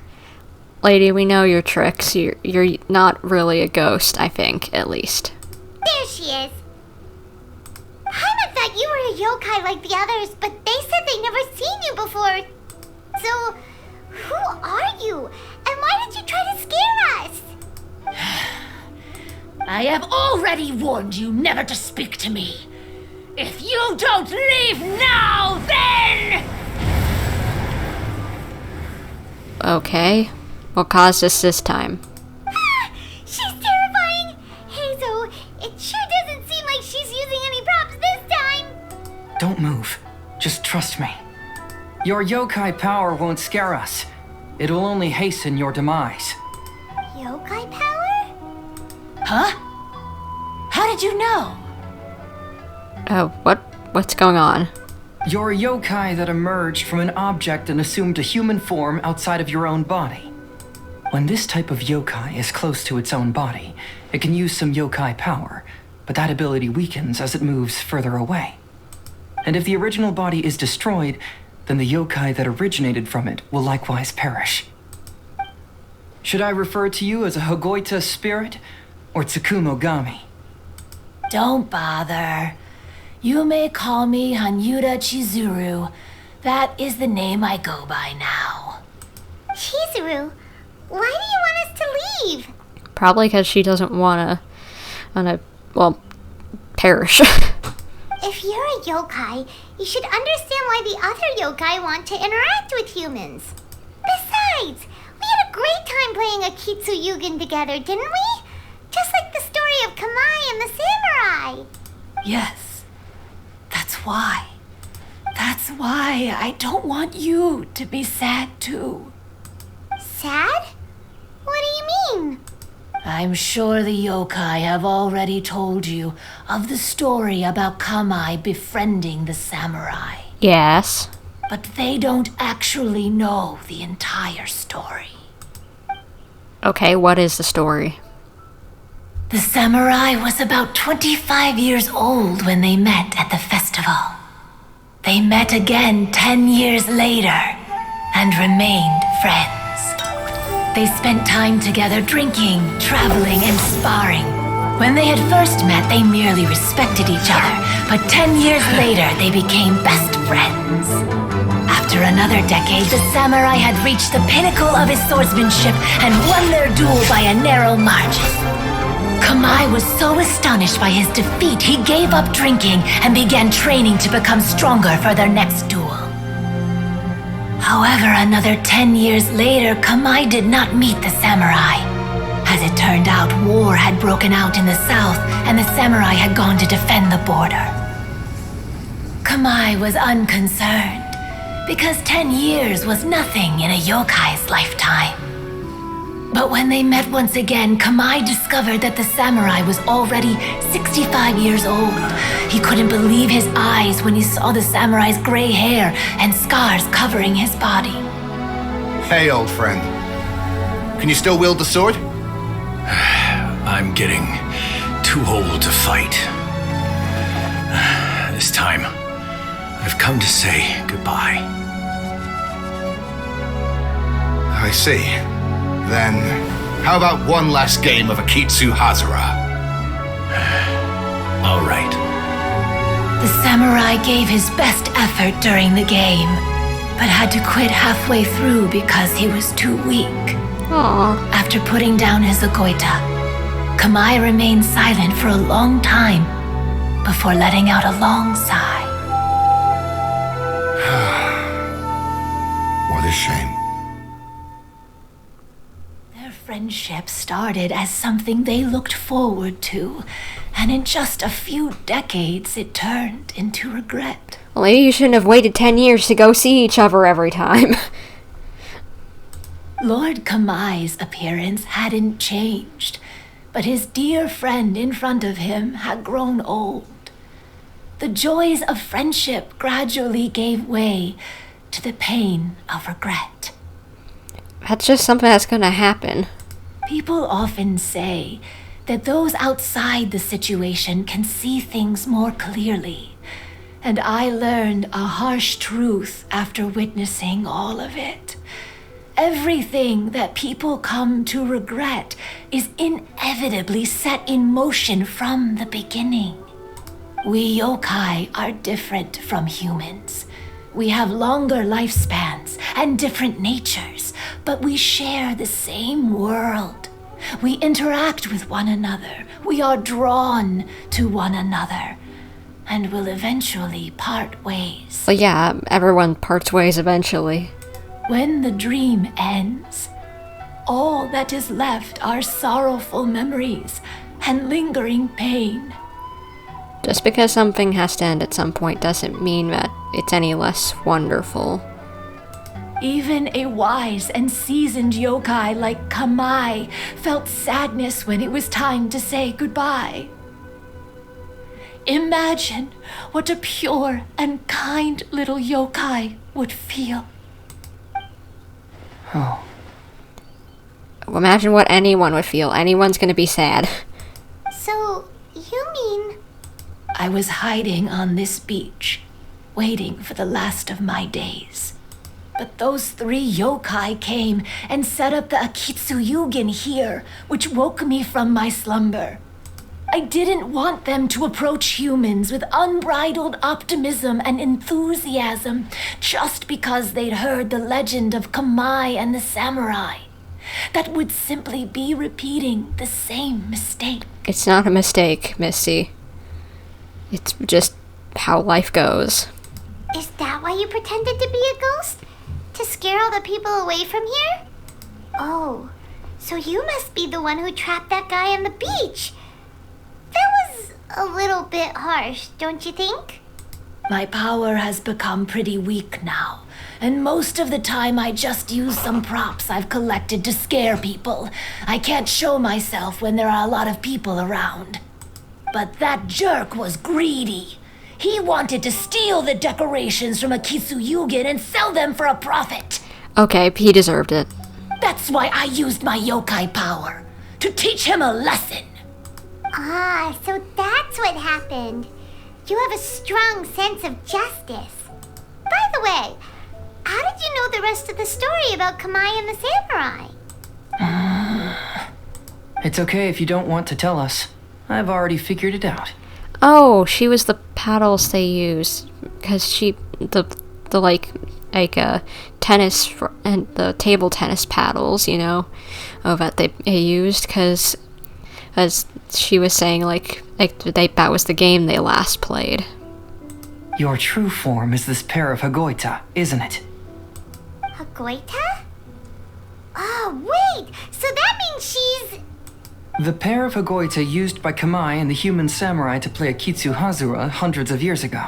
Lady, we know your tricks. You're not really a ghost, I think, at least. There she is. Haima thought you were a yokai like the others, but they said they never seen you before. So, who are you? And why did you try to scare us? I have already warned you never to speak to me. If you don't leave now, then... Okay. What caused us this time? She's terrifying! Heizou, it sure doesn't seem like she's using any props this time! Don't move. Just trust me. Your yokai power won't scare us. It'll only hasten your demise. Yokai power? Huh? How did you know? What's going on? You're a yokai that emerged from an object and assumed a human form outside of your own body. When this type of yokai is close to its own body, it can use some yokai power, but that ability weakens as it moves further away. And if the original body is destroyed, then the yokai that originated from it will likewise perish. Should I refer to you as a Hagoita spirit or Tsukumogami? Don't bother. You may call me Hanyuda Chizuru. That is the name I go by now. Chizuru, why do you want us to leave? Probably because she doesn't wanna, perish. If you're a yokai, you should understand why the other yokai want to interact with humans. Besides, we had a great time playing a Kitsuyugen together, didn't we? Just like the story of Kamai and the samurai. Yes. That's why. That's why I don't want you to be sad too. Sad? What do you mean? I'm sure the yokai have already told you of the story about Kamai befriending the samurai. Yes. But they don't actually know the entire story. Okay, what is the story? The samurai was about 25 years old when they met at the festival. They met again 10 years later and remained friends. They spent time together drinking, traveling, and sparring. When they had first met, they merely respected each other, but 10 years later, they became best friends. After another decade, the samurai had reached the pinnacle of his swordsmanship and won their duel by a narrow margin. Kamai was so astonished by his defeat, he gave up drinking and began training to become stronger for their next duel. However, another 10 years later, Kamai did not meet the samurai. As it turned out, war had broken out in the south, and the samurai had gone to defend the border. Kamai was unconcerned, because 10 years was nothing in a yokai's lifetime. But when they met once again, Kamai discovered that the samurai was already 65 years old. He couldn't believe his eyes when he saw the samurai's gray hair and scars covering his body. Hey, old friend. Can you still wield the sword? I'm getting too old to fight. This time, I've come to say goodbye. I see. Then, how about one last game of Akitsu Hazara? All right. The samurai gave his best effort during the game, but had to quit halfway through because he was too weak. Aww. After putting down his agoita, Kamai remained silent for a long time, before letting out a long sigh. What a shame. Their friendship started as something they looked forward to, and in just a few decades it turned into regret. Well, maybe you shouldn't have waited 10 years to go see each other every time. Lord Kamai's appearance hadn't changed, but his dear friend in front of him had grown old. The joys of friendship gradually gave way to the pain of regret. That's just something that's gonna happen. People often say that those outside the situation can see things more clearly, and I learned a harsh truth after witnessing all of it. Everything that people come to regret is inevitably set in motion from the beginning. We yokai are different from humans. We have longer lifespans and different natures, but we share the same world. We interact with one another. We are drawn to one another, and will eventually part ways. Well, yeah, everyone parts ways eventually. When the dream ends, all that is left are sorrowful memories and lingering pain. Just because something has to end at some point doesn't mean that it's any less wonderful. Even a wise and seasoned yokai like Kamai felt sadness when it was time to say goodbye. Imagine what a pure and kind little yokai would feel. Oh. Imagine what anyone would feel. Anyone's gonna be sad. So, you mean... I was hiding on this beach, waiting for the last of my days. But those 3 yokai came and set up the Akitsu Yugen here, which woke me from my slumber. I didn't want them to approach humans with unbridled optimism and enthusiasm just because they'd heard the legend of Kamai and the samurai. That would simply be repeating the same mistake. It's not a mistake, Missy. It's just how life goes. Is that why you pretended to be a ghost? To scare all the people away from here? Oh, so you must be the one who trapped that guy on the beach. That was a little bit harsh, don't you think? My power has become pretty weak now, and most of the time I just use some props I've collected to scare people. I can't show myself when there are a lot of people around. But that jerk was greedy. He wanted to steal the decorations from Akitsu Yugen and sell them for a profit. Okay, he deserved it. That's why I used my yokai power, to teach him a lesson. Ah, so that's what happened. You have a strong sense of justice. By the way, how did you know the rest of the story about Kamai and the samurai? It's okay if you don't want to tell us. I've already figured it out. Oh, she was the paddles they used. Because she... The tennis... and the table tennis paddles, you know? That they used, because... As she was saying, that was the game they last played. Your true form is this pair of Hagoita, isn't it? Hagoita? Oh, wait! So that means she's... The pair of Hagoita used by Kamai and the human samurai to play Akitsu Hazura hundreds of years ago.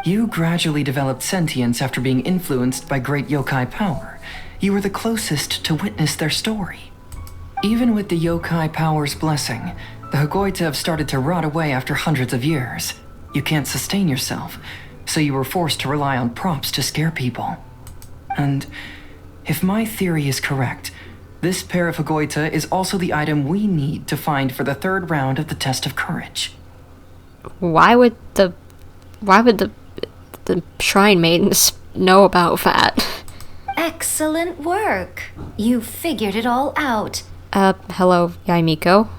You gradually developed sentience after being influenced by great yokai power. You were the closest to witness their story. Even with the yokai power's blessing, the Hagoita have started to rot away after hundreds of years. You can't sustain yourself, so you were forced to rely on props to scare people. And if my theory is correct, this pair of Hagoita is also the item we need to find for the 3rd round of the test of courage. Why would the Shrine Maidens know about that? Excellent work. You figured it all out. Hello, Yaemiko.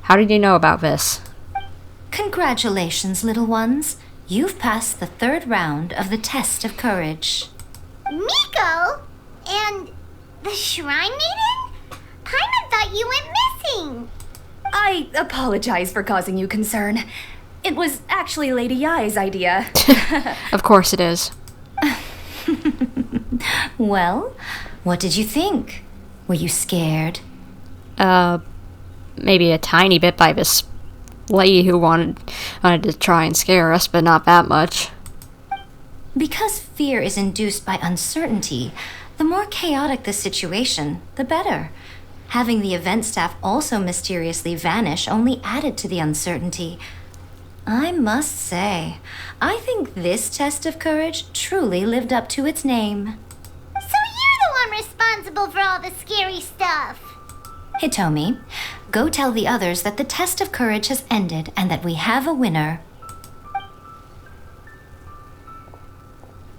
How did you know about this? Congratulations, little ones. You've passed the 3rd round of the test of courage. Miko? And the Shrine Maiden? Paimon thought you went missing. I apologize for causing you concern. It was actually Lady Yai's idea. Of course it is. Well, what did you think? Were you scared? Maybe a tiny bit by this lady who wanted to try and scare us, but not that much. Because fear is induced by uncertainty, the more chaotic the situation, the better. Having the event staff also mysteriously vanish only added to the uncertainty. I must say, I think this test of courage truly lived up to its name. So you're the one responsible for all the scary stuff. Hitomi, go tell the others that the test of courage has ended and that we have a winner.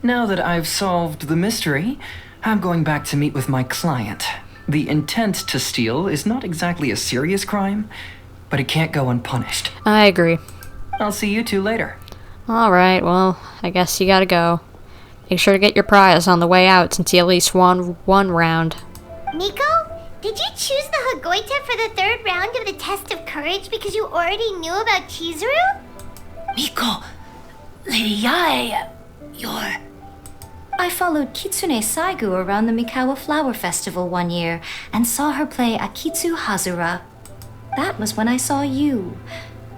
Now that I've solved the mystery, I'm going back to meet with my client. The intent to steal is not exactly a serious crime, but it can't go unpunished. I agree. I'll see you two later. Alright, well, I guess you gotta go. Make sure to get your prize on the way out since you at least won one round. Miko, did you choose the Hagoita for the third round of the test of courage because you already knew about Chizuru? Miko, Lady Yae, you're... I followed Kitsune Saigu around the Mikawa Flower Festival one year and saw her play Akitsu Hazura. That was when I saw you.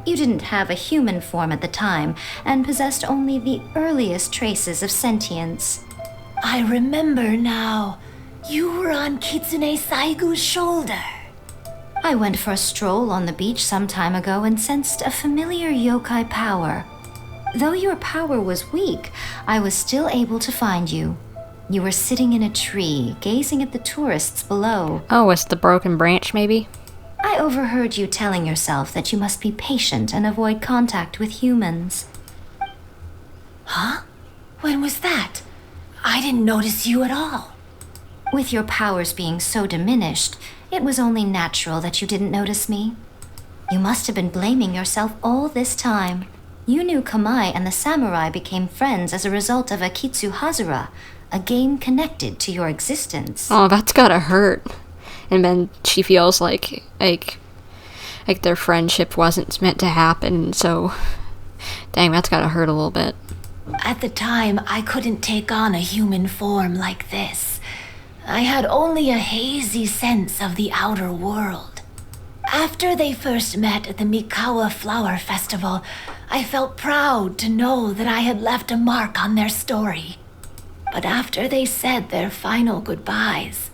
You didn't have a human form at the time and possessed only the earliest traces of sentience. I remember now. You were on Kitsune Saigu's shoulder. I went for a stroll on the beach some time ago and sensed a familiar yokai power. Though your power was weak, I was still able to find you. You were sitting in a tree, gazing at the tourists below. Oh, it's the broken branch, maybe? I overheard you telling yourself that you must be patient and avoid contact with humans. Huh? When was that? I didn't notice you at all. With your powers being so diminished, it was only natural that you didn't notice me. You must have been blaming yourself all this time. You knew Kamai and the samurai became friends as a result of Akitsu Hazura, a game connected to your existence. Oh, that's gotta hurt. And then she feels like their friendship wasn't meant to happen, so... Dang, that's gotta hurt a little bit. At the time, I couldn't take on a human form like this. I had only a hazy sense of the outer world. After they first met at the Mikawa Flower Festival, I felt proud to know that I had left a mark on their story. But after they said their final goodbyes,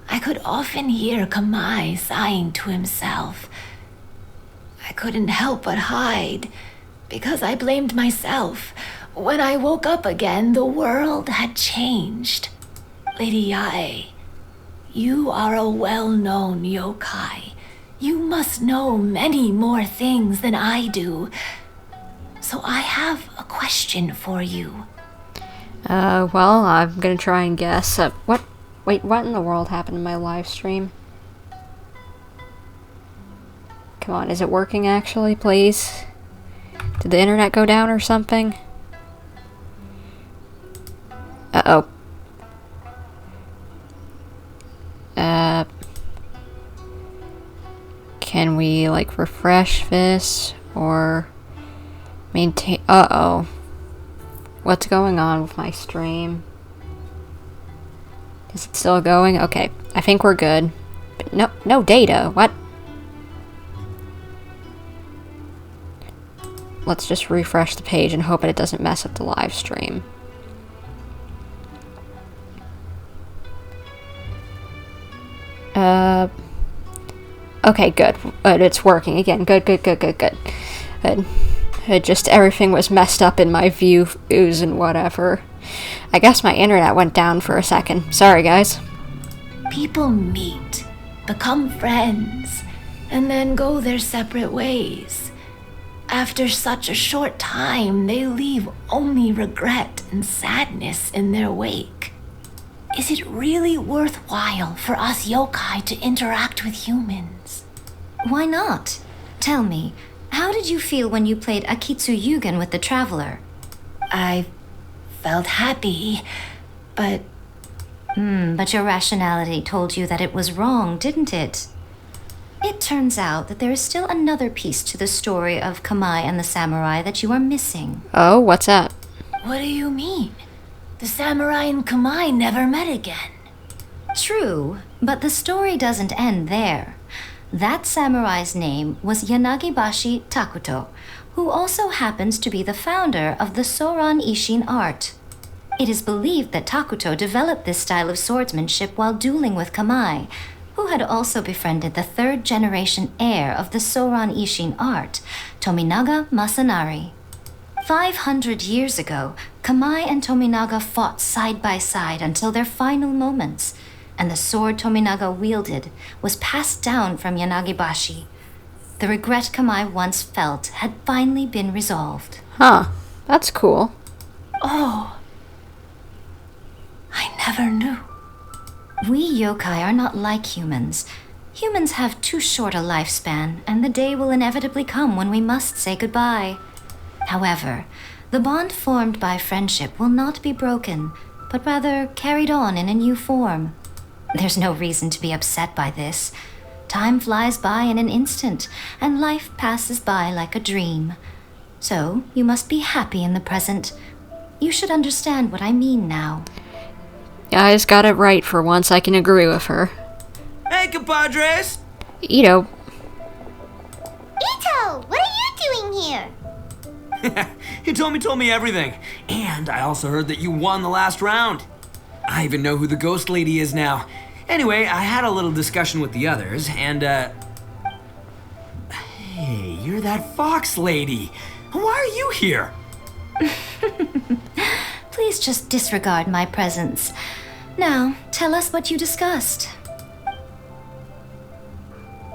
I could often hear Kamai sighing to himself. I couldn't help but hide, because I blamed myself. When I woke up again, the world had changed. Lady Yae, you are a well-known yokai. You must know many more things than I do. So I have a question for you. Well, I'm gonna try and guess. Wait, what in the world happened in my live stream? Come on, is it working actually, please? Did the internet go down or something? Uh-oh. Can we, like, refresh this? Or maintain... Uh-oh. What's going on with my stream? Is it still going? Okay, I think we're good. But no data. What? Let's just refresh the page and hope that it doesn't mess up the live stream. Okay, good. It's working again. Good. Just everything was messed up in my views and whatever. I guess my internet went down for a second. Sorry, guys. People meet, become friends, and then go their separate ways. After such a short time, they leave only regret and sadness in their wake. Is it really worthwhile for us yokai to interact with humans? Why not? Tell me, how did you feel when you played Akitsu Yugen with the Traveler? I felt happy, but... But your rationality told you that it was wrong, didn't it? It turns out that there is still another piece to the story of Kamai and the samurai that you are missing. Oh, what's that? What do you mean? The samurai and Kamai never met again. True, but the story doesn't end there. That samurai's name was Yanagibashi Takuto, who also happens to be the founder of the Soran Ishin art. It is believed that Takuto developed this style of swordsmanship while dueling with Kamai, who had also befriended the third-generation heir of the Soran Ishin art, Tominaga Masanari. 500 years ago, Kamai and Tominaga fought side by side until their final moments, and the sword Tominaga wielded was passed down from Yanagibashi. The regret Kamai once felt had finally been resolved. Huh, that's cool. Oh, I never knew. We yokai are not like humans. Humans have too short a lifespan, and the day will inevitably come when we must say goodbye. However, the bond formed by friendship will not be broken, but rather carried on in a new form. There's no reason to be upset by this. Time flies by in an instant, and life passes by like a dream. So, you must be happy in the present. You should understand what I mean now. Guys got it right for once. I can agree with her. Hey, compadres! Itto. Itto, what are you doing here? He told me everything. And I also heard that you won the last round. I even know who the ghost lady is now. Anyway, I had a little discussion with the others, and, Hey, you're that fox lady. Why are you here? Please just disregard my presence. Now, tell us what you discussed.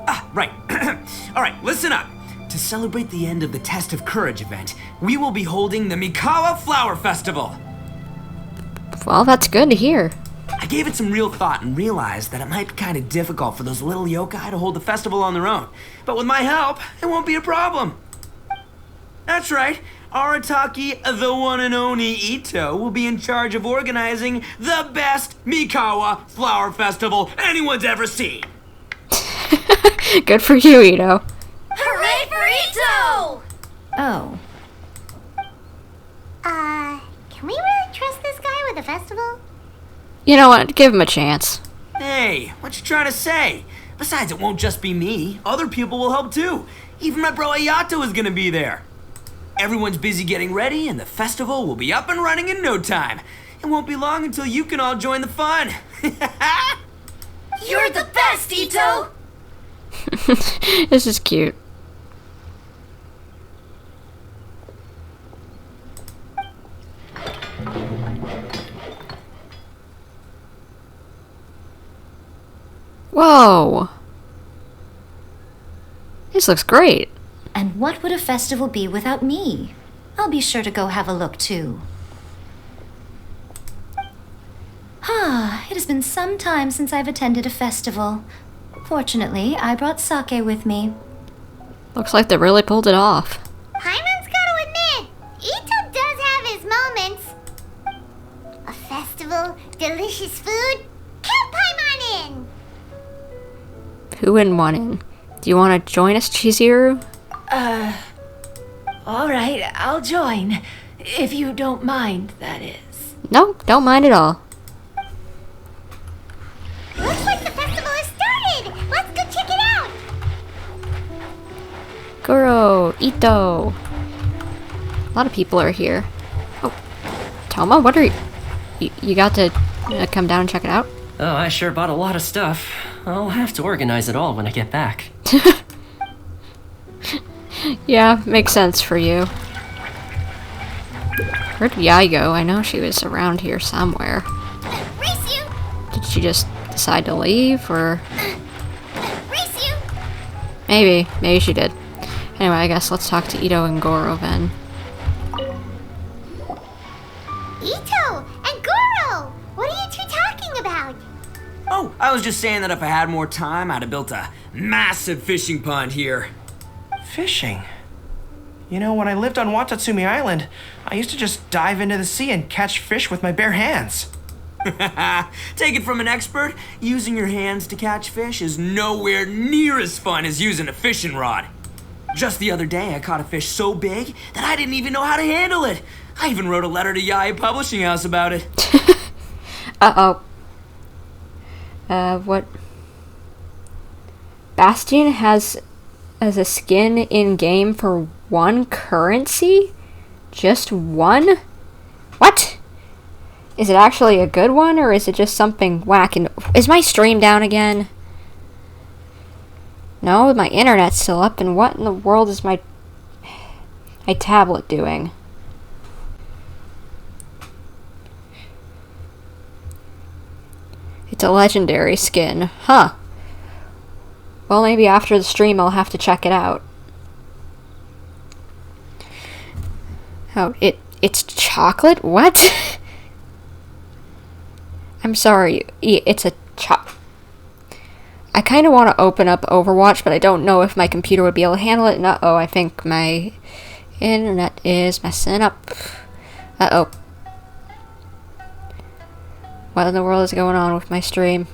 Ah, right. All right, listen up. To celebrate the end of the Test of Courage event, we will be holding the Mikawa Flower Festival. Well, that's good to hear. I gave it some real thought and realized that it might be kind of difficult for those little yokai to hold the festival on their own. But with my help, it won't be a problem. That's right. Arataki, the one and only Itto, will be in charge of organizing the best Mikawa Flower Festival anyone's ever seen. Good for you, Itto. Hooray for Itto! Oh. Can we really trust this guy with the festival? You know what? Give him a chance. Hey, what you trying to say? Besides, it won't just be me. Other people will help too. Even my bro Ayato is gonna be there. Everyone's busy getting ready, and the festival will be up and running in no time. It won't be long until you can all join the fun. You're the best, Itto! This is cute. Whoa! This looks great. And what would a festival be without me? I'll be sure to go have a look too. It has been some time since I've attended a festival. Fortunately, I brought sake with me. Looks like they really pulled it off. Paimon's gotta admit, Itto does have his moments. A festival, delicious food, count Paimon in! Who wouldn't want in? Do you want to join us, Chizuru? Alright, I'll join. If you don't mind, that is. No, don't mind at all. Looks like the festival has started! Let's go check it out! Goro, Itto. A lot of people are here. Oh, Toma, what are you... You got to come down and check it out? Oh, I sure bought a lot of stuff. I'll have to organize it all when I get back. Yeah, makes sense for you. Where'd Yai go? I know she was around here somewhere. Race you! Did she just decide to leave, or... Race you! Maybe she did. Anyway, I guess let's talk to Itto and Goro then. Itto and Goro! What are you two talking about? Oh, I was just saying that if I had more time, I'd have built a massive fishing pond here. Fishing? You know, when I lived on Watatsumi Island, I used to just dive into the sea and catch fish with my bare hands. Take it from an expert, using your hands to catch fish is nowhere near as fun as using a fishing rod. Just the other day, I caught a fish so big that I didn't even know how to handle it. I even wrote a letter to Yae Publishing House about it. Uh-oh. What? Bastion has a skin in-game for 1 currency? Just 1? What? Is it actually a good one, or is it just something whacking? Is my stream down again? No, my internet's still up, and what in the world is my tablet doing? It's a legendary skin. Huh. Well, maybe after the stream I'll have to check it out. Oh, it's chocolate? What? I'm sorry, it's a I kind of want to open up Overwatch, but I don't know if my computer would be able to handle it. And uh-oh, I think my internet is messing up. Uh-oh. What in the world is going on with my stream?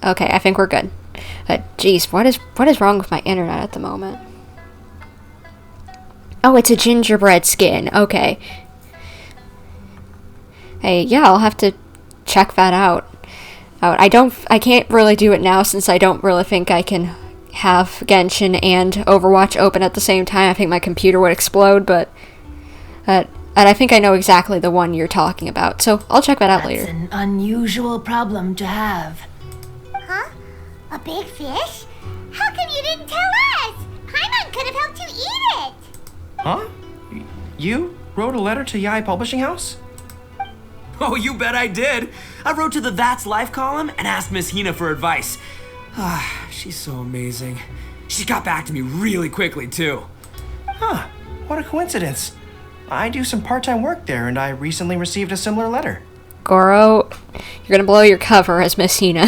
Okay, I think we're good. Jeez, what is wrong with my internet at the moment? Oh, it's a gingerbread skin. Okay. Hey, yeah, I'll have to check that out. I can't really do it now since I don't really think I can have Genshin and Overwatch open at the same time. I think my computer would explode, but and I think I know exactly the one you're talking about, so I'll check that out later. That's an unusual problem to have. Huh? A big fish? How come you didn't tell us? Paimon could have helped you eat it. Huh? You wrote a letter to Yae Publishing House? Oh, you bet I did. I wrote to the That's Life column and asked Miss Hina for advice. She's so amazing. She got back to me really quickly, too. Huh. What a coincidence. I do some part-time work there, and I recently received a similar letter. Goro, you're gonna blow your cover as Miss Hina.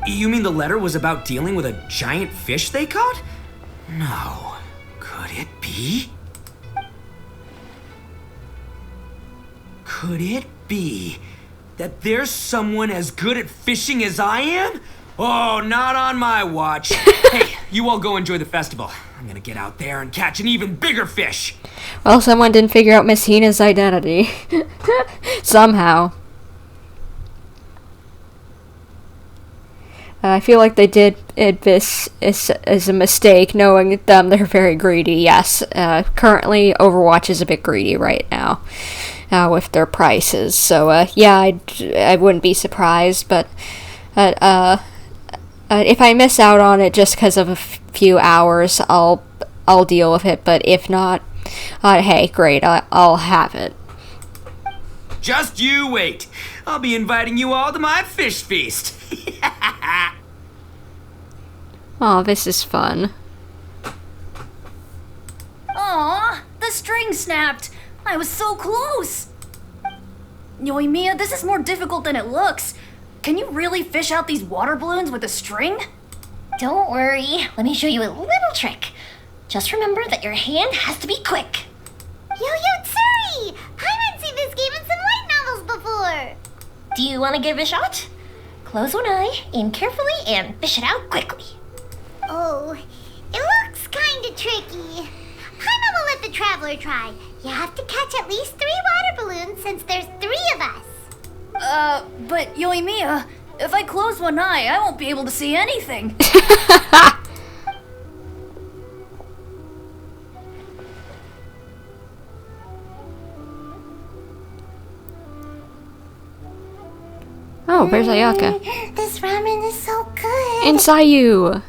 You mean the letter was about dealing with a giant fish they caught? No. Could it be? Could it be that there's someone as good at fishing as I am? Oh, not on my watch. Hey, you all go enjoy the festival. I'm gonna get out there and catch an even bigger fish. Well, someone didn't figure out Miss Hina's identity. Somehow. I feel like they did this as a mistake, knowing them. They're very greedy, yes. Currently, Overwatch is a bit greedy right now with their prices. So, yeah, I wouldn't be surprised, but if I miss out on it just because of a few hours, I'll deal with it. But if not, hey, great, I'll have it. Just you wait. I'll be inviting you all to my fish feast. Oh, this is fun. Aw, the string snapped. I was so close. Yoimiya, this is more difficult than it looks. Can you really fish out these water balloons with a string? Don't worry. Let me show you a little trick. Just remember that your hand has to be quick. Yo-Yo Tsuri! Paimon's seen this game in some light novels before. Do you want to give it a shot? Close one eye, aim carefully, and fish it out quickly. Oh, it looks kind of tricky. Paimon will let the traveler try. You have to catch at least 3 water balloons since there's 3 of us. But Yoimiya, if I close one eye, I won't be able to see anything. Oh, where's Ayaka? This ramen is so good. Inside you.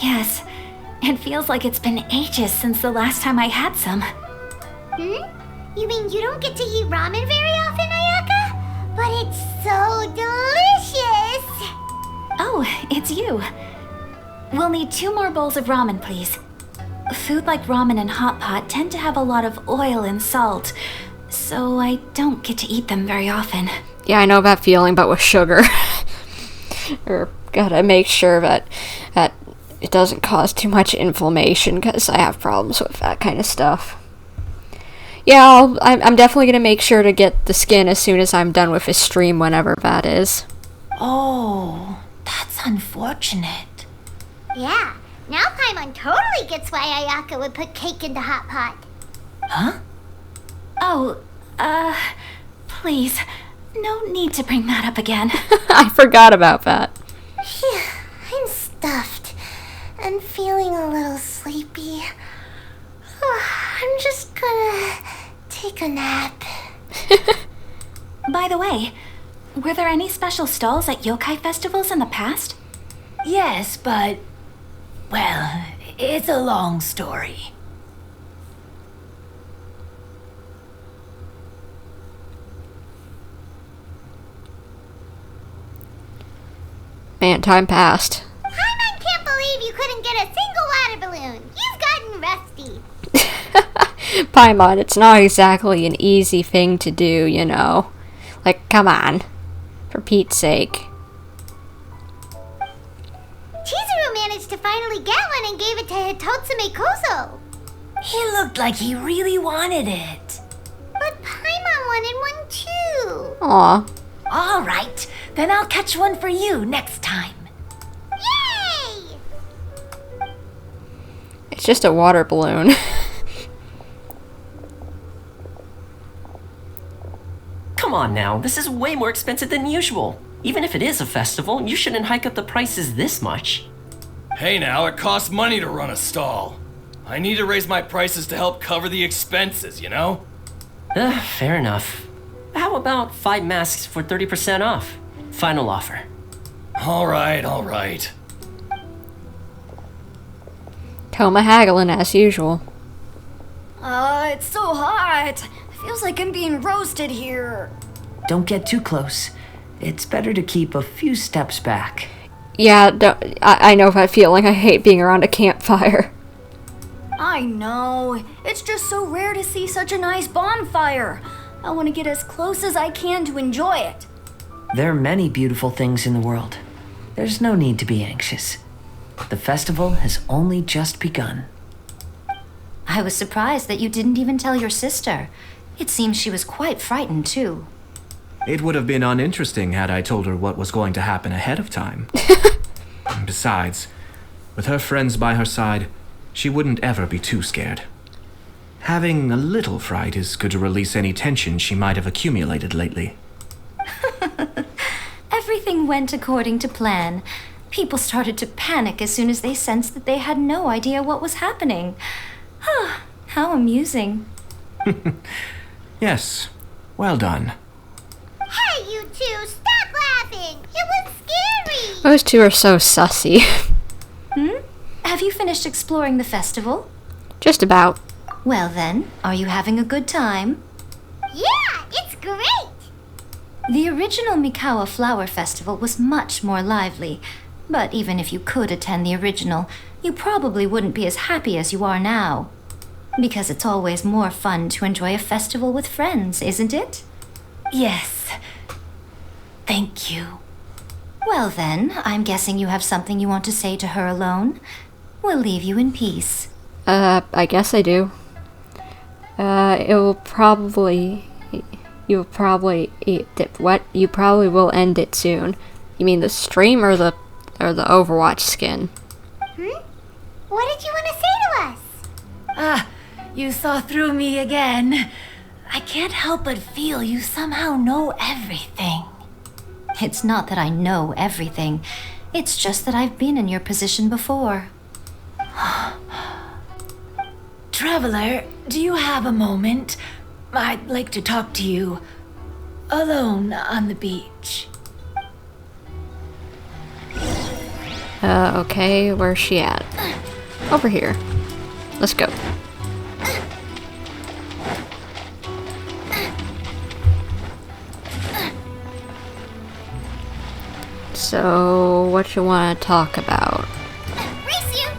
Yes, it feels like it's been ages since the last time I had some. You mean you don't get to eat ramen very often, Ayaka? But it's so delicious! Oh, it's you. We'll need 2 more bowls of ramen, please. Food like ramen and hot pot tend to have a lot of oil and salt, so I don't get to eat them very often. Yeah, I know that feeling, but with sugar. Or gotta make sure that it doesn't cause too much inflammation, because I have problems with that kind of stuff. Yeah, I'm definitely going to make sure to get the skin as soon as I'm done with this stream, whenever that is. Oh, that's unfortunate. Yeah, now Paimon totally gets why Ayaka would put cake in the hot pot. Huh? Oh, please, no need to bring that up again. I forgot about that. Phew, I'm stuffed and feeling a little sleepy. I'm just gonna take a nap. By the way, were there any special stalls at yokai festivals in the past? Yes, but... well, it's a long story. Man, time passed. I can't believe you couldn't get a single water balloon. You've gotten rusty. Paimon, it's not exactly an easy thing to do, you know. Like, come on. For Pete's sake. Chizuru managed to finally get one and gave it to Hitotsume Kozo. He looked like he really wanted it. But Paimon wanted one too. Aw. All right, then I'll catch one for you next time. Yay! It's just a water balloon. Come on now, this is way more expensive than usual. Even if it is a festival, you shouldn't hike up the prices this much. Hey now, it costs money to run a stall. I need to raise my prices to help cover the expenses, you know? Fair enough. How about 5 masks for 30% off? Final offer. Alright, alright. Toma haggling as usual. It's so hot. Feels like I'm being roasted here. Don't get too close. It's better to keep a few steps back. Yeah, I know that feeling. I hate being around a campfire. I know. It's just so rare to see such a nice bonfire. I want to get as close as I can to enjoy it. There are many beautiful things in the world. There's no need to be anxious. The festival has only just begun. I was surprised that you didn't even tell your sister. It seems she was quite frightened, too. It would have been uninteresting had I told her what was going to happen ahead of time. Besides, with her friends by her side, she wouldn't ever be too scared. Having a little fright is good to release any tension she might have accumulated lately. Everything went according to plan. People started to panic as soon as they sensed that they had no idea what was happening. How amusing. Yes, well done. Hey, you two, stop laughing. It was scary. Those two are so sussy. Have you finished exploring the festival? Just about. Well then, are you having a good time? Yeah, it's great. The original Mikawa Flower Festival was much more lively, but even if you could attend the original, you probably wouldn't be as happy as you are now. Because it's always more fun to enjoy a festival with friends, isn't it? Yes. Thank you. Well then, I'm guessing you have something you want to say to her alone. We'll leave you in peace. I guess I do. You'll probably what? You probably will end it soon. You mean the stream or the Overwatch skin? What did you want to say to us? You saw through me again. I can't help but feel you somehow know everything. It's not that I know everything. It's just that I've been in your position before. Traveler, do you have a moment? I'd like to talk to you. Alone on the beach. Okay, where's she at? Over here. Let's go. So, what you want to talk about? Race you.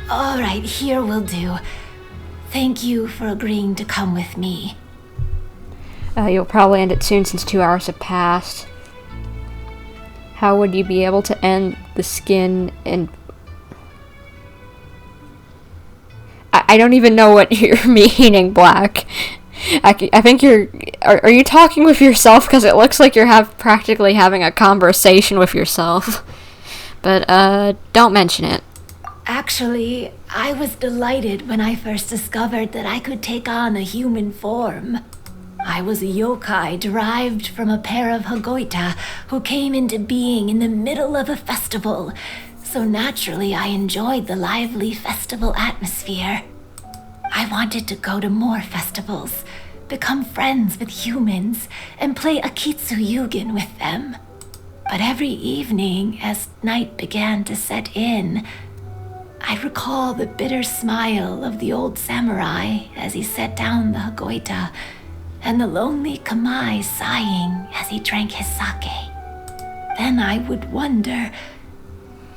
All right, here will do. Thank you for agreeing to come with me. You'll probably end it soon since 2 hours have passed. How would you be able to end the skin and... I don't even know what you're meaning, Black. I think you're... Are you talking with yourself? Because it looks like you're practically having a conversation with yourself. But, don't mention it. Actually, I was delighted when I first discovered that I could take on a human form. I was a yokai derived from a pair of Hagoita who came into being in the middle of a festival, so naturally I enjoyed the lively festival atmosphere. I wanted to go to more festivals, become friends with humans, and play Akitsu Yugen with them. But every evening, as night began to set in, I recall the bitter smile of the old samurai as he set down the Hagoita, and the lonely Kamai sighing as he drank his sake. Then I would wonder,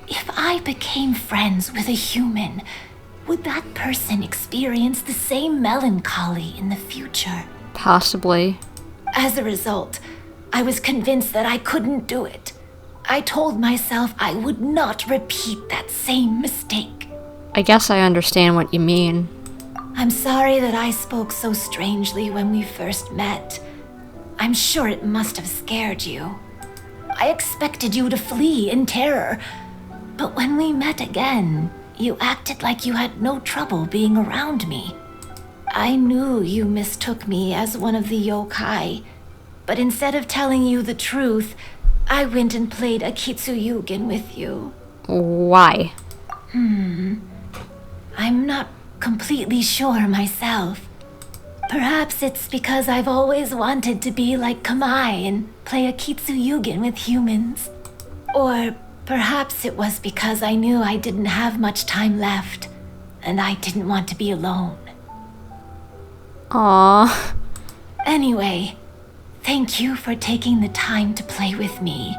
if I became friends with a human, would that person experience the same melancholy in the future? Possibly. As a result, I was convinced that I couldn't do it. I told myself I would not repeat that same mistake. I guess I understand what you mean. I'm sorry that I spoke so strangely when we first met. I'm sure it must have scared you. I expected you to flee in terror, but when we met again, you acted like you had no trouble being around me. I knew you mistook me as one of the yokai, but instead of telling you the truth, I went and played Akitsu Yugen with you. Why? I'm not completely sure myself. Perhaps it's because I've always wanted to be like Kamai and play Akitsu Yugen with humans. Or perhaps it was because I knew I didn't have much time left, and I didn't want to be alone. Aww. Anyway, thank you for taking the time to play with me.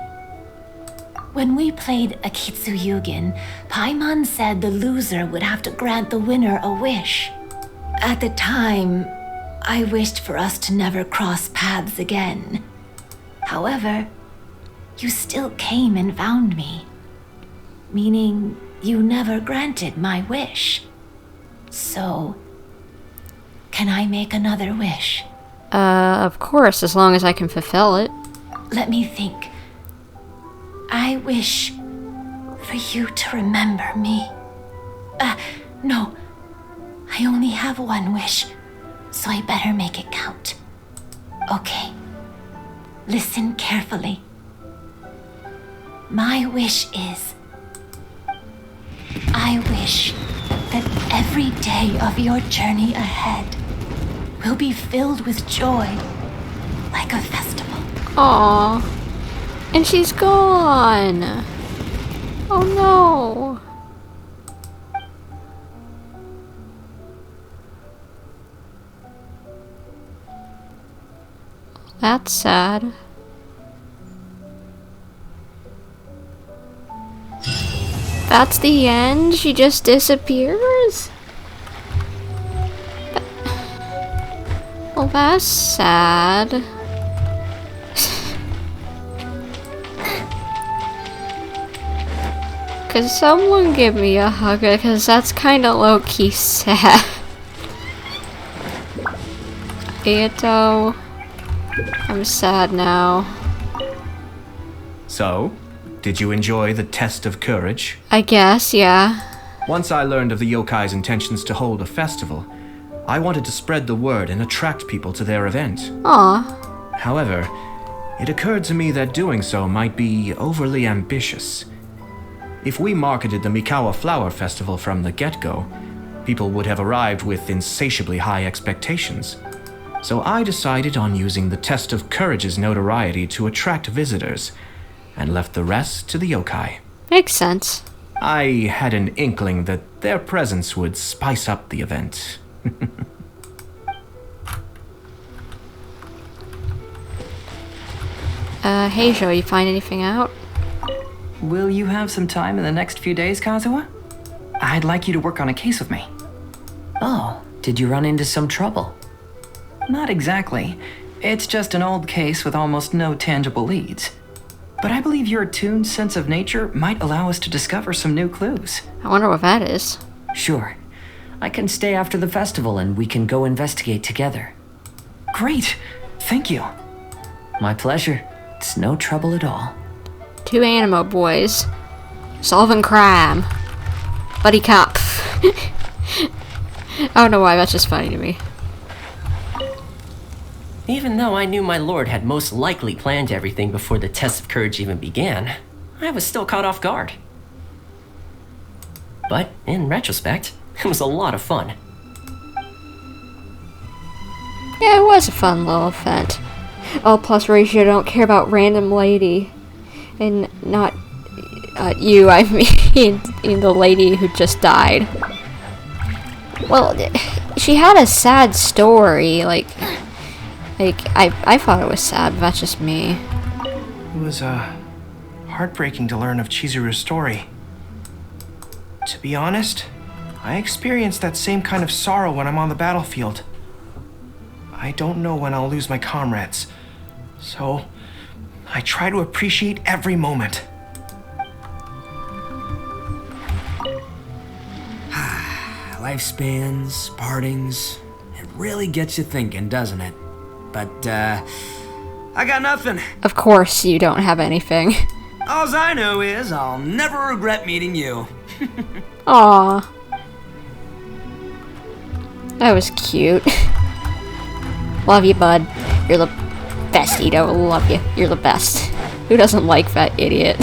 When we played Akitsu Yugen, Paimon said the loser would have to grant the winner a wish. At the time, I wished for us to never cross paths again. However, you still came and found me, meaning you never granted my wish. So, can I make another wish? Of course, as long as I can fulfill it. Let me think. I wish for you to remember me. No. I only have one wish, so I better make it count. Okay. Listen carefully. My wish is, I wish that every day of your journey ahead will be filled with joy, like a festival. Aww. And she's gone. Oh no. That's sad. That's the end? She just disappears? Well, that's sad. Could someone give me a hug? Because that's kind of low-key sad. Itto, I'm sad now. So, did you enjoy the test of courage? I guess, yeah. Once I learned of the yokai's intentions to hold a festival, I wanted to spread the word and attract people to their event. Aw. However, it occurred to me that doing so might be overly ambitious. If we marketed the Mikawa Flower Festival from the get-go, people would have arrived with insatiably high expectations. So I decided on using the test of courage's notoriety to attract visitors, and left the rest to the yokai. Makes sense. I had an inkling that their presence would spice up the event. Heizou, you find anything out? Will you have some time in the next few days, Kazuha? I'd like you to work on a case with me. Oh, did you run into some trouble? Not exactly. It's just an old case with almost no tangible leads. but I believe your attuned sense of nature might allow us to discover some new clues. I wonder what that is. Sure. I can stay after the festival and we can go investigate together. Great. Thank you. My pleasure. It's no trouble at all. 2 animo boys. Solving crime. Buddy cop. I don't know why, that's just funny to me. Even though I knew my lord had most likely planned everything before the test of courage even began, I was still caught off guard. But in retrospect, it was a lot of fun. Yeah, it was a fun little event. Oh, plus Ratio don't care about random lady. And not you, I mean the lady who just died. Well, she had a sad story, like I thought it was sad, but that's just me. It was, heartbreaking to learn of Chizuru's story. To be honest, I experienced that same kind of sorrow when I'm on the battlefield. I don't know when I'll lose my comrades, so I try to appreciate every moment. Lifespans, partings, it really gets you thinking, doesn't it? But, I got nothing. Of course you don't have anything. Alls I know is I'll never regret meeting you. Aww. That was cute. Love you, bud. You're the best, Itto. Love you. You're the best. Who doesn't like that idiot?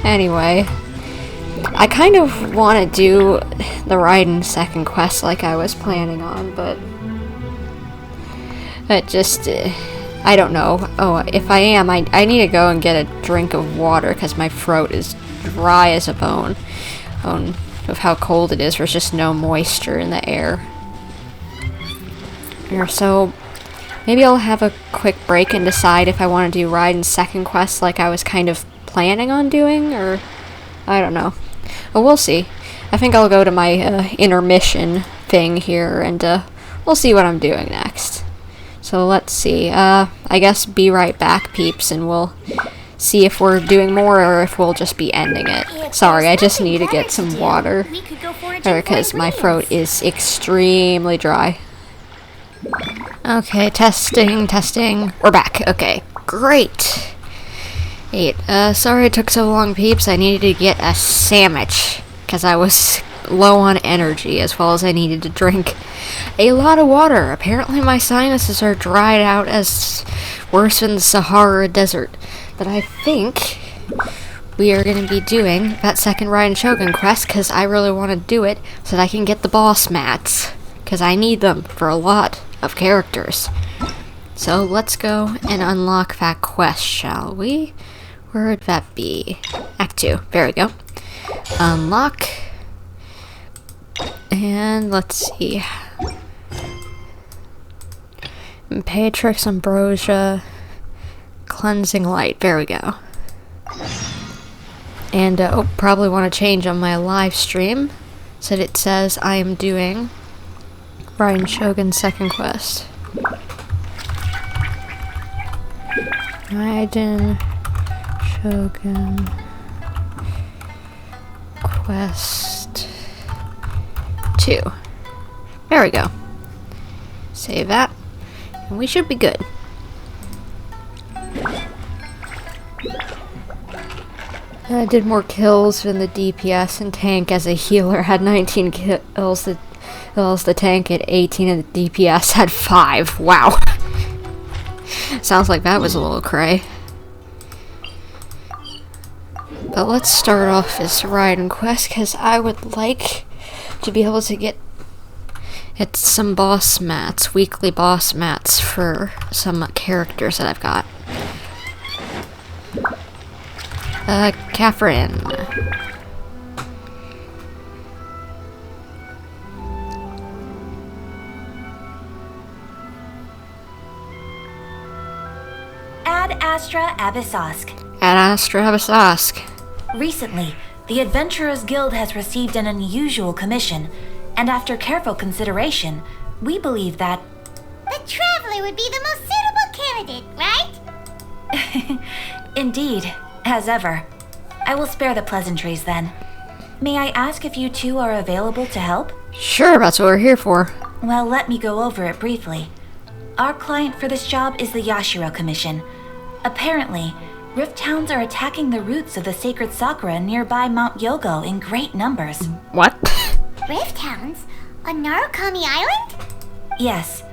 Anyway. I kind of want to do the Raiden second quest like I was planning on, but it just, I don't know. Oh, if I am, I need to go and get a drink of water because my throat is dry as a bone. Of how cold it is, there's just no moisture in the air. So, maybe I'll have a quick break and decide if I want to do Raiden's second quest like I was kind of planning on doing, or I don't know. Well, we'll see. I think I'll go to my intermission thing here, and we'll see what I'm doing next. So let's see. I guess be right back, peeps, and we'll see if we're doing more or if we'll just be ending it. Sorry, I just need to get some water because my throat is extremely dry. Okay, testing. We're back. Okay, great. Sorry it took so long, peeps. I needed to get a sandwich because I was low on energy, as well as I needed to drink a lot of water. Apparently my sinuses are dried out as worse than the Sahara Desert. But I think we are going to be doing that second Raiden Shogun quest because I really want to do it so that I can get the boss mats, because I need them for a lot of characters. So let's go and unlock that quest, shall we? Where would that be? Act 2. There we go. Unlock. And let's see. Patrix Ambrosia. Cleansing Light. There we go. And probably want to change on my live stream so that it says I am doing Raiden Shogun's second quest. Raiden Shogun Quest 2. There we go. Save that. And we should be good. I did more kills than the DPS and tank as a healer. Had 19 kills. The tank at 18 and the DPS had 5. Wow. Sounds like that was a little cray. But let's start off this Raiden quest because I would like to be able to get some boss mats, weekly boss mats for some characters that I've got. Catherine. Ad Astra Abyssosque. Ad Astra Abyssosque. Recently, the Adventurers Guild has received an unusual commission, and after careful consideration, we believe that the Traveler would be the most suitable candidate, right? Indeed, as ever. I will spare the pleasantries then. May I ask if you two are available to help? Sure, that's what we're here for. Well, let me go over it briefly. Our client for this job is the Yashiro Commission. Apparently, Rift Hounds are attacking the roots of the sacred sakura nearby Mount Yogo in great numbers. What? Rift Hounds? On Narukami Island? Yes.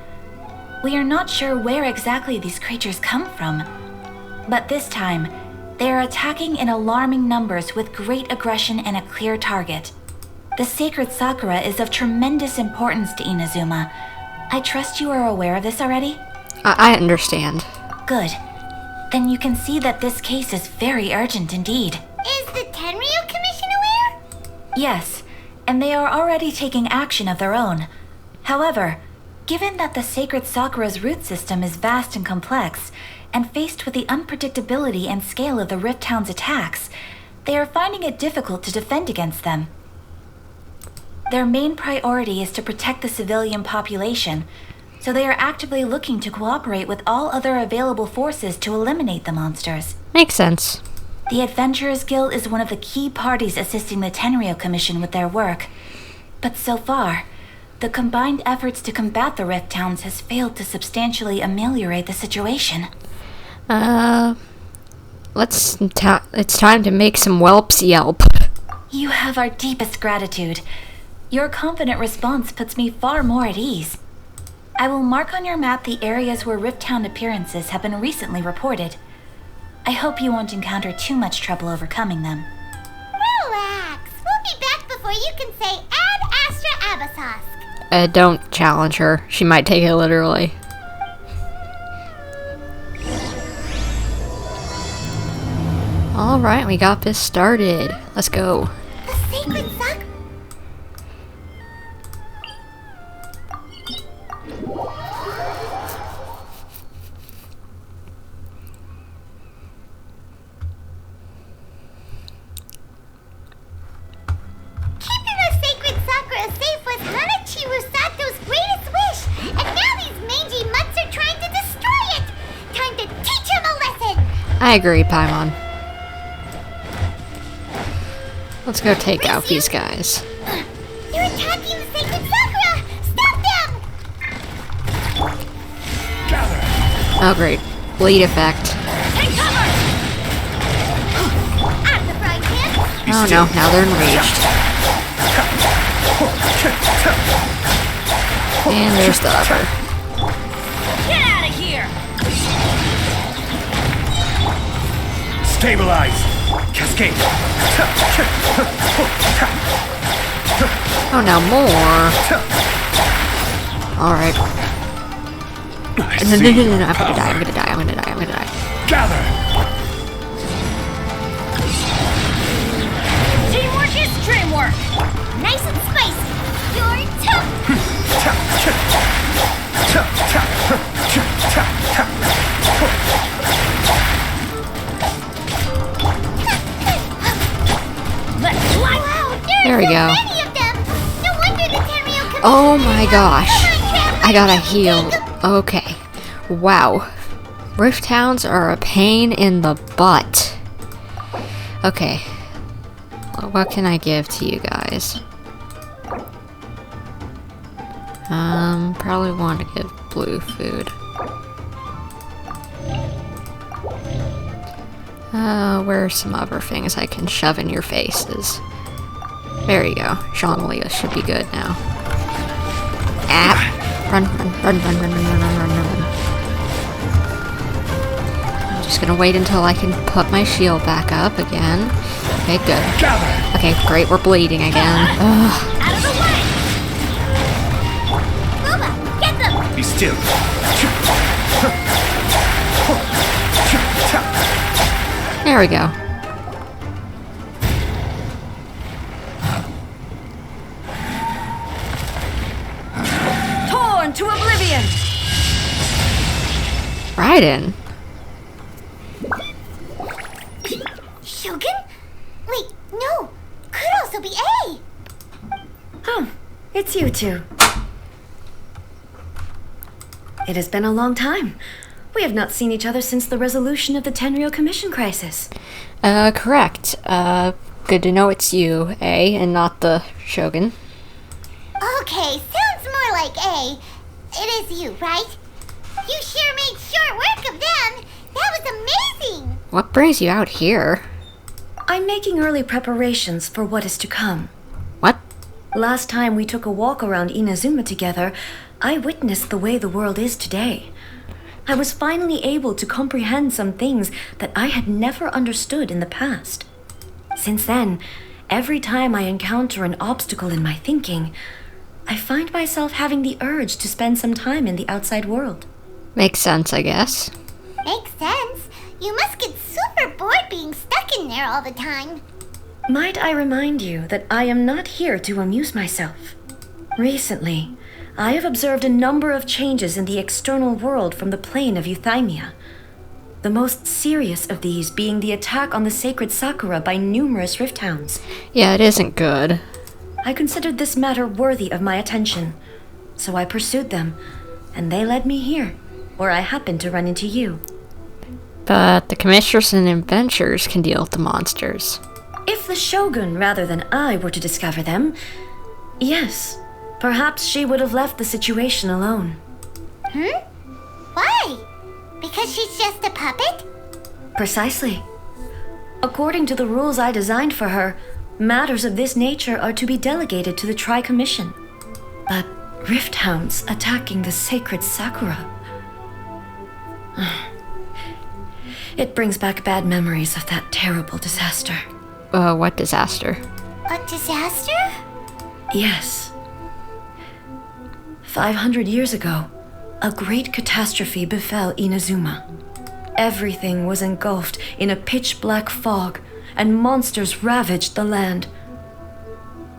We are not sure where exactly these creatures come from. But this time, they are attacking in alarming numbers with great aggression and a clear target. The sacred sakura is of tremendous importance to Inazuma. I trust you are aware of this already? I understand. Good. Then you can see that this case is very urgent indeed. Is the Tenryu Commission aware? Yes, and they are already taking action of their own. However, given that the sacred sakura's root system is vast and complex, and faced with the unpredictability and scale of the Rift Hound's attacks, they are finding it difficult to defend against them. Their main priority is to protect the civilian population, so they are actively looking to cooperate with all other available forces to eliminate the monsters. Makes sense. The Adventurers Guild is one of the key parties assisting the Tenryu Commission with their work. But so far, the combined efforts to combat the Rift Hounds has failed to substantially ameliorate the situation. It's time to make some whelps yelp. You have our deepest gratitude. Your confident response puts me far more at ease. I will mark on your map the areas where Rift Hound appearances have been recently reported. I hope you won't encounter too much trouble overcoming them. Relax. We'll be back before you can say Ad Astra Abasos. Don't challenge her. She might take it literally. Alright, we got this started. Let's go. The sacred sakura. Keeping the sacred sakura safe was Hanachi Rusato's greatest wish, and now these mangy mutts are trying to destroy it. Time to teach him a lesson. I agree, Paimon. Let's go take out these guys. They're attacking the sacred sakura! Stop them! Oh great. Bleed effect. Take cover! At the frying pan! Oh no, now they're enraged. And there's the upper. Get out of here! Stabilize! Cascade! Oh, now more. Alright. No, I'm gonna die. Gather! Teamwork is dreamwork! Nice and spicy! You're tough! There we go. Oh my gosh. I gotta heal. Okay. Wow. Rift Hounds are a pain in the butt. Okay. What can I give to you guys? Probably want to give blue food. Where are some other things I can shove in your faces? There you go. Jean-Leah should be good now. Ah! Run. I'm just gonna wait until I can put my shield back up again. Okay, good. Okay, great, we're bleeding again. Ugh. Out of the way! Booba, get them! Be still. There we go. Torn to oblivion! Raiden? Shogun? Wait, no! Could also be A! Oh, it's you two. It has been a long time. We have not seen each other since the resolution of the Tenryo Commission crisis. Correct. Good to know it's you, A, and not the Shogun. Okay, sounds more like A. It is you, right? You sure made short work of them. That was amazing. What brings you out here? I'm making early preparations for what is to come. What? Last time we took a walk around Inazuma together, I witnessed the way the world is today. I was finally able to comprehend some things that I had never understood in the past. Since then, every time I encounter an obstacle in my thinking, I find myself having the urge to spend some time in the outside world. Makes sense, I guess. Makes sense. You must get super bored being stuck in there all the time. Might I remind you that I am not here to amuse myself. Recently, I have observed a number of changes in the external world from the plane of Euthymia. The most serious of these being the attack on the sacred Sakura by numerous rift hounds. Yeah, it isn't good. I considered this matter worthy of my attention, so I pursued them, and they led me here, where I happened to run into you. But the commissioners and adventurers can deal with the monsters. If the Shogun rather than I were to discover them, yes, perhaps she would have left the situation alone. Why? Because she's just a puppet? Precisely. According to the rules I designed for her, matters of this nature are to be delegated to the Tri-Commission. But rift hounds attacking the sacred Sakura... It brings back bad memories of that terrible disaster. What disaster? A disaster? Yes. 500 years ago, a great catastrophe befell Inazuma. Everything was engulfed in a pitch-black fog, and monsters ravaged the land.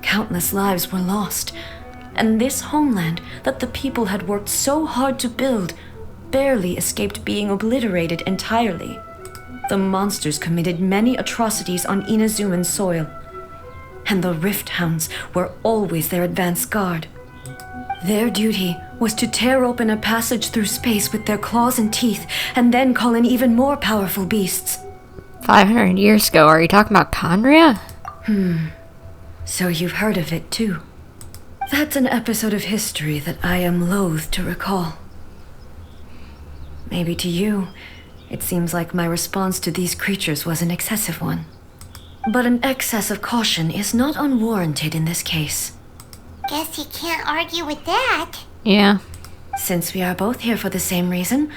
Countless lives were lost, and this homeland that the people had worked so hard to build barely escaped being obliterated entirely. The monsters committed many atrocities on Inazuman soil, and the rift hounds were always their advance guard. Their duty was to tear open a passage through space with their claws and teeth, and then call in even more powerful beasts. 500 years ago, are you talking about Conria? So you've heard of it too. That's an episode of history that I am loath to recall. Maybe to you, it seems like my response to these creatures was an excessive one. But an excess of caution is not unwarranted in this case. Guess you can't argue with that. Yeah. Since we are both here for the same reason,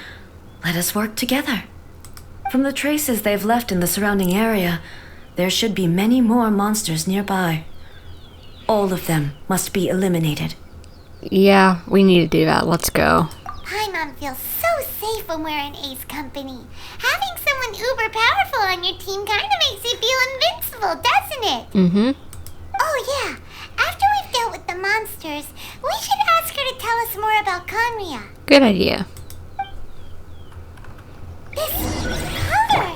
let us work together. From the traces they've left in the surrounding area, there should be many more monsters nearby. All of them must be eliminated. Yeah, we need to do that. Let's go. Paimon feels so safe when we're in Ace company. Having someone uber powerful on your team kind of makes you feel invincible, doesn't it? Oh yeah, after we've dealt with the monsters, we should ask her to tell us more about Conria. Good idea. This color!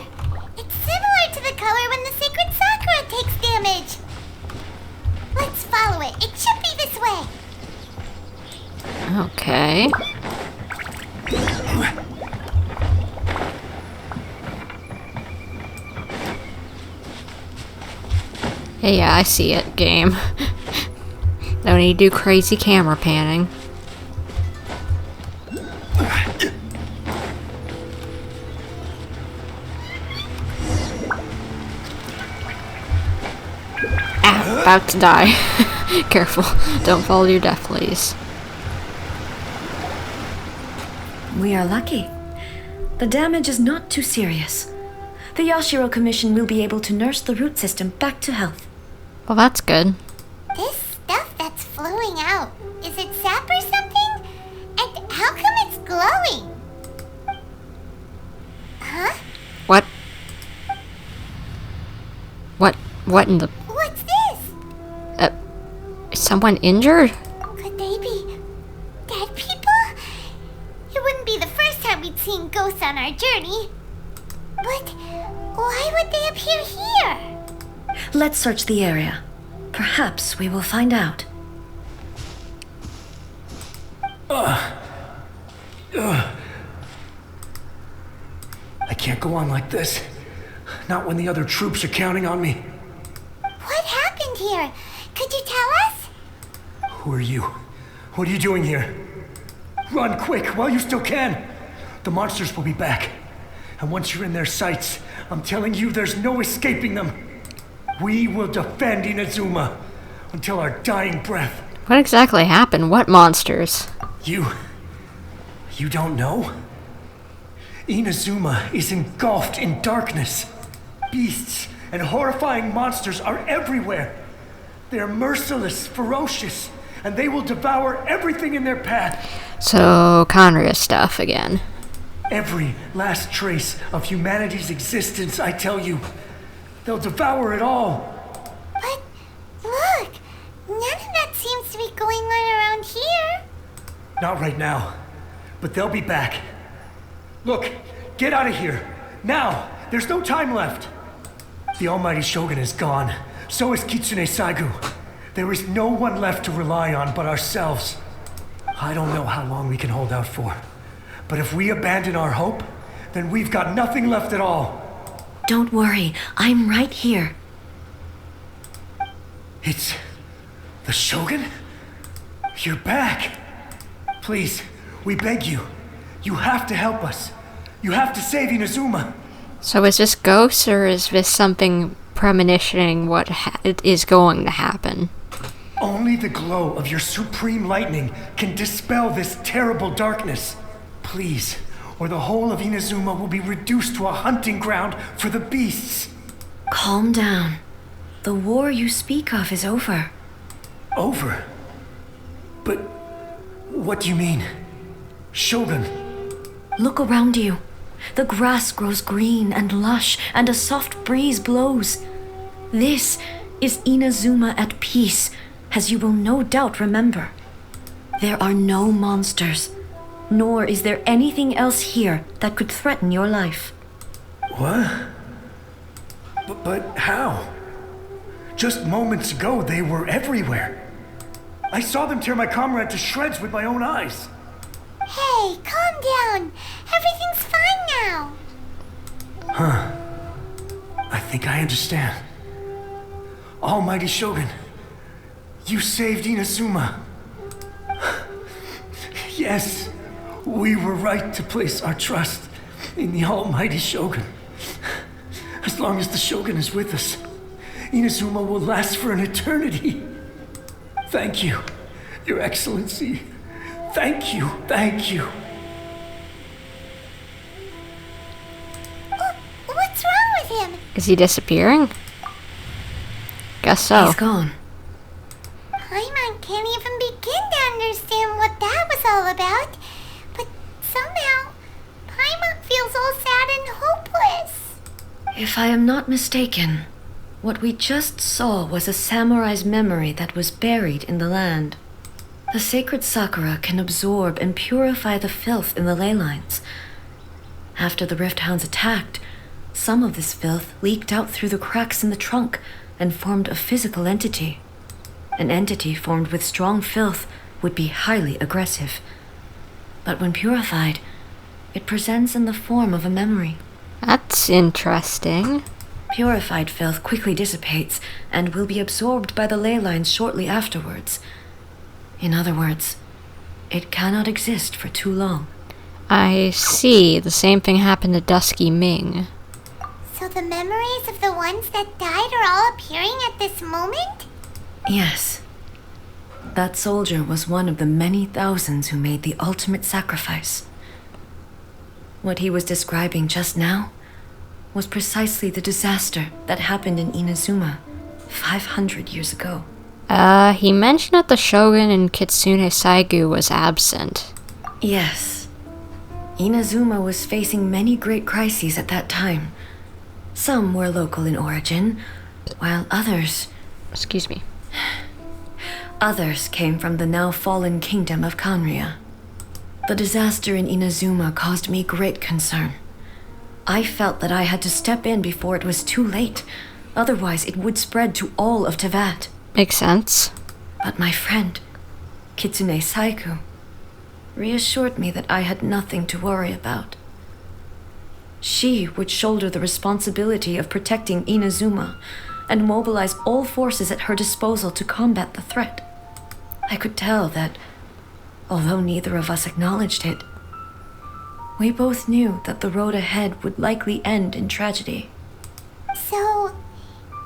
It's similar to the color when the sacred Sakura takes damage. Let's follow it. It should be this way. Okay. Yeah, I see it, game. Don't need to do crazy camera panning. About to die. Careful. Don't fall to your death, please. We are lucky. The damage is not too serious. The Yashiro Commission will be able to nurse the root system back to health. Well, that's good. This stuff that's flowing out, is it sap or something? And how come it's glowing? Huh? What? What in the... What's this? Is someone injured? Could they be dead people? It wouldn't be the first time we'd seen ghosts on our journey. But why would they appear here? Let's search the area. Perhaps we will find out. go on like this. Not when the other troops are counting on me. What happened here? Could you tell us? Who are you? What are you doing here? Run quick while you still can. The monsters will be back. And once you're in their sights, I'm telling you there's no escaping them. We will defend Inazuma until our dying breath. What exactly happened? What monsters? You don't know? Inazuma is engulfed in darkness. Beasts and horrifying monsters are everywhere. They're merciless, ferocious, and they will devour everything in their path. So, Conria stuff again. Every last trace of humanity's existence, I tell you. They'll devour it all. But, look, none of that seems to be going on around here. Not right now, but they'll be back. Look, get out of here. Now, there's no time left. The almighty Shogun is gone. So is Kitsune Saigu. There is no one left to rely on but ourselves. I don't know how long we can hold out for. But if we abandon our hope, then we've got nothing left at all. Don't worry, I'm right here. It's the Shogun? You're back. Please, we beg you. You have to help us. You have to save Inazuma. So is this ghosts, or is this something premonitioning what is going to happen? Only the glow of your supreme lightning can dispel this terrible darkness. Please, or the whole of Inazuma will be reduced to a hunting ground for the beasts. Calm down. The war you speak of is over. Over? But what do you mean? Shogun? Look around you. The grass grows green and lush, and a soft breeze blows. This is Inazuma at peace, as you will no doubt remember. There are no monsters, nor is there anything else here that could threaten your life. What? But how? Just moments ago, they were everywhere. I saw them tear my comrade to shreds with my own eyes. Hey, calm down. Everything's fine now. Huh. I think I understand. Almighty Shogun, you saved Inazuma. Yes, we were right to place our trust in the Almighty Shogun. As long as the Shogun is with us, Inazuma will last for an eternity. Thank you, Your Excellency. Thank you, thank you. What's wrong with him? Is he disappearing? Guess so. He's gone. Paimon can't even begin to understand what that was all about. But somehow, Paimon feels all sad and hopeless. If I am not mistaken, what we just saw was a samurai's memory that was buried in the land. The sacred sakura can absorb and purify the filth in the ley lines. After the Rift Hounds attacked, some of this filth leaked out through the cracks in the trunk and formed a physical entity. An entity formed with strong filth would be highly aggressive. But when purified, it presents in the form of a memory. That's interesting. Purified filth quickly dissipates and will be absorbed by the ley lines shortly afterwards. In other words, it cannot exist for too long. I see. The same thing happened to Dusky Ming. So the memories of the ones that died are all appearing at this moment? Yes. That soldier was one of the many thousands who made the ultimate sacrifice. What he was describing just now was precisely the disaster that happened in Inazuma 500 years ago. He mentioned that the Shogun and Kitsune Saigu was absent. Yes. Inazuma was facing many great crises at that time. Some were local in origin, while others... Excuse me. Others came from the now fallen kingdom of Kanria. The disaster in Inazuma caused me great concern. I felt that I had to step in before it was too late. Otherwise, it would spread to all of Teyvat. Makes sense. But my friend, Kitsune Saigu, reassured me that I had nothing to worry about. She would shoulder the responsibility of protecting Inazuma and mobilize all forces at her disposal to combat the threat. I could tell that, although neither of us acknowledged it, we both knew that the road ahead would likely end in tragedy. So,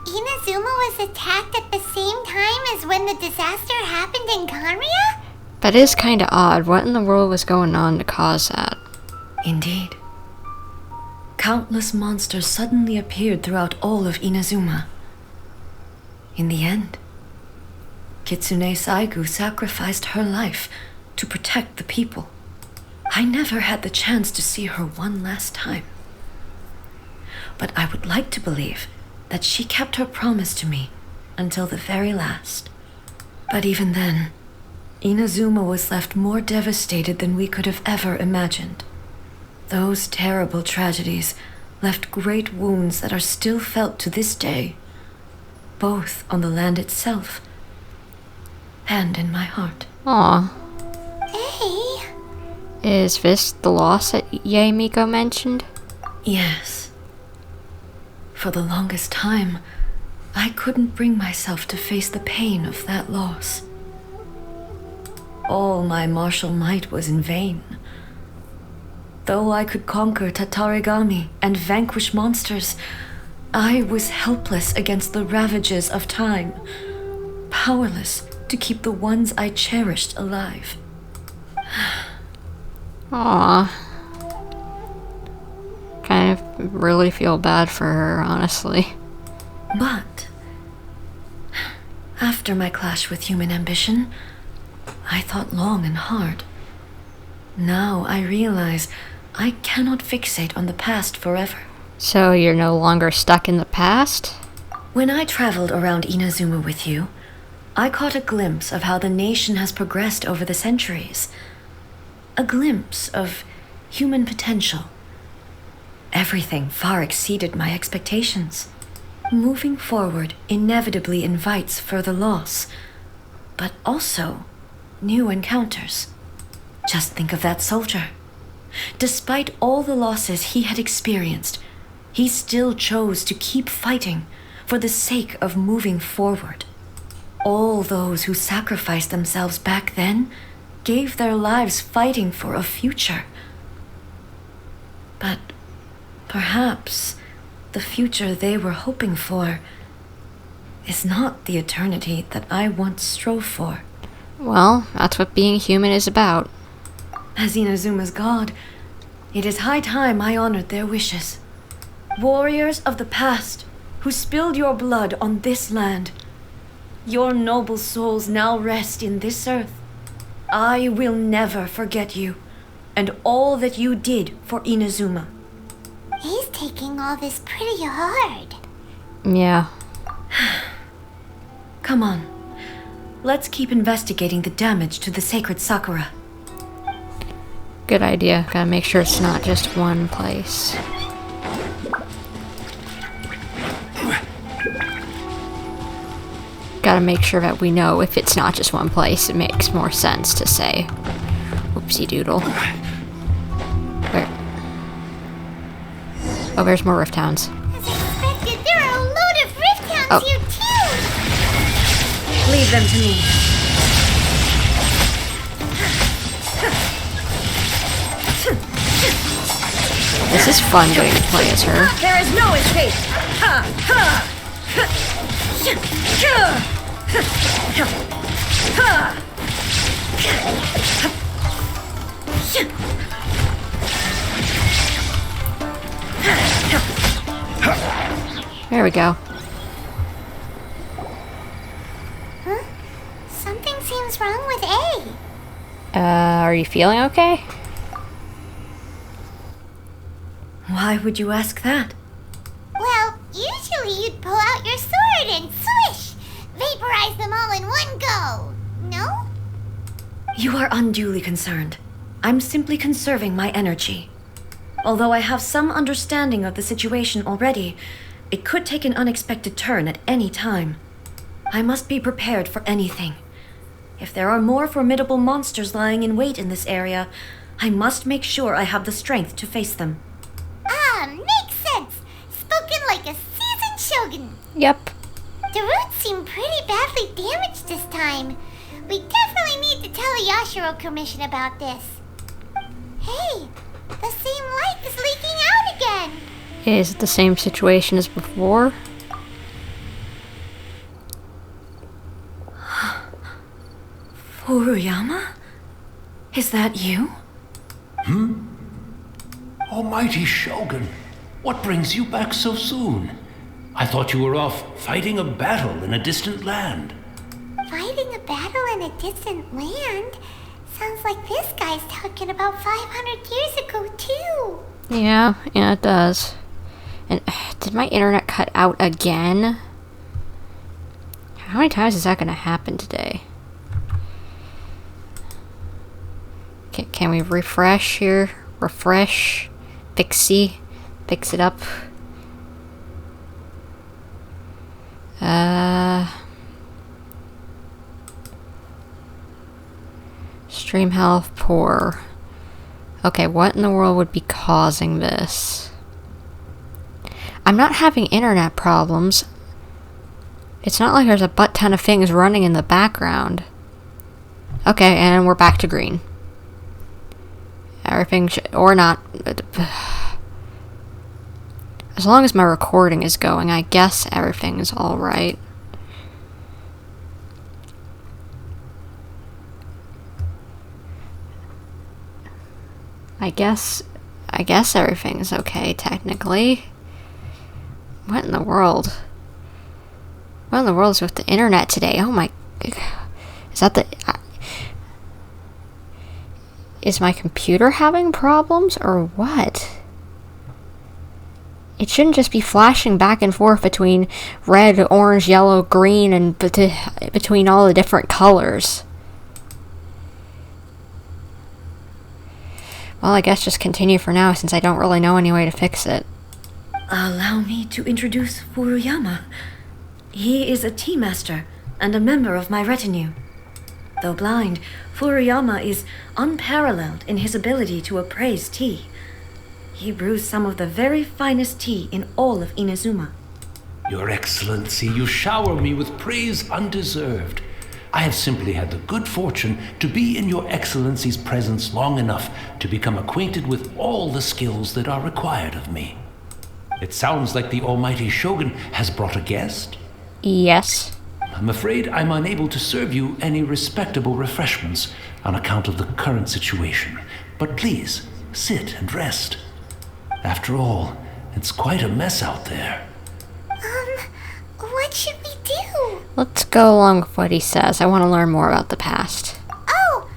Inazuma was attacked at the same time as when the disaster happened in Kanria? That is kinda odd. What in the world was going on to cause that? Indeed. Countless monsters suddenly appeared throughout all of Inazuma. In the end, Kitsune Saigu sacrificed her life to protect the people. I never had the chance to see her one last time. But I would like to believe that she kept her promise to me until the very last. But even then, Inazuma was left more devastated than we could have ever imagined. Those terrible tragedies left great wounds that are still felt to this day, both on the land itself and in my heart. Aw. Hey. Is this the loss that Yaemiko mentioned? Yes. For the longest time, I couldn't bring myself to face the pain of that loss. All my martial might was in vain. Though I could conquer Tatarigami and vanquish monsters, I was helpless against the ravages of time, powerless to keep the ones I cherished alive. Aww. Kind of really feel bad for her, honestly. But after my clash with human ambition, I thought long and hard. Now I realize I cannot fixate on the past forever. So you're no longer stuck in the past? When I traveled around Inazuma with you, I caught a glimpse of how the nation has progressed over the centuries. A glimpse of human potential. Everything far exceeded my expectations. Moving forward inevitably invites further loss, but also new encounters. Just think of that soldier. Despite all the losses he had experienced, he still chose to keep fighting for the sake of moving forward. All those who sacrificed themselves back then gave their lives fighting for a future. But perhaps the future they were hoping for is not the eternity that I once strove for. Well, that's what being human is about. As Inazuma's god, it is high time I honored their wishes. Warriors of the past who spilled your blood on this land, your noble souls now rest in this earth. I will never forget you and all that you did for Inazuma. He's taking all this pretty hard. Yeah. Come on. Let's keep investigating the damage to the sacred Sakura. Good idea. Gotta make sure it's not just one place. Gotta make sure that we know if it's not just one place. It makes more sense to say. Whoopsie doodle. Where? Oh, there's more Rift Hounds. As expected, there are a load of Rift Hounds here too! Leave them to me. This is fun getting to play as her. There is no escape! Ha! Ha! There we go. Huh? Something seems wrong with A. Are you feeling okay? Why would you ask that? Well, usually you'd pull out your sword and swish! Vaporize them all in one go! No? You are unduly concerned. I'm simply conserving my energy. Although I have some understanding of the situation already, it could take an unexpected turn at any time. I must be prepared for anything. If there are more formidable monsters lying in wait in this area, I must make sure I have the strength to face them. Shogun. Yep. The roots seem pretty badly damaged this time. We definitely need to tell the Yashiro Commission about this. Hey, the same light is leaking out again. Is it the same situation as before? Furuyama? Is that you? Almighty Shogun, what brings you back so soon? I thought you were off fighting a battle in a distant land. Fighting a battle in a distant land? Sounds like this guy's talking about 500 years ago, too. Yeah, it does. And did my internet cut out again? How many times is that going to happen today? Can we refresh here? Refresh? Fix it up? Stream health poor. Okay, what in the world would be causing this? I'm not having internet problems. It's not like there's a butt ton of things running in the background. Okay, and we're back to green. Everything or not. As long as my recording is going, I guess everything is alright. I guess everything's okay, technically. What in the world? What in the world is with the internet today? Oh my... Is that the... Is my computer having problems, or what? It shouldn't just be flashing back and forth between red, orange, yellow, green, and between all the different colors. Well, I guess just continue for now, since I don't really know any way to fix it. Allow me to introduce Furuyama. He is a tea master and a member of my retinue. Though blind, Furuyama is unparalleled in his ability to appraise tea. He brews some of the very finest tea in all of Inazuma. Your Excellency, you shower me with praise undeserved. I have simply had the good fortune to be in Your Excellency's presence long enough to become acquainted with all the skills that are required of me. It sounds like the Almighty Shogun has brought a guest? Yes. I'm afraid I'm unable to serve you any respectable refreshments on account of the current situation. But please, sit and rest. After all, it's quite a mess out there. What should we do? Let's go along with what he says. I want to learn more about the past. Oh,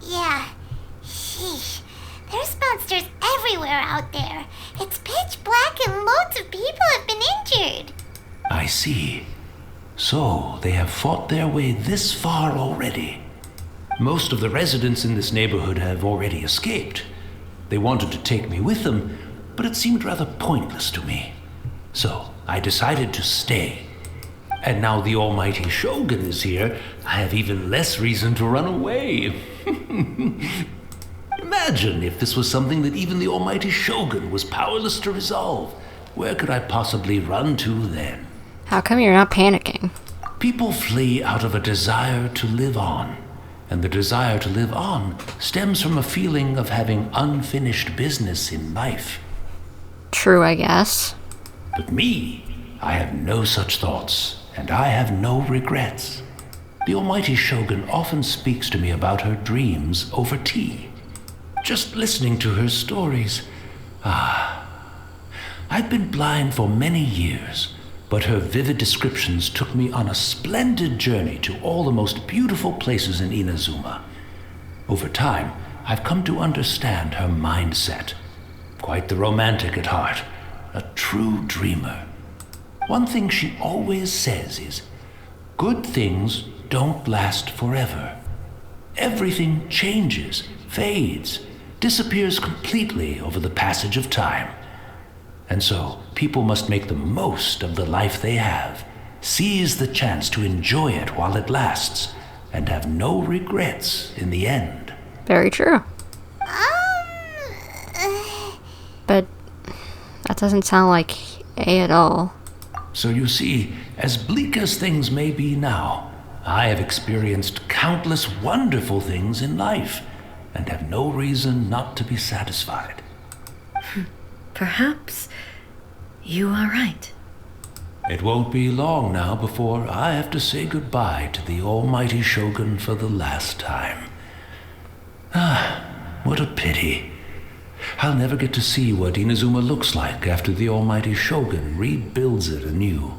yeah. Sheesh. There's monsters everywhere out there. It's pitch black and loads of people have been injured. I see. So, they have fought their way this far already. Most of the residents in this neighborhood have already escaped. They wanted to take me with them, but it seemed rather pointless to me. So, I decided to stay. And now the Almighty Shogun is here, I have even less reason to run away. Imagine if this was something that even the Almighty Shogun was powerless to resolve. Where could I possibly run to then? How come you're not panicking? People flee out of a desire to live on. And the desire to live on stems from a feeling of having unfinished business in life. True, I guess. But me, I have no such thoughts, and I have no regrets. The Almighty Shogun often speaks to me about her dreams over tea. Just listening to her stories. I've been blind for many years, but her vivid descriptions took me on a splendid journey to all the most beautiful places in Inazuma. Over time, I've come to understand her mindset. Quite the romantic at heart, a true dreamer. One thing she always says is, good things don't last forever. Everything changes, fades, disappears completely over the passage of time. And so, people must make the most of the life they have, seize the chance to enjoy it while it lasts, and have no regrets in the end. Very true. But that doesn't sound like A at all. So you see, as bleak as things may be now, I have experienced countless wonderful things in life, and have no reason not to be satisfied. Perhaps you are right. It won't be long now before I have to say goodbye to the almighty Shogun for the last time. Ah, what a pity. I'll never get to see what Inazuma looks like after the almighty Shogun rebuilds it anew.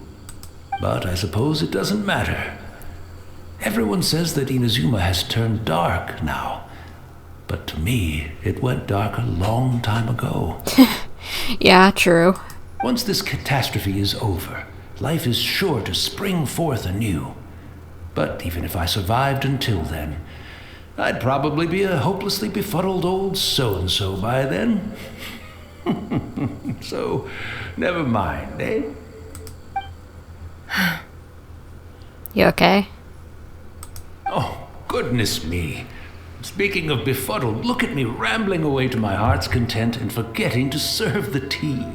But I suppose it doesn't matter. Everyone says that Inazuma has turned dark now. But to me, it went dark a long time ago. Yeah, true. Once this catastrophe is over, life is sure to spring forth anew. But even if I survived until then, I'd probably be a hopelessly befuddled old so-and-so by then. So, never mind, eh? You okay? Oh, goodness me. Speaking of befuddled, look at me rambling away to my heart's content and forgetting to serve the tea.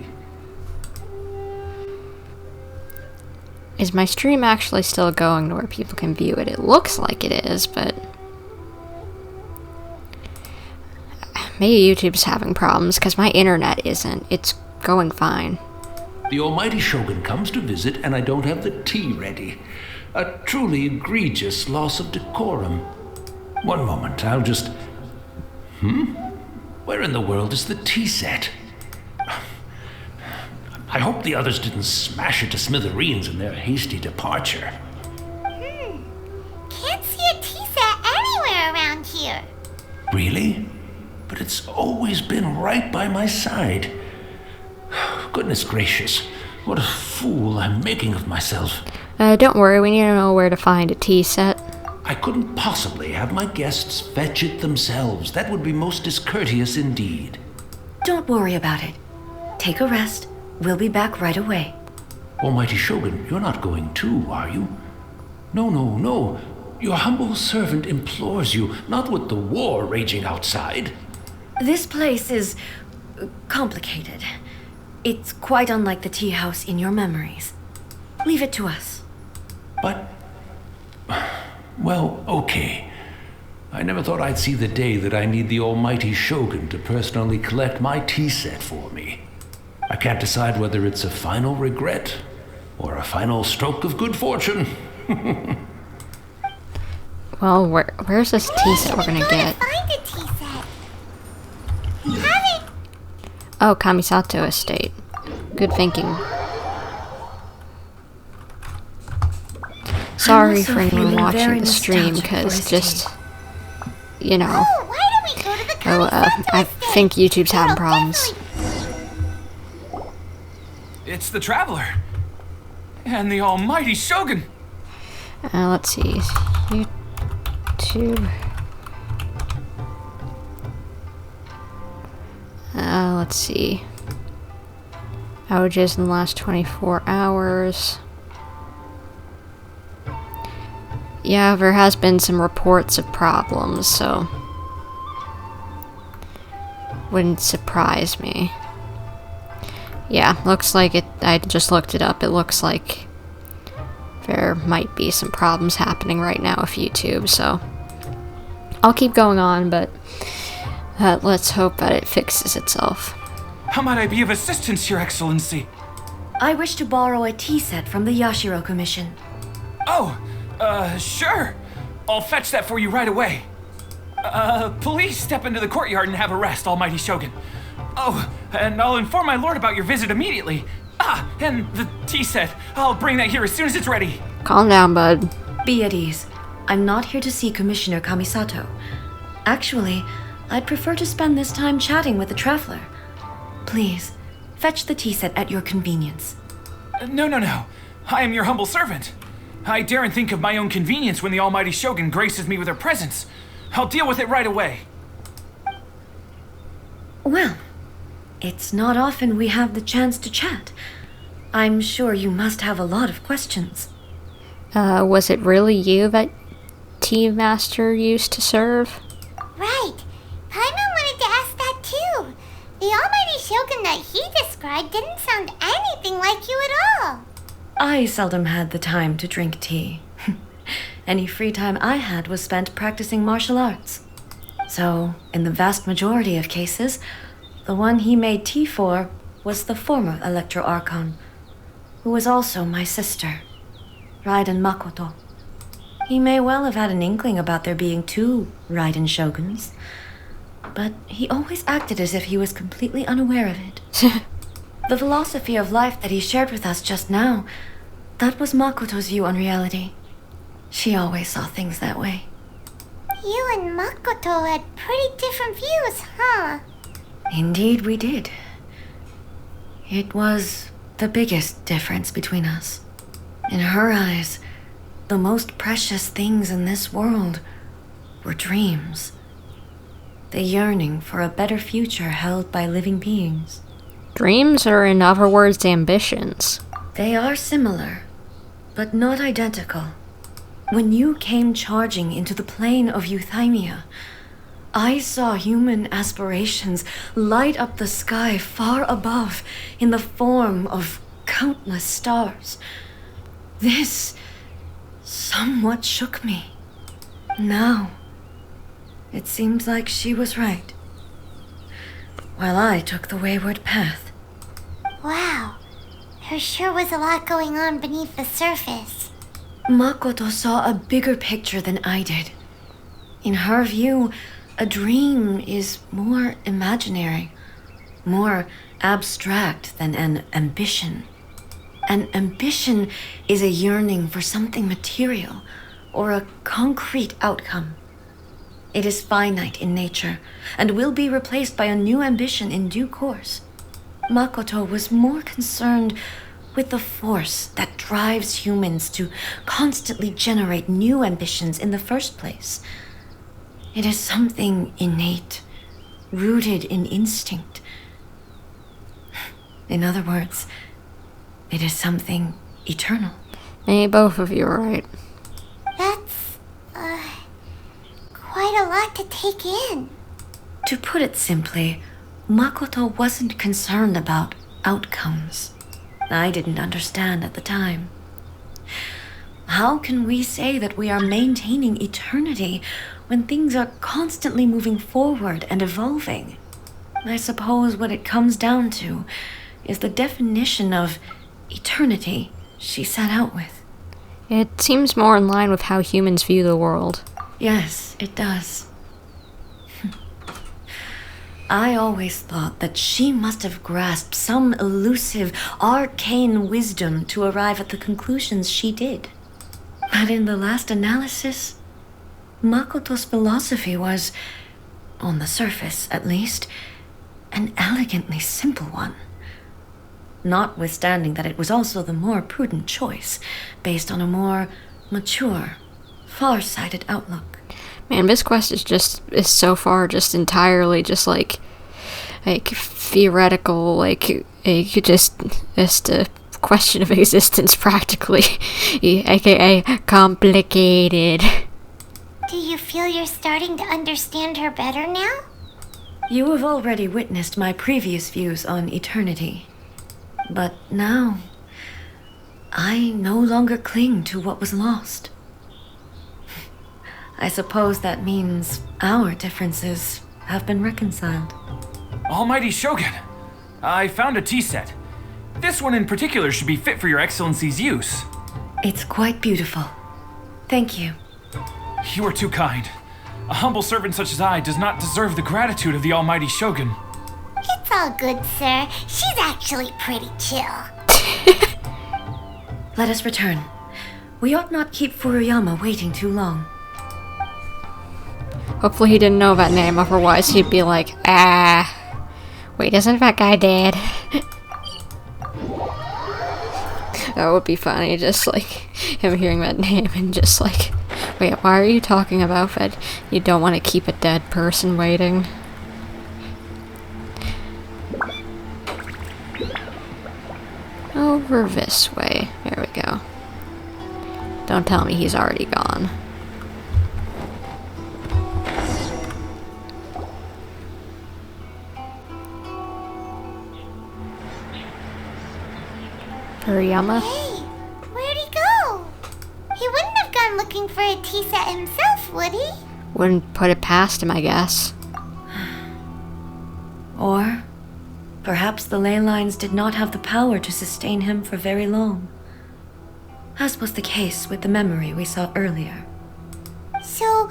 Is my stream actually still going to where people can view it? It looks like it is, but maybe YouTube's having problems because my internet isn't. It's going fine. The almighty Shogun comes to visit and I don't have the tea ready. A truly egregious loss of decorum. One moment, I'll just... Where in the world is the tea set? I hope the others didn't smash it to smithereens in their hasty departure. Can't see a tea set anywhere around here. Really? But it's always been right by my side. Goodness gracious, what a fool I'm making of myself. Don't worry, we need to know where to find a tea set. I couldn't possibly have my guests fetch it themselves. That would be most discourteous indeed. Don't worry about it. Take a rest. We'll be back right away. Almighty Shogun, you're not going too, are you? No. Your humble servant implores you, not with the war raging outside. This place is complicated. It's quite unlike the tea house in your memories. Leave it to us. But... well, okay. I never thought I'd see the day that I need the almighty Shogun to personally collect my tea set for me. I can't decide whether it's a final regret or a final stroke of good fortune. Well, where's this tea set we're gonna get? Find a tea set. Oh, Kamisato Estate. Good thinking. Sorry for anyone watching the stream, because just, you know. I think YouTube's having problems. It's the Traveler. And the almighty Shogun. Let's see. YouTube. Let's see. Outages in the last 24 hours. Yeah, there has been some reports of problems, so wouldn't surprise me. Yeah, looks like it. I just looked it up. It looks like there might be some problems happening right now with YouTube, so I'll keep going on, but let's hope that it fixes itself. How might I be of assistance, Your Excellency? I wish to borrow a tea set from the Yashiro Commission. Oh, sure. I'll fetch that for you right away. Please step into the courtyard and have a rest, almighty Shogun. Oh, and I'll inform my lord about your visit immediately. Ah, and the tea set. I'll bring that here as soon as it's ready. Calm down, bud. Be at ease. I'm not here to see Commissioner Kamisato. Actually, I'd prefer to spend this time chatting with the Traveler. Please, fetch the tea set at your convenience. No. I am your humble servant. I daren't think of my own convenience when the almighty Shogun graces me with her presence. I'll deal with it right away. Well, it's not often we have the chance to chat. I'm sure you must have a lot of questions. Was it really you that Tea Master used to serve? Right. Paimon wanted to ask that too. The almighty Shogun that he described didn't sound anything like you at all. I seldom had the time to drink tea. Any free time I had was spent practicing martial arts. So, in the vast majority of cases, the one he made tea for was the former Electro Archon, who was also my sister, Raiden Makoto. He may well have had an inkling about there being two Raiden Shoguns, but he always acted as if he was completely unaware of it. The philosophy of life that he shared with us just now, that was Makoto's view on reality. She always saw things that way. You and Makoto had pretty different views, huh? Indeed we did. It was the biggest difference between us. In her eyes, the most precious things in this world were dreams. The yearning for a better future held by living beings. Dreams, or in other words, ambitions? They are similar, but not identical. When you came charging into the plane of Euthymia, I saw human aspirations light up the sky far above in the form of countless stars. This somewhat shook me. Now, it seems like she was right, while I took the wayward path. Wow, there sure was a lot going on beneath the surface. Makoto saw a bigger picture than I did. In her view, a dream is more imaginary, more abstract than an ambition. An ambition is a yearning for something material or a concrete outcome. It is finite in nature and will be replaced by a new ambition in due course. Makoto was more concerned with the force that drives humans to constantly generate new ambitions in the first place. It is something innate, rooted in instinct. In other words, it is something eternal. Maybe both of you are right. That's, quite a lot to take in. To put it simply, Makoto wasn't concerned about outcomes. I didn't understand at the time. How can we say that we are maintaining eternity when things are constantly moving forward and evolving? I suppose what it comes down to is the definition of eternity she set out with. It seems more in line with how humans view the world. Yes, it does. I always thought that she must have grasped some elusive, arcane wisdom to arrive at the conclusions she did. But in the last analysis, Makoto's philosophy was, on the surface at least, an elegantly simple one. Notwithstanding that it was also the more prudent choice, based on a more mature, far-sighted outlook. Man, this quest is so far just entirely just like theoretical, like just a question of existence practically, aka complicated. Do you feel you're starting to understand her better now? You have already witnessed my previous views on eternity. But now, I no longer cling to what was lost. I suppose that means our differences have been reconciled. Almighty Shogun, I found a tea set. This one in particular should be fit for your excellency's use. It's quite beautiful. Thank you. You are too kind. A humble servant such as I does not deserve the gratitude of the Almighty Shogun. It's all good, sir. She's actually pretty chill. Let us return. We ought not keep Furuyama waiting too long. Hopefully he didn't know that name, otherwise he'd be like, wait, isn't that guy dead? That would be funny, just like him hearing that name and just like, wait, why are you talking about that? You don't want to keep a dead person waiting. Over this way. There we go. Don't tell me he's already gone. Furuyama? Hey, gone looking for a tea set himself, would he? Wouldn't put it past him, I guess. Or perhaps the ley lines did not have the power to sustain him for very long, as was the case with the memory we saw earlier. So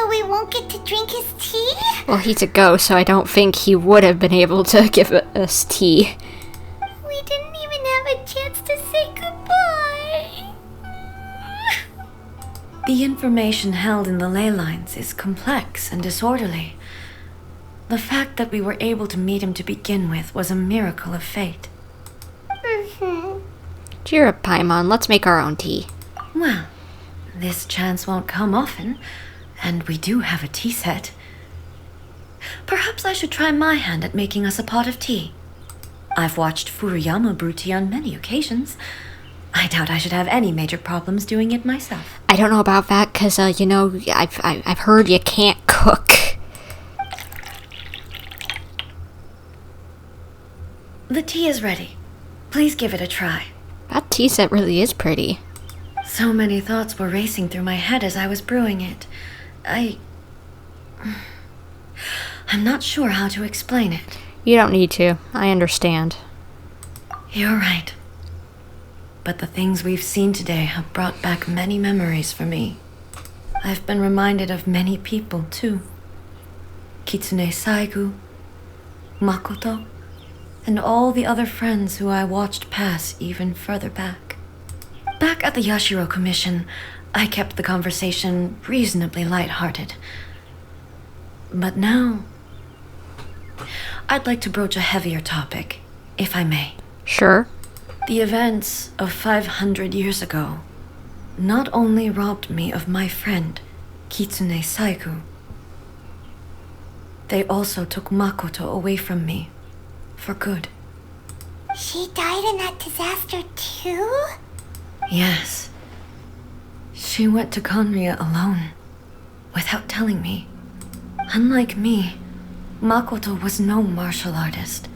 we won't get to drink his tea? Well, he's a ghost, so I don't think he would have been able to give us tea. We didn't even have a chance to say goodbye. The information held in the ley lines is complex and disorderly. The fact that we were able to meet him to begin with was a miracle of fate. Cheer up, Paimon. Let's make our own tea. Well, this chance won't come often, and we do have a tea set. Perhaps I should try my hand at making us a pot of tea. I've watched Furuyama brew tea on many occasions. I doubt I should have any major problems doing it myself. I don't know about that, because, I've heard you can't cook. The tea is ready. Please give it a try. That tea set really is pretty. So many thoughts were racing through my head as I was brewing it. I'm not sure how to explain it. You don't need to. I understand. You're right. But the things we've seen today have brought back many memories for me. I've been reminded of many people, too. Kitsune Saigu, Makoto, and all the other friends who I watched pass even further back. Back at the Yashiro Commission, I kept the conversation reasonably lighthearted. But now, I'd like to broach a heavier topic, if I may. Sure. The events of 500 years ago not only robbed me of my friend, Kitsune Saigu, they also took Makoto away from me, for good. She died in that disaster too? Yes. She went to Conria alone, without telling me. Unlike me, Makoto was no martial artist.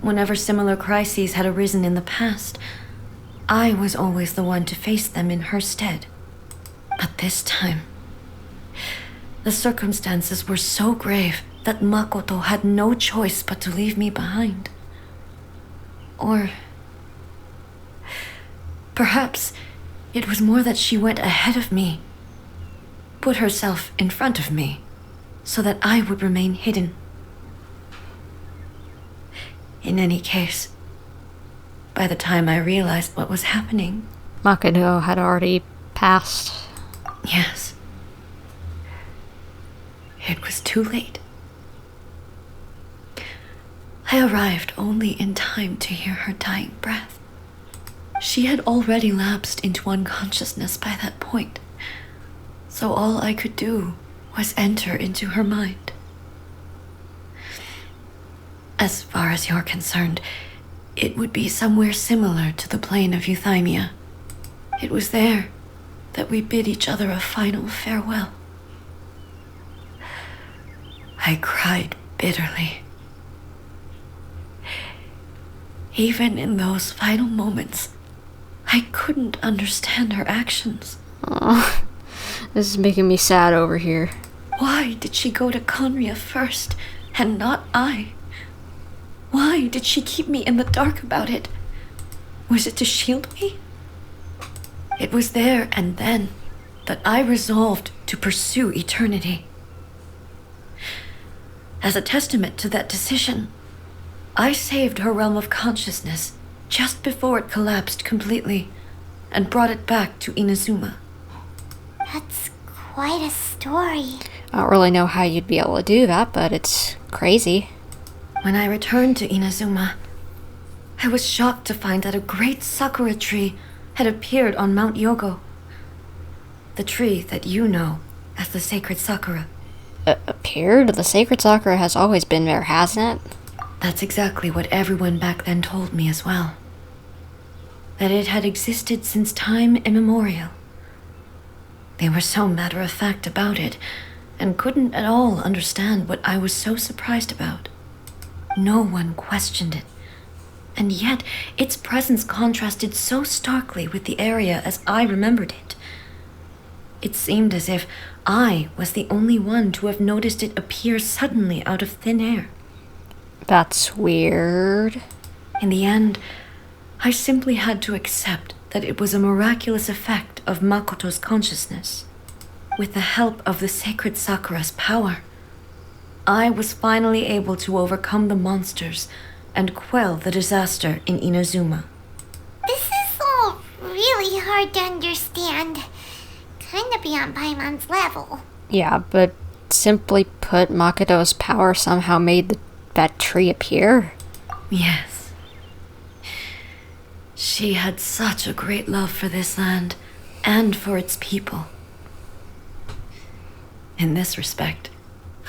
Whenever similar crises had arisen in the past, I was always the one to face them in her stead. But this time, the circumstances were so grave that Makoto had no choice but to leave me behind. Or perhaps it was more that she went ahead of me, put herself in front of me, so that I would remain hidden. In any case, by the time I realized what was happening, Makoto had already passed. Yes. It was too late. I arrived only in time to hear her dying breath. She had already lapsed into unconsciousness by that point, so all I could do was enter into her mind. As far as you're concerned, it would be somewhere similar to the plane of Euthymia. It was there that we bid each other a final farewell. I cried bitterly. Even in those final moments, I couldn't understand her actions. Aw, this is making me sad over here. Why did she go to Conria first, and not I? Why did she keep me in the dark about it? Was it to shield me? It was there and then that I resolved to pursue eternity. As a testament to that decision, I saved her realm of consciousness just before it collapsed completely and brought it back to Inazuma. That's quite a story. I don't really know how you'd be able to do that, but it's crazy. When I returned to Inazuma, I was shocked to find that a great sakura tree had appeared on Mount Yogo. The tree that you know as the sacred sakura. Appeared? The sacred sakura has always been there, hasn't it? That's exactly what everyone back then told me as well. That it had existed since time immemorial. They were so matter-of-fact about it, and couldn't at all understand what I was so surprised about. No one questioned it. and yet its presence contrasted so starkly with the area as I remembered it. It seemed as if I was the only one to have noticed it appear suddenly out of thin air. That's weird. In the end, I simply had to accept that it was a miraculous effect of Makoto's consciousness. With the help of the sacred Sakura's power, I was finally able to overcome the monsters and quell the disaster in Inazuma. This is all really hard to understand. Kinda beyond Paimon's level. Yeah, but simply put, Makoto's power somehow made that tree appear? Yes. She had such a great love for this land and for its people. In this respect,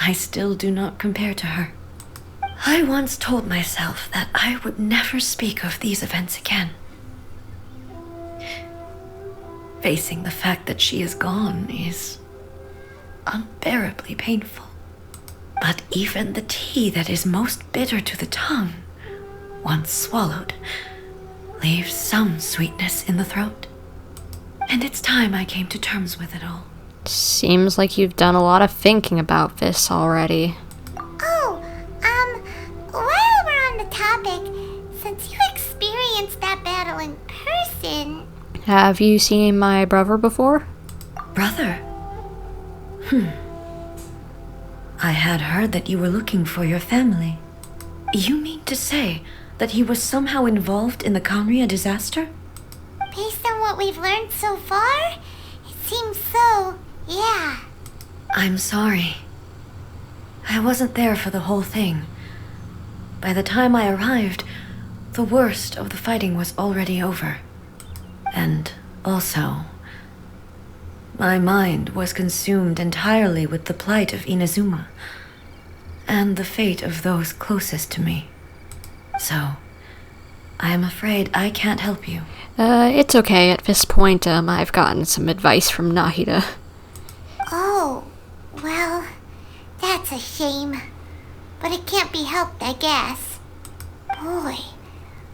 I still do not compare to her. I once told myself that I would never speak of these events again. Facing the fact that she is gone is unbearably painful. But even the tea that is most bitter to the tongue, once swallowed, leaves some sweetness in the throat. And it's time I came to terms with it all. Seems like you've done a lot of thinking about this already. Oh, while we're on the topic, since you experienced that battle in person... Have you seen my brother before? Brother? I had heard that you were looking for your family. You mean to say that he was somehow involved in the Kanria disaster? Based on what we've learned so far, it seems so, yeah. I'm sorry. I wasn't there for the whole thing. By the time I arrived, the worst of the fighting was already over. And also, my mind was consumed entirely with the plight of Inazuma and the fate of those closest to me. So, I am afraid I can't help you. It's okay. At this point, I've gotten some advice from Nahida. Oh, well, that's a shame. But it can't be helped, I guess. Boy,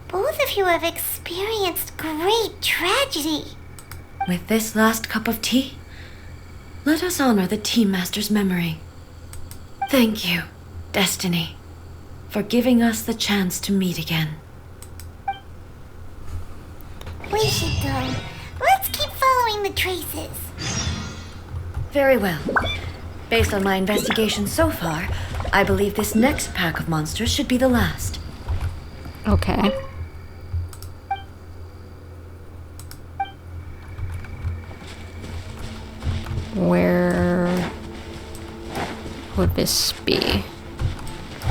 both of you have experienced great tragedy. With this last cup of tea, let us honor the Tea Master's memory. Thank you, Destiny, for giving us the chance to meet again. We should go. Let's keep following the traces. Very well. Based on my investigation so far, I believe this next pack of monsters should be the last. Okay. Where would this be?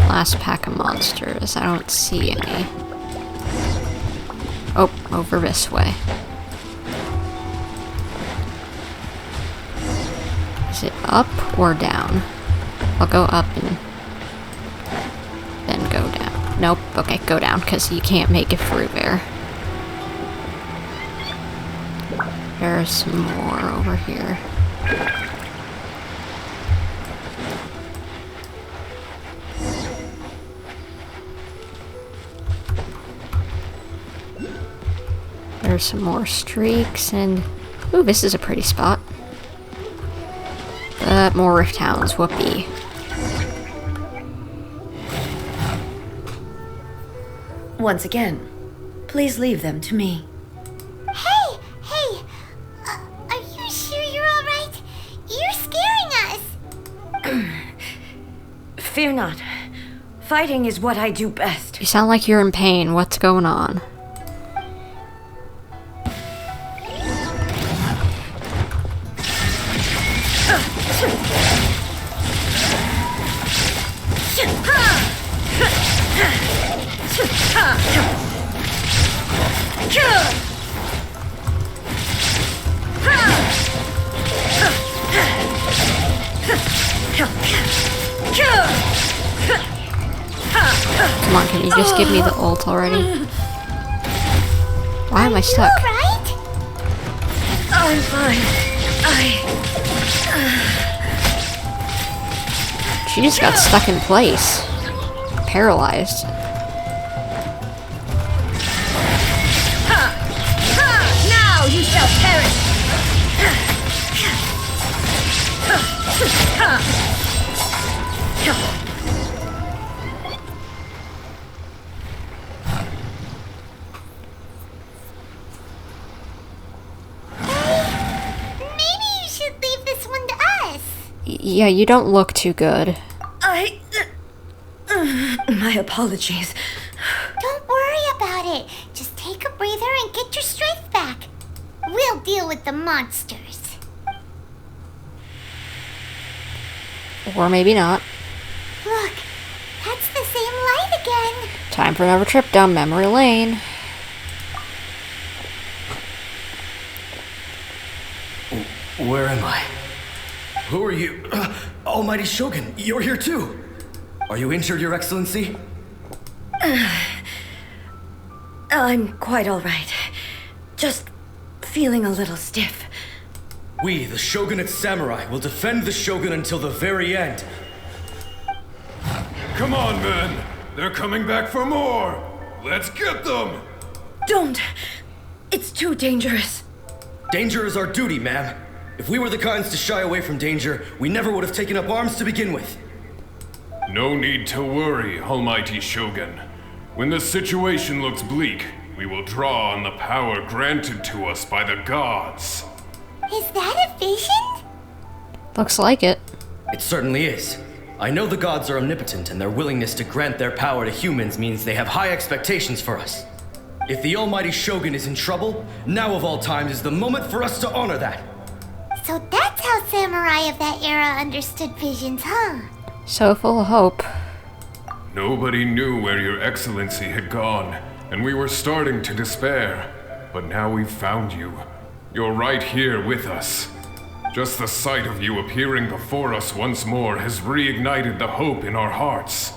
Last pack of monsters. I don't see any. Oh, over this way. Is it up or down? I'll go up and then go down. Nope. Okay, go down, because you can't make it through there. There's some more over here. There's some more streaks, and ooh, this is a pretty spot. But more rift hounds, whoopee. Once again, please leave them to me. Hey! Are you sure you're alright? You're scaring us! Fear not. Fighting is what I do best. You sound like you're in pain. What's going on? Come on, can you just give me the ult already? Why am I stuck? Right? I'm fine. She just got stuck in place. Paralyzed. Maybe you should leave this one to us. Yeah, you don't look too good. My apologies. Don't worry about it. Just take a breather and get your strength back. We'll deal with the monsters. Or maybe not. Look, that's the same light again. Time for another trip down memory lane. Where am I? Who are you? Almighty Shogun, you're here too. Are you injured, Your Excellency? I'm quite all right. Just feeling a little stiff. We, the Shogunate Samurai, will defend the Shogun until the very end. Come on, men. They're coming back for more. Let's get them. Don't! It's too dangerous. Danger is our duty, ma'am. If we were the kinds to shy away from danger, we never would have taken up arms to begin with. No need to worry, Almighty Shogun. When the situation looks bleak, we will draw on the power granted to us by the gods. Is that a vision? Looks like it. It certainly is. I know the gods are omnipotent, and their willingness to grant their power to humans means they have high expectations for us. If the Almighty Shogun is in trouble, now of all times is the moment for us to honor that. So that's how samurai of that era understood visions, huh? So full of hope. Nobody knew where Your Excellency had gone, and we were starting to despair. But now we've found you. You're right here with us. Just the sight of you appearing before us once more has reignited the hope in our hearts.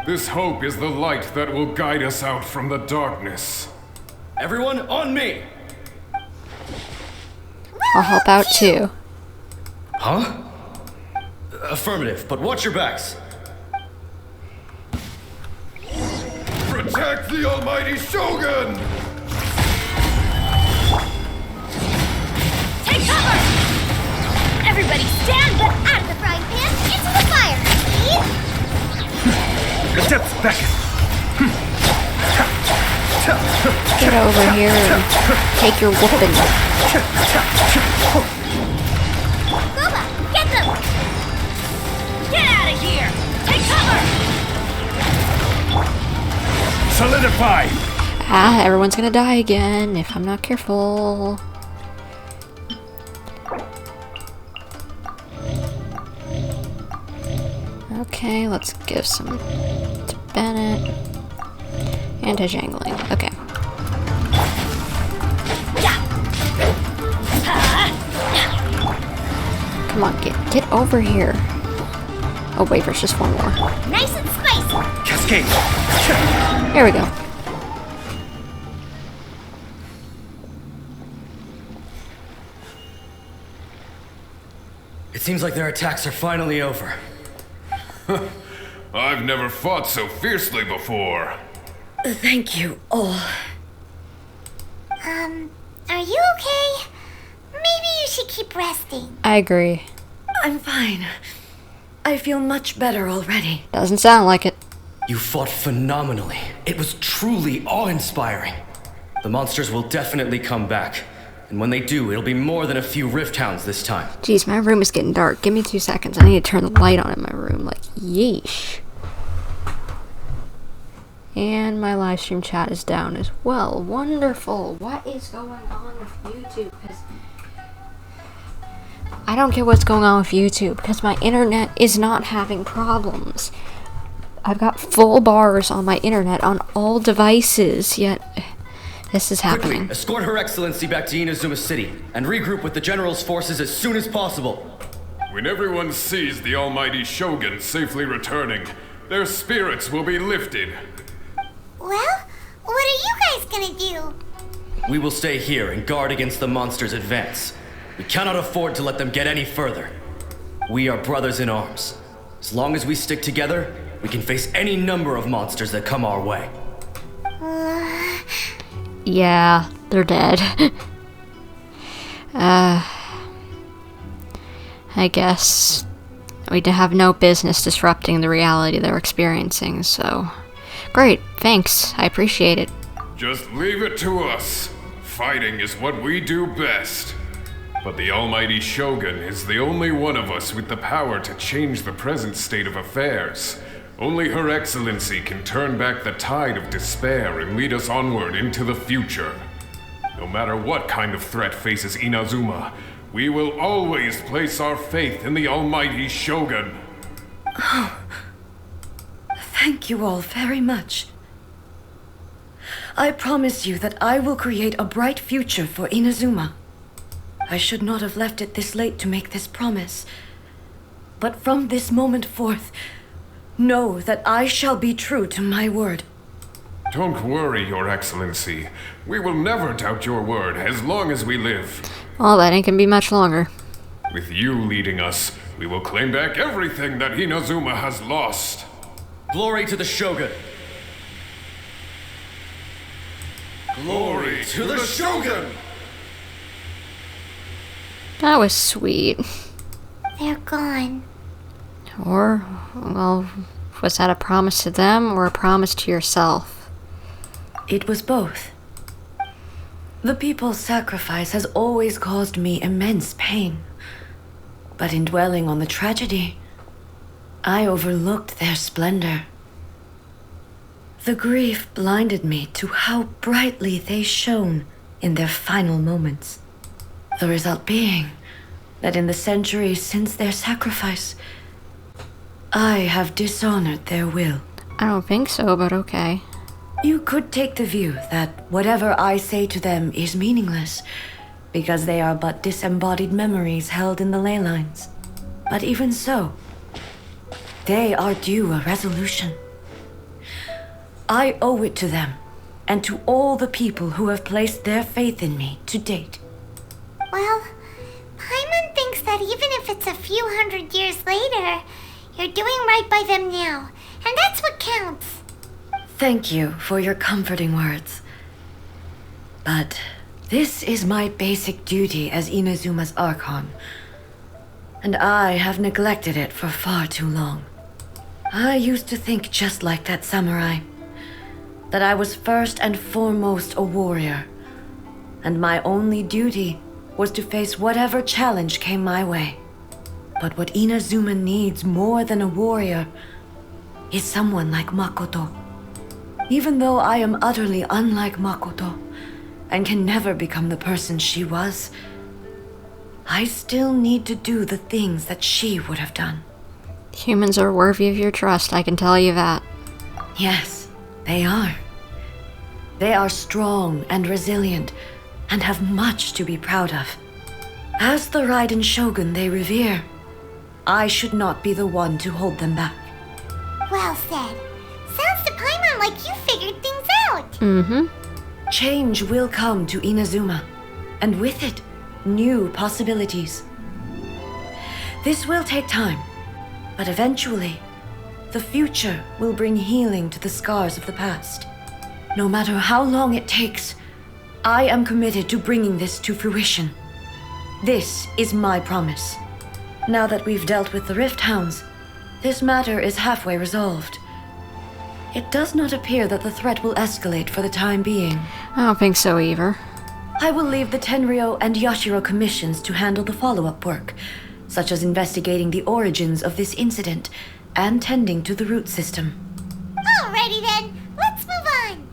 This hope is the light that will guide us out from the darkness. Everyone, on me! I'll help out too. Huh? Affirmative, but watch your backs. Protect the Almighty Shogun! Take cover! Everybody stand out of the frying pan into the fire, please! Steps back! Get over here and take your whooping. Boba, get them! Get out of here! Take cover! Solidify! Ah, everyone's gonna die again if I'm not careful. Okay, let's give some to Bennett and to Jangling. Okay. Come on, get over here. Oh wait, there's just one more. Nice and spicy! Cascade! Here we go. It seems like their attacks are finally over. I've never fought so fiercely before. Thank you all. Are you okay? Maybe you should keep resting. I agree. I'm fine. I feel much better already. Doesn't sound like it. You fought phenomenally. It was truly awe-inspiring. The monsters will definitely come back. And when they do, it'll be more than a few Rift Hounds this time. Jeez, my room is getting dark. Give me 2 seconds. I need to turn the light on in my room. Like, yeesh. And my live stream chat is down as well. Wonderful. What is going on with YouTube? Because I don't get what's going on with YouTube because my internet is not having problems. I've got full bars on my internet on all devices, yet this is happening. Quickly, escort Her Excellency back to Inazuma City and regroup with the General's forces as soon as possible. When everyone sees the Almighty Shogun safely returning, their spirits will be lifted. Well, what are you guys gonna do? We will stay here and guard against the monsters' advance. We cannot afford to let them get any further. We are brothers in arms. As long as we stick together, we can face any number of monsters that come our way. Yeah, they're dead. I guess We have no business disrupting the reality they're experiencing, so... Great, thanks. I appreciate it. Just leave it to us. Fighting is what we do best. But the almighty Shogun is the only one of us with the power to change the present state of affairs. Only Her Excellency can turn back the tide of despair and lead us onward into the future. No matter what kind of threat faces Inazuma, we will always place our faith in the almighty Shogun. Oh, thank you all very much. I promise you that I will create a bright future for Inazuma. I should not have left it this late to make this promise. But from this moment forth, know that I shall be true to my word. Don't worry, Your Excellency. We will never doubt your word as long as we live. Well, that ain't gonna be much longer. With you leading us, we will claim back everything that Inazuma has lost. Glory to the Shogun! Glory to the Shogun! That was sweet. They're gone. Or, well, was that a promise to them or a promise to yourself? It was both. The people's sacrifice has always caused me immense pain. But in dwelling on the tragedy, I overlooked their splendor. The grief blinded me to how brightly they shone in their final moments. The result being that in the centuries since their sacrifice, I have dishonored their will. I don't think so, but okay. You could take the view that whatever I say to them is meaningless, because they are but disembodied memories held in the ley lines. But even so, they are due a resolution. I owe it to them, and to all the people who have placed their faith in me to date. Well, Paimon thinks that even if it's a few hundred years later, you're doing right by them now, and that's what counts. Thank you for your comforting words. But this is my basic duty as Inazuma's Archon, and I have neglected it for far too long. I used to think just like that samurai, that I was first and foremost a warrior, and my only duty was to face whatever challenge came my way. But what Inazuma needs more than a warrior is someone like Makoto. Even though I am utterly unlike Makoto and can never become the person she was, I still need to do the things that she would have done. Humans are worthy of your trust, I can tell you that. Yes, they are. They are strong and resilient and have much to be proud of. As the Raiden Shogun they revere, I should not be the one to hold them back. Well said. Sounds to Paimon like you figured things out. Mm-hmm. Change will come to Inazuma, and with it, new possibilities. This will take time, but eventually, the future will bring healing to the scars of the past. No matter how long it takes, I am committed to bringing this to fruition. This is my promise. Now that we've dealt with the Rift Hounds, this matter is halfway resolved. It does not appear that the threat will escalate for the time being. I don't think so either. I will leave the Tenryo and Yashiro commissions to handle the follow-up work, such as investigating the origins of this incident and tending to the root system. Alrighty then, let's move on.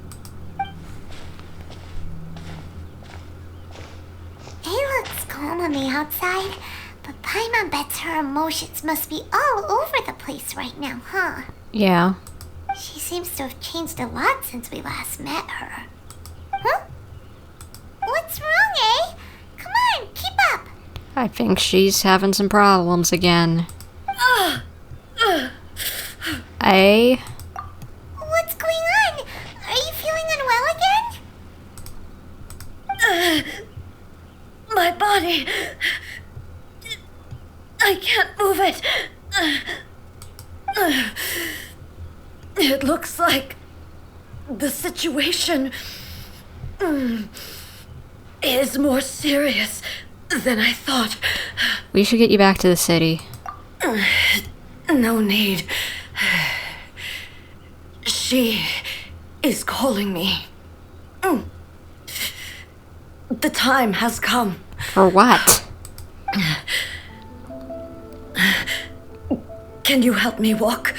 It looks calm on the outside, but Paimon bets her emotions must be all over the place right now, huh? Yeah. She seems to have changed a lot since we last met her. Huh? What's wrong, eh? Come on, keep up. I think she's having some problems again. What's going on? Are you feeling unwell again? My body... I can't move it. It looks like the situation is more serious than I thought. We should get you back to the city. No need. She is calling me. The time has come. For what? Can you help me walk?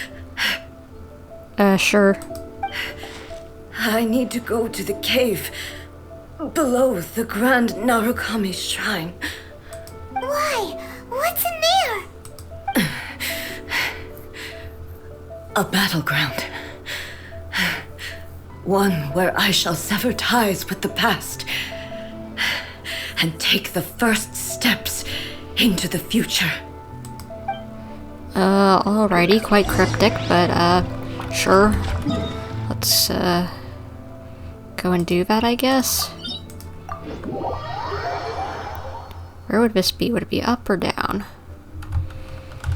Sure. I need to go to the cave below the Grand Narukami Shrine. Why? What's in there? A battleground. One where I shall sever ties with the past and take the first steps into the future. Alrighty, quite cryptic, but, sure. Let's, go and do that, I guess. Where would this be? Would it be up or down?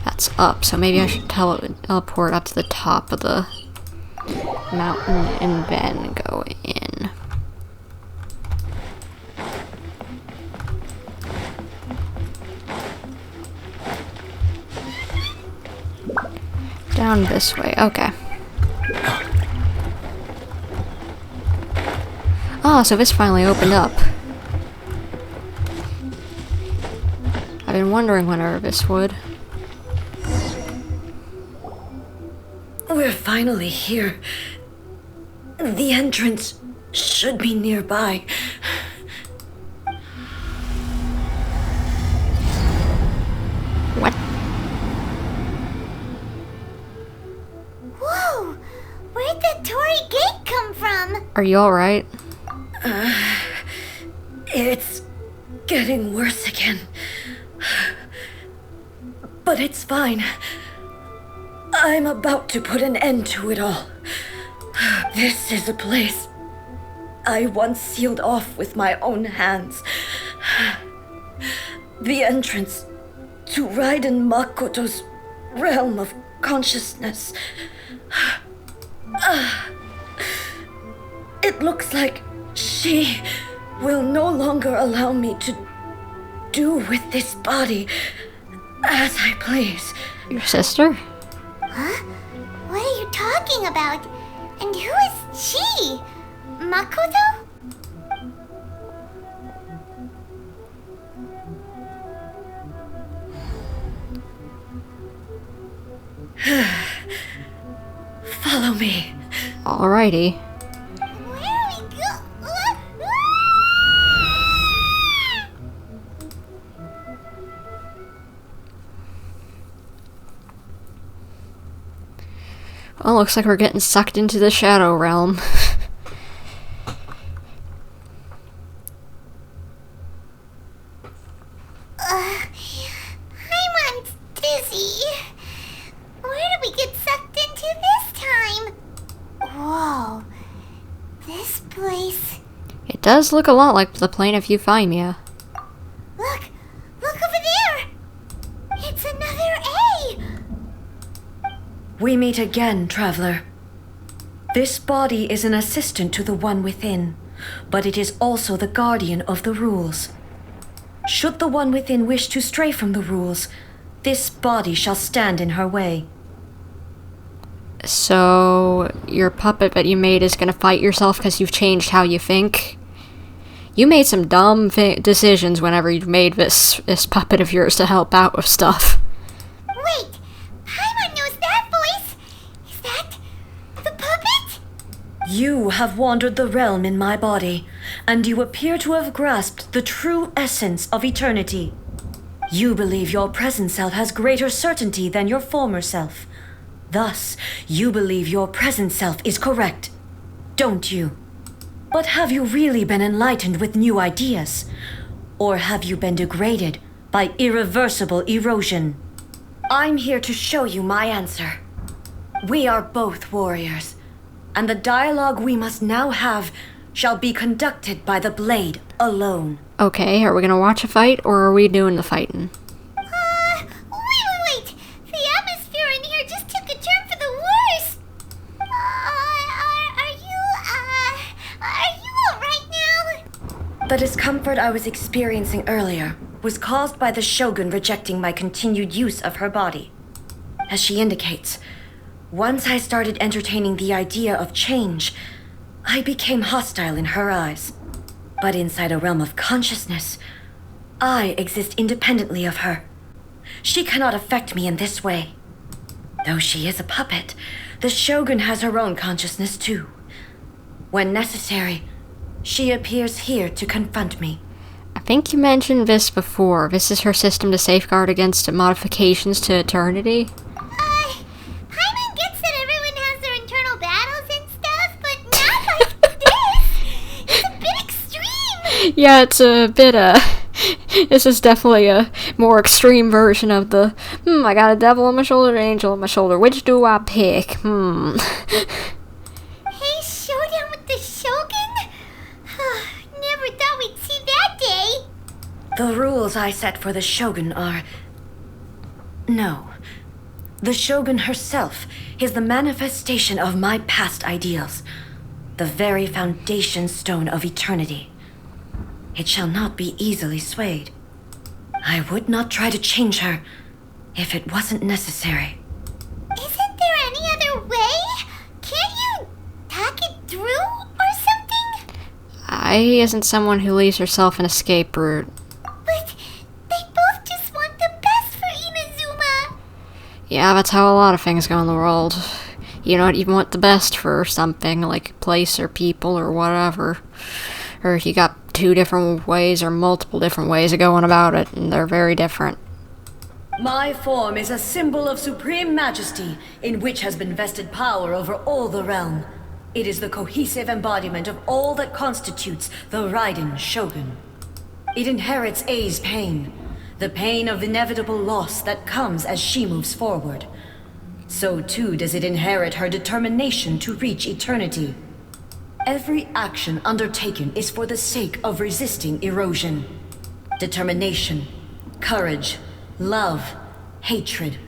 That's up, so maybe I should teleport up to the top of the mountain and then go in. Down this way, okay. Oh, so this finally opened up. I've been wondering whenever this would. We're finally here. The entrance should be nearby. What? Whoa! Where'd the Torii Gate come from? Are you alright? It's getting worse again. But it's fine. I'm about to put an end to it all. This is a place I once sealed off with my own hands. The entrance to Raiden Makoto's realm of consciousness. It looks like she will no longer allow me to do with this body as I please. Your sister? Huh? What are you talking about? And who is she? Makoto? Follow me. Alrighty. Where are we go? Well, looks like we're getting sucked into the shadow realm. I'm dizzy. Where did we get sucked into this time? Whoa. This place. It does look a lot like the plane of Euphemia. Look over there. It's another A. We meet again, traveler. This body is an assistant to the one within, but it is also the guardian of the rules. Should the one within wish to stray from the rules, this body shall stand in her way. So, your puppet that you made is gonna fight yourself because you've changed how you think? You made some dumb decisions whenever you made this puppet of yours to help out with stuff. Wait, Paimon knows that voice. Is that the puppet? You have wandered the realm in my body, and you appear to have grasped the true essence of eternity. You believe your present self has greater certainty than your former self. Thus, you believe your present self is correct, don't you? But have you really been enlightened with new ideas? Or have you been degraded by irreversible erosion? I'm here to show you my answer. We are both warriors, and the dialogue we must now have shall be conducted by the blade alone. Okay, are we gonna watch a fight, or are we doing the fighting? Wait. The atmosphere in here just took a turn for the worse. Are you alright now? The discomfort I was experiencing earlier was caused by the Shogun rejecting my continued use of her body. As she indicates, once I started entertaining the idea of change, I became hostile in her eyes. But inside a realm of consciousness, I exist independently of her. She cannot affect me in this way. Though she is a puppet, the Shogun has her own consciousness too. When necessary, she appears here to confront me. I think you mentioned this before. This is her system to safeguard against modifications to eternity. Paimon gets that everyone has their internal battles and stuff, but not like this. It's a bit extreme. Yeah, it's a bit, this is definitely a more extreme version of the, I got a devil on my shoulder, an angel on my shoulder. Which do I pick? Hey, showdown with the Shogun? Never thought we'd see that day. The rules I set for the Shogun are... No. The Shogun herself is the manifestation of my past ideals. The very foundation stone of eternity. It shall not be easily swayed. I would not try to change her if it wasn't necessary. Isn't there any other way? Can't you talk it through or something? I isn't someone who leaves herself an escape route. But they both just want the best for Inazuma. Yeah, that's how a lot of things go in the world. You don't even want the best for something, like a place or people or whatever. Or if you got two different ways or multiple different ways of going about it, and they're very different. My form is a symbol of supreme majesty, in which has been vested power over all the realm. It is the cohesive embodiment of all that constitutes the Raiden Shogun. It inherits Ei's pain, the pain of inevitable loss that comes as she moves forward. So too does it inherit her determination to reach eternity. Every action undertaken is for the sake of resisting erosion. Determination, courage, love, hatred,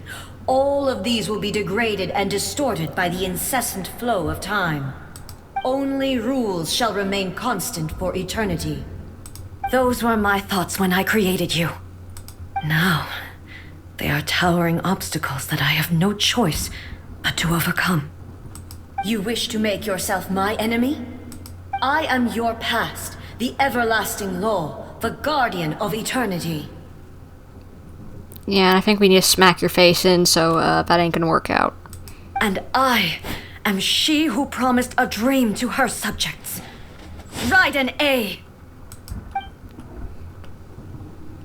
all of these will be degraded and distorted by the incessant flow of time. Only rules shall remain constant for eternity. Those were my thoughts when I created you. Now, they are towering obstacles that I have no choice but to overcome. You wish to make yourself my enemy? I am your past, the everlasting law, the guardian of eternity. Yeah, I think we need to smack your face in, so that ain't gonna work out. And I am she who promised a dream to her subjects. Raiden A.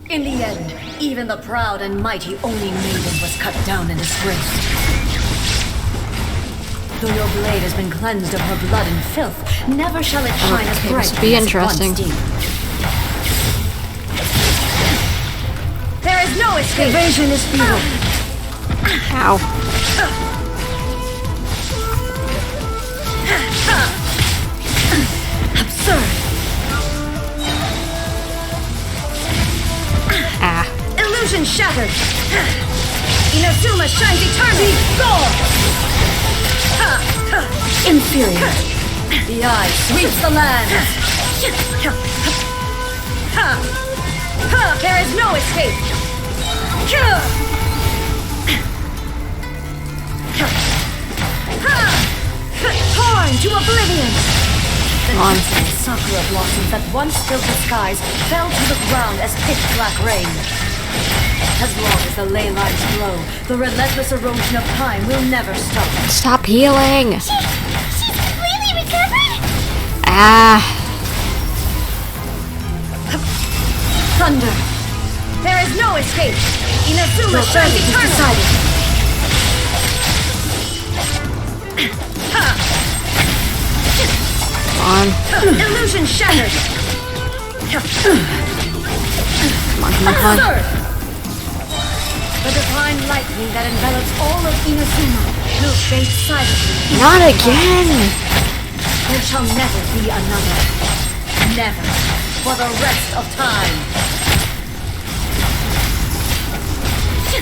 In the end, even the proud and mighty Oni maiden was cut down and disgraced. Though your blade has been cleansed of her blood and filth, never shall it shine as bright this would be as it interesting. once did. There is no escape. Evasion is futile. Ow. Absurd. Illusion shattered. Inazuma shines eternally. Inferior. The eye sweeps the land. There is no escape. Torn to oblivion. The sakura blossoms that once filled the skies fell to the ground as pitch-black rain. As long as the ley lines glow, the relentless erosion of time will never stop. Stop healing! She's completely recovered? Thunder! There is no escape! Inazuma shines eternal! Come on. Illusion shattered! Come on. The divine lightning that envelops all of Inazuma will fade silently. Not again! There shall never be another. Never. For the rest of time.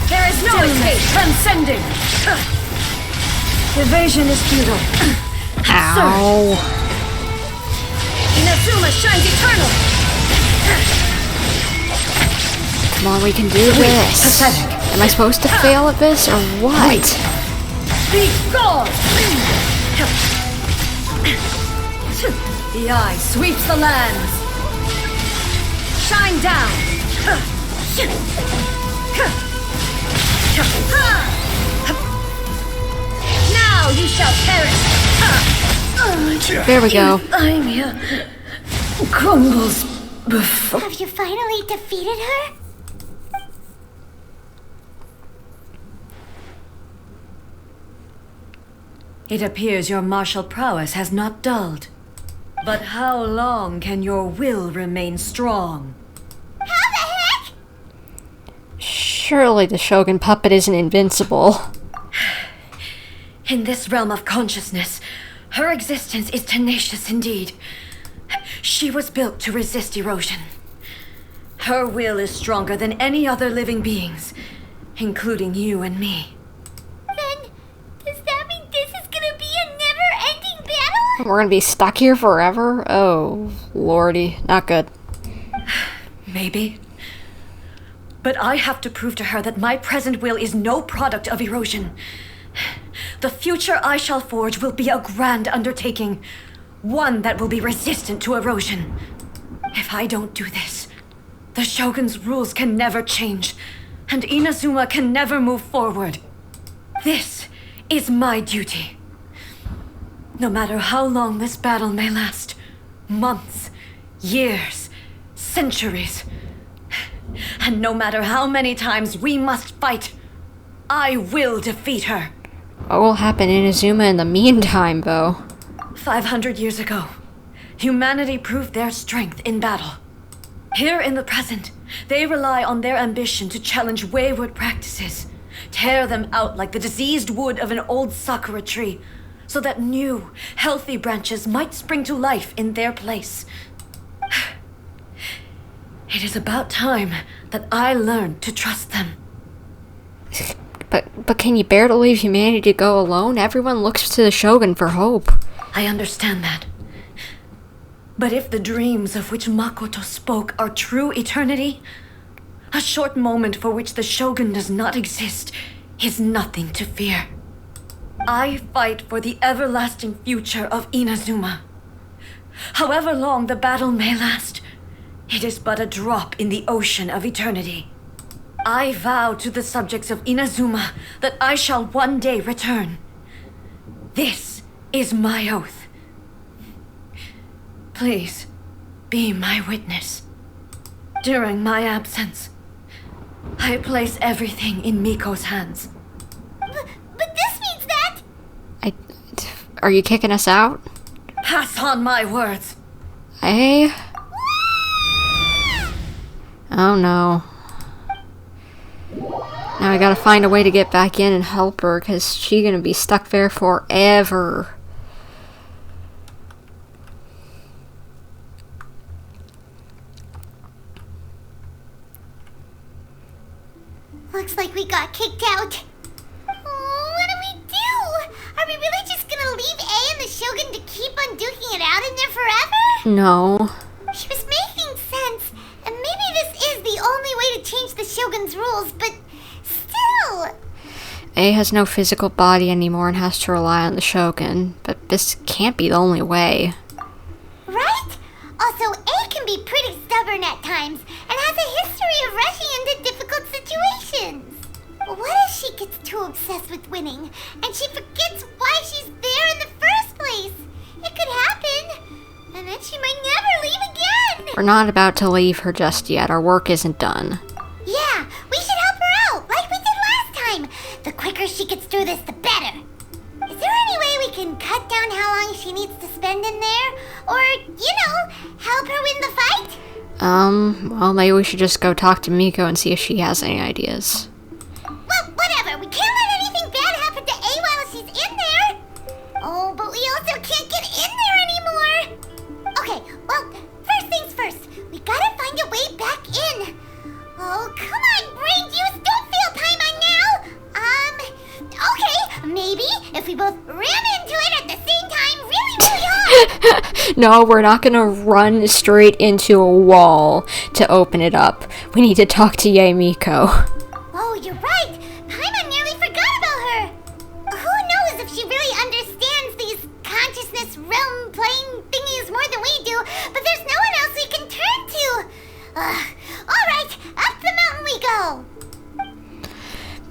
There is no escape. Transcending. Evasion is futile. Ow. Inazuma shines eternal. Come on, we can do this. Pathetic. Am I supposed to fail at this, or what? Be gone! The eye sweeps the lands. Shine down! Now you shall perish! There we go. Ymir crumbles before... Have you finally defeated her? It appears your martial prowess has not dulled. But how long can your will remain strong? How the heck? Surely the Shogun puppet isn't invincible. In this realm of consciousness, her existence is tenacious indeed. She was built to resist erosion. Her will is stronger than any other living beings, including you and me. Then, does that mean this is gonna be a never-ending battle? We're gonna be stuck here forever? Oh, lordy. Not good. Maybe. But I have to prove to her that my present will is no product of erosion. The future I shall forge will be a grand undertaking, one that will be resistant to erosion. If I don't do this, the Shogun's rules can never change, and Inazuma can never move forward. This is my duty. No matter how long this battle may last, months, years, centuries, and no matter how many times we must fight, I will defeat her. What will happen in Inazuma in the meantime, though? 500 years ago, humanity proved their strength in battle. Here in the present, they rely on their ambition to challenge wayward practices, tear them out like the diseased wood of an old sakura tree, so that new, healthy branches might spring to life in their place. It is about time that I learned to trust them. But can you bear to leave humanity to go alone? Everyone looks to the Shogun for hope. I understand that. But if the dreams of which Makoto spoke are true eternity, a short moment for which the Shogun does not exist is nothing to fear. I fight for the everlasting future of Inazuma. However long the battle may last, it is but a drop in the ocean of eternity. I vow to the subjects of Inazuma that I shall one day return. This is my oath. Please, be my witness. During my absence, I place everything in Miko's hands. But this means that... Are you kicking us out? Pass on my words. Oh no. Now I gotta find a way to get back in and help her, because she's gonna be stuck there forever. Looks like we got kicked out. Oh, what do we do? Are we really just gonna leave A and the Shogun to keep on duking it out in there forever? No. She was making sense, and maybe this is the only way to change the Shogun's rules, but still... A has no physical body anymore and has to rely on the Shogun, but this can't be the only way. Right? Also, A can be pretty stubborn at times, and has a history of rushing into difficult situations. What if she gets too obsessed with winning, and she forgets why she's there in the first place? It could happen, and then she might never leave again. We're not about to leave her just yet. Our work isn't done. Yeah, we should help her out, like we did last time. The quicker she gets through this, the better. Is there any way we can cut down how long she needs to spend in there? Or, help her win the fight? Well, maybe we should just go talk to Miko and see if she has any ideas. Well, whatever. We can't let anything bad happen to A while she's in there. Oh, but we also can't get in there anymore. Okay, well, first things first. We gotta find a way back in. Oh, come on, brain juice. Don't fail Paimon now. Okay, maybe if we both ram into it at the same time really, really hard. No, we're not gonna run straight into a wall to open it up. We need to talk to Yaemiko. Oh, you're right.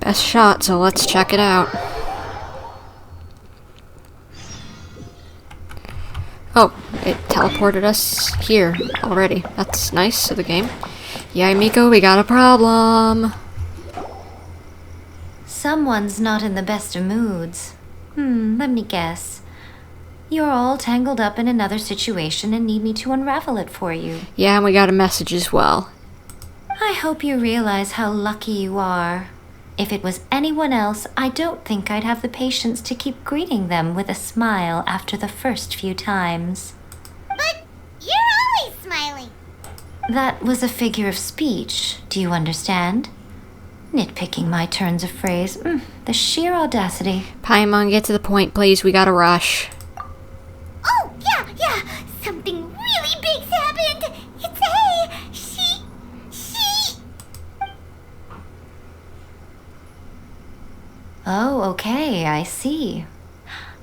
Best shot, so let's check it out. Oh, it teleported us here already. That's nice of the game. Yaemiko, we got a problem. Someone's not in the best of moods. Let me guess. You're all tangled up in another situation and need me to unravel it for you. Yeah, and we got a message as well. I hope you realize how lucky you are. If it was anyone else, I don't think I'd have the patience to keep greeting them with a smile after the first few times. But you're always smiling. That was a figure of speech, do you understand? Nitpicking my turns of phrase. The sheer audacity. Paimon, get to the point, please. We gotta rush. Oh, yeah. Something really big's happened. It's she. Oh, okay, I see.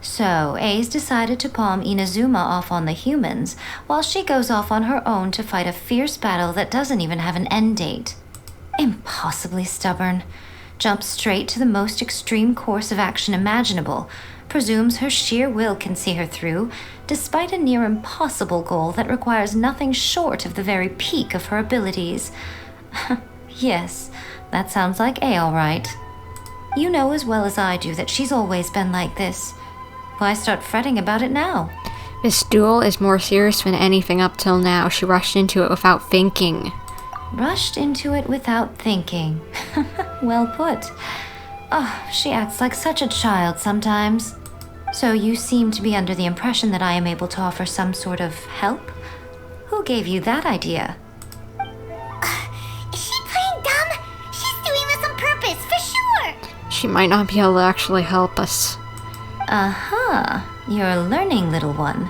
So, A's decided to palm Inazuma off on the humans, while she goes off on her own to fight a fierce battle that doesn't even have an end date. Impossibly stubborn. Jumps straight to the most extreme course of action imaginable. Presumes her sheer will can see her through, despite a near impossible goal that requires nothing short of the very peak of her abilities. Yes, that sounds like A all right. You know as well as I do that she's always been like this. Why start fretting about it now? This duel is more serious than anything up till now. She rushed into it without thinking. Rushed into it without thinking. Well put. Oh, she acts like such a child sometimes. So you seem to be under the impression that I am able to offer some sort of help? Who gave you that idea? Is she playing dumb? She's doing this on purpose, for sure. She might not be able to actually help us. You're learning, little one.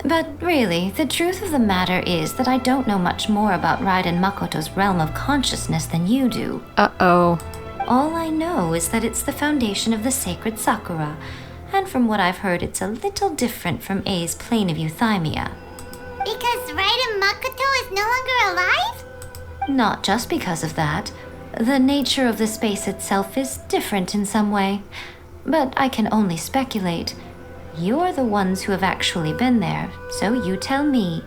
But really, the truth of the matter is that I don't know much more about Raiden Makoto's realm of consciousness than you do. Uh-oh. All I know is that it's the foundation of the sacred Sakura, and from what I've heard, it's a little different from A's plane of euthymia. Because Raiden Makoto is no longer alive? Not just because of that. The nature of the space itself is different in some way. But I can only speculate. You're the ones who have actually been there, so you tell me.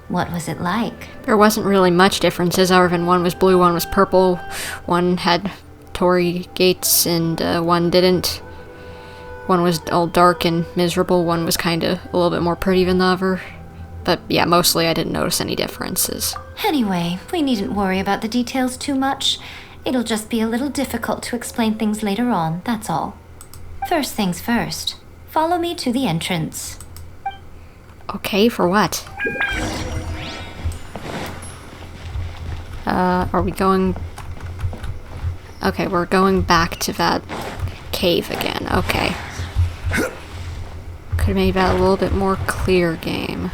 What was it like? There wasn't really much differences, other than one was blue, one was purple, one had torii gates, and one didn't. One was all dark and miserable, one was kinda a little bit more pretty than the other. But yeah, mostly I didn't notice any differences. Anyway, we needn't worry about the details too much. It'll just be a little difficult to explain things later on, that's all. First things first. Follow me to the entrance. Okay, for what? Are we going... Okay, we're going back to that cave again. Okay. Could've made that a little bit more clear game.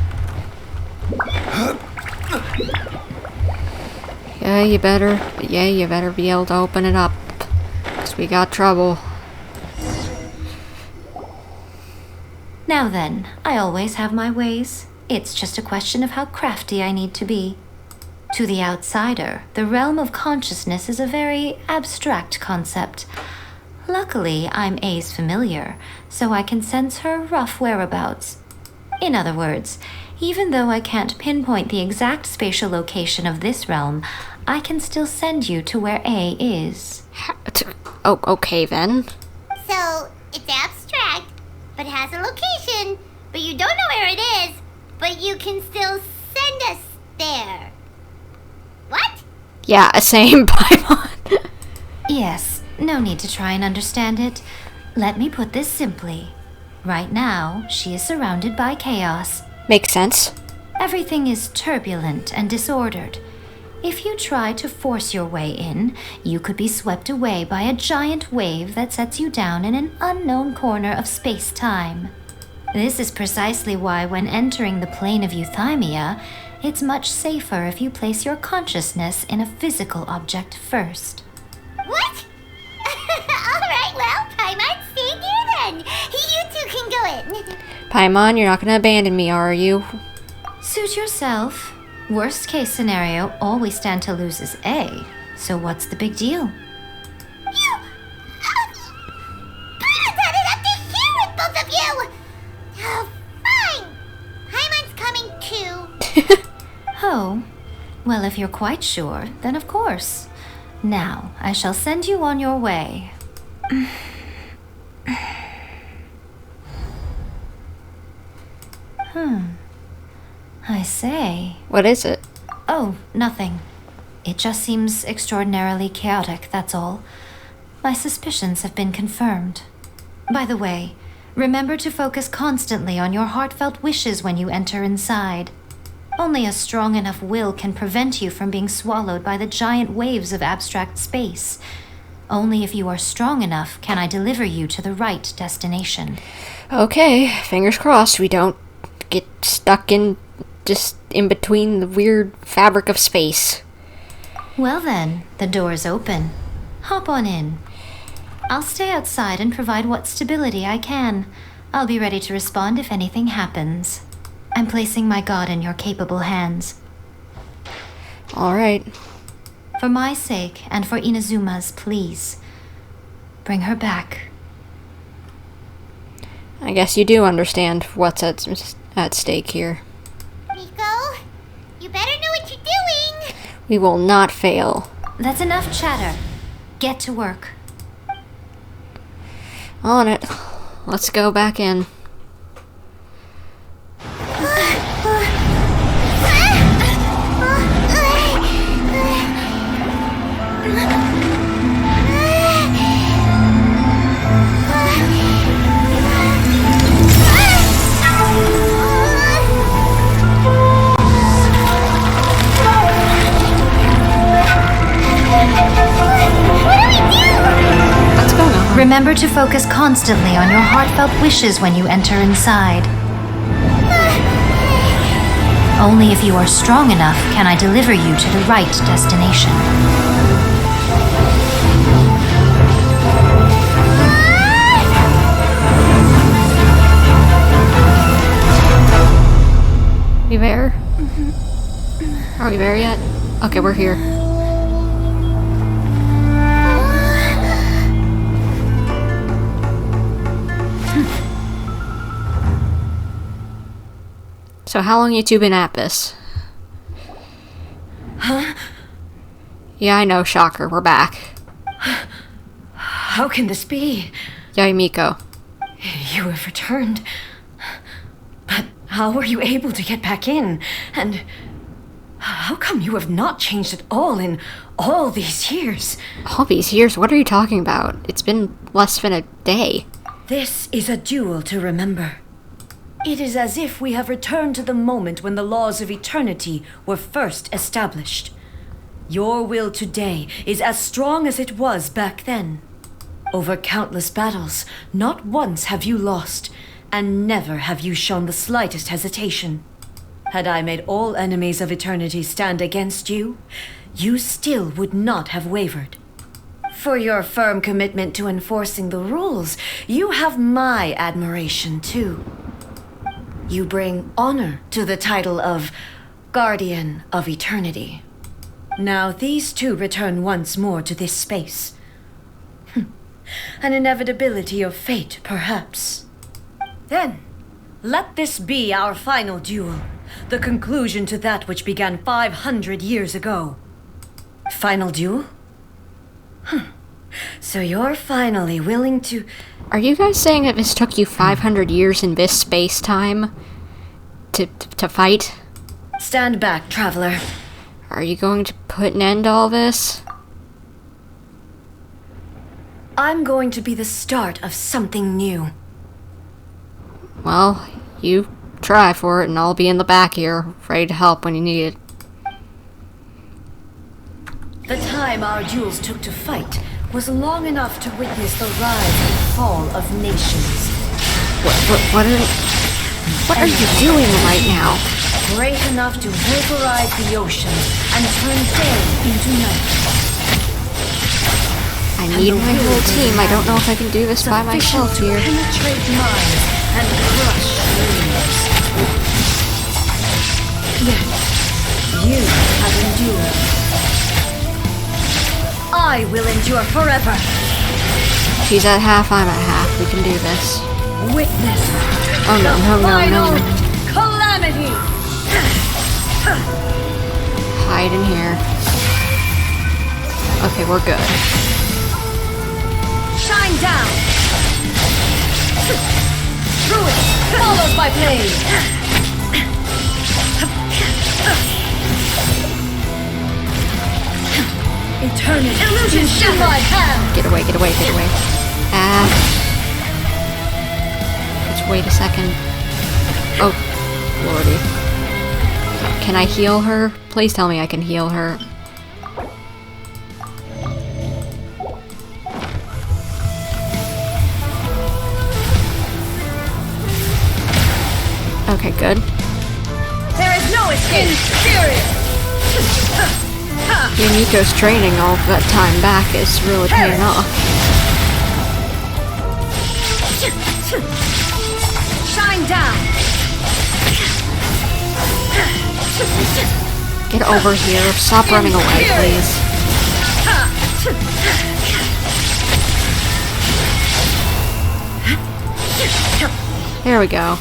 Yeah, you better be able to open it up. 'Cause we got trouble. Now then, I always have my ways. It's just a question of how crafty I need to be. To the outsider, the realm of consciousness is a very abstract concept. Luckily, I'm A's familiar, so I can sense her rough whereabouts. In other words, even though I can't pinpoint the exact spatial location of this realm, I can still send you to where A is. Oh, okay then. So, it's abstract, but has a location, but you don't know where it is, but you can still send us there. What? Yeah, same, Paimon. Yes, no need to try and understand it. Let me put this simply. Right now, she is surrounded by chaos. Makes sense. Everything is turbulent and disordered. If you try to force your way in, you could be swept away by a giant wave that sets you down in an unknown corner of space-time. This is precisely why when entering the plane of euthymia, it's much safer if you place your consciousness in a physical object first. What? Alright, well, Paimon, stay here then. You two can go in. Paimon, you're not gonna abandon me, are you? Suit yourself. Worst case scenario, all we stand to lose is A. So what's the big deal? Well, if you're quite sure, then of course. Now, I shall send you on your way. I say. What is it? Oh, nothing. It just seems extraordinarily chaotic, that's all. My suspicions have been confirmed. By the way, remember to focus constantly on your heartfelt wishes when you enter inside. Only a strong enough will can prevent you from being swallowed by the giant waves of abstract space. Only if you are strong enough can I deliver you to the right destination. Okay, fingers crossed we don't get stuck in just in between the weird fabric of space. Well then, the door is open. Hop on in. I'll stay outside and provide what stability I can. I'll be ready to respond if anything happens. I'm placing my god in your capable hands. Alright. For my sake and for Inazuma's, please. Bring her back. I guess you do understand what's at stake here. Miko, you better know what you're doing. We will not fail. That's enough chatter. Get to work. On it. Let's go back in. Remember to focus constantly on your heartfelt wishes when you enter inside. Only if you are strong enough can I deliver you to the right destination. We there? Are we there yet? Okay, we're here. So how long you two been at this? Huh? Yeah, I know, shocker, we're back. How can this be? Yaemiko. You have returned. But how were you able to get back in? And how come you have not changed at all in all these years? All these years? What are you talking about? It's been less than a day. This is a duel to remember. It is as if we have returned to the moment when the laws of eternity were first established. Your will today is as strong as it was back then. Over countless battles, not once have you lost, and never have you shown the slightest hesitation. Had I made all enemies of eternity stand against you, you still would not have wavered. For your firm commitment to enforcing the rules, you have my admiration too. You bring honor to the title of Guardian of Eternity. Now these two return once more to this space. An inevitability of fate, perhaps. Then, let this be our final duel, the conclusion to that which began 500 years ago. Final duel? So you're finally willing to... Are you guys saying that this took you 500 years in this space-time to fight? Stand back, traveler. Are you going to put an end to all this? I'm going to be the start of something new. Well, you try for it and I'll be in the back here, ready to help when you need it. The time our duels took to fight was long enough to witness the rise and fall of nations. What are you doing right now? Great enough to vaporize the ocean and turn day into night. I need my whole team. I don't know if I can do this by myself here. Penetrate minds and crush dreams. Yet, you have endured. I will endure forever. She's at half, I'm at half. We can do this. Witness. Oh no. Final calamity. right in here. Okay, we're good. Shine down! Ruin, followed by blade! Eternity illusion in my hand! Get away, get away, get away. Ah. Just wait a second. Oh, lordy. Can I heal her? Please tell me I can heal her. Okay, good. There is no escape! Yaemiko's training all that time back is really paying off. Shine down! Get over here. Stop running away, please. There we go.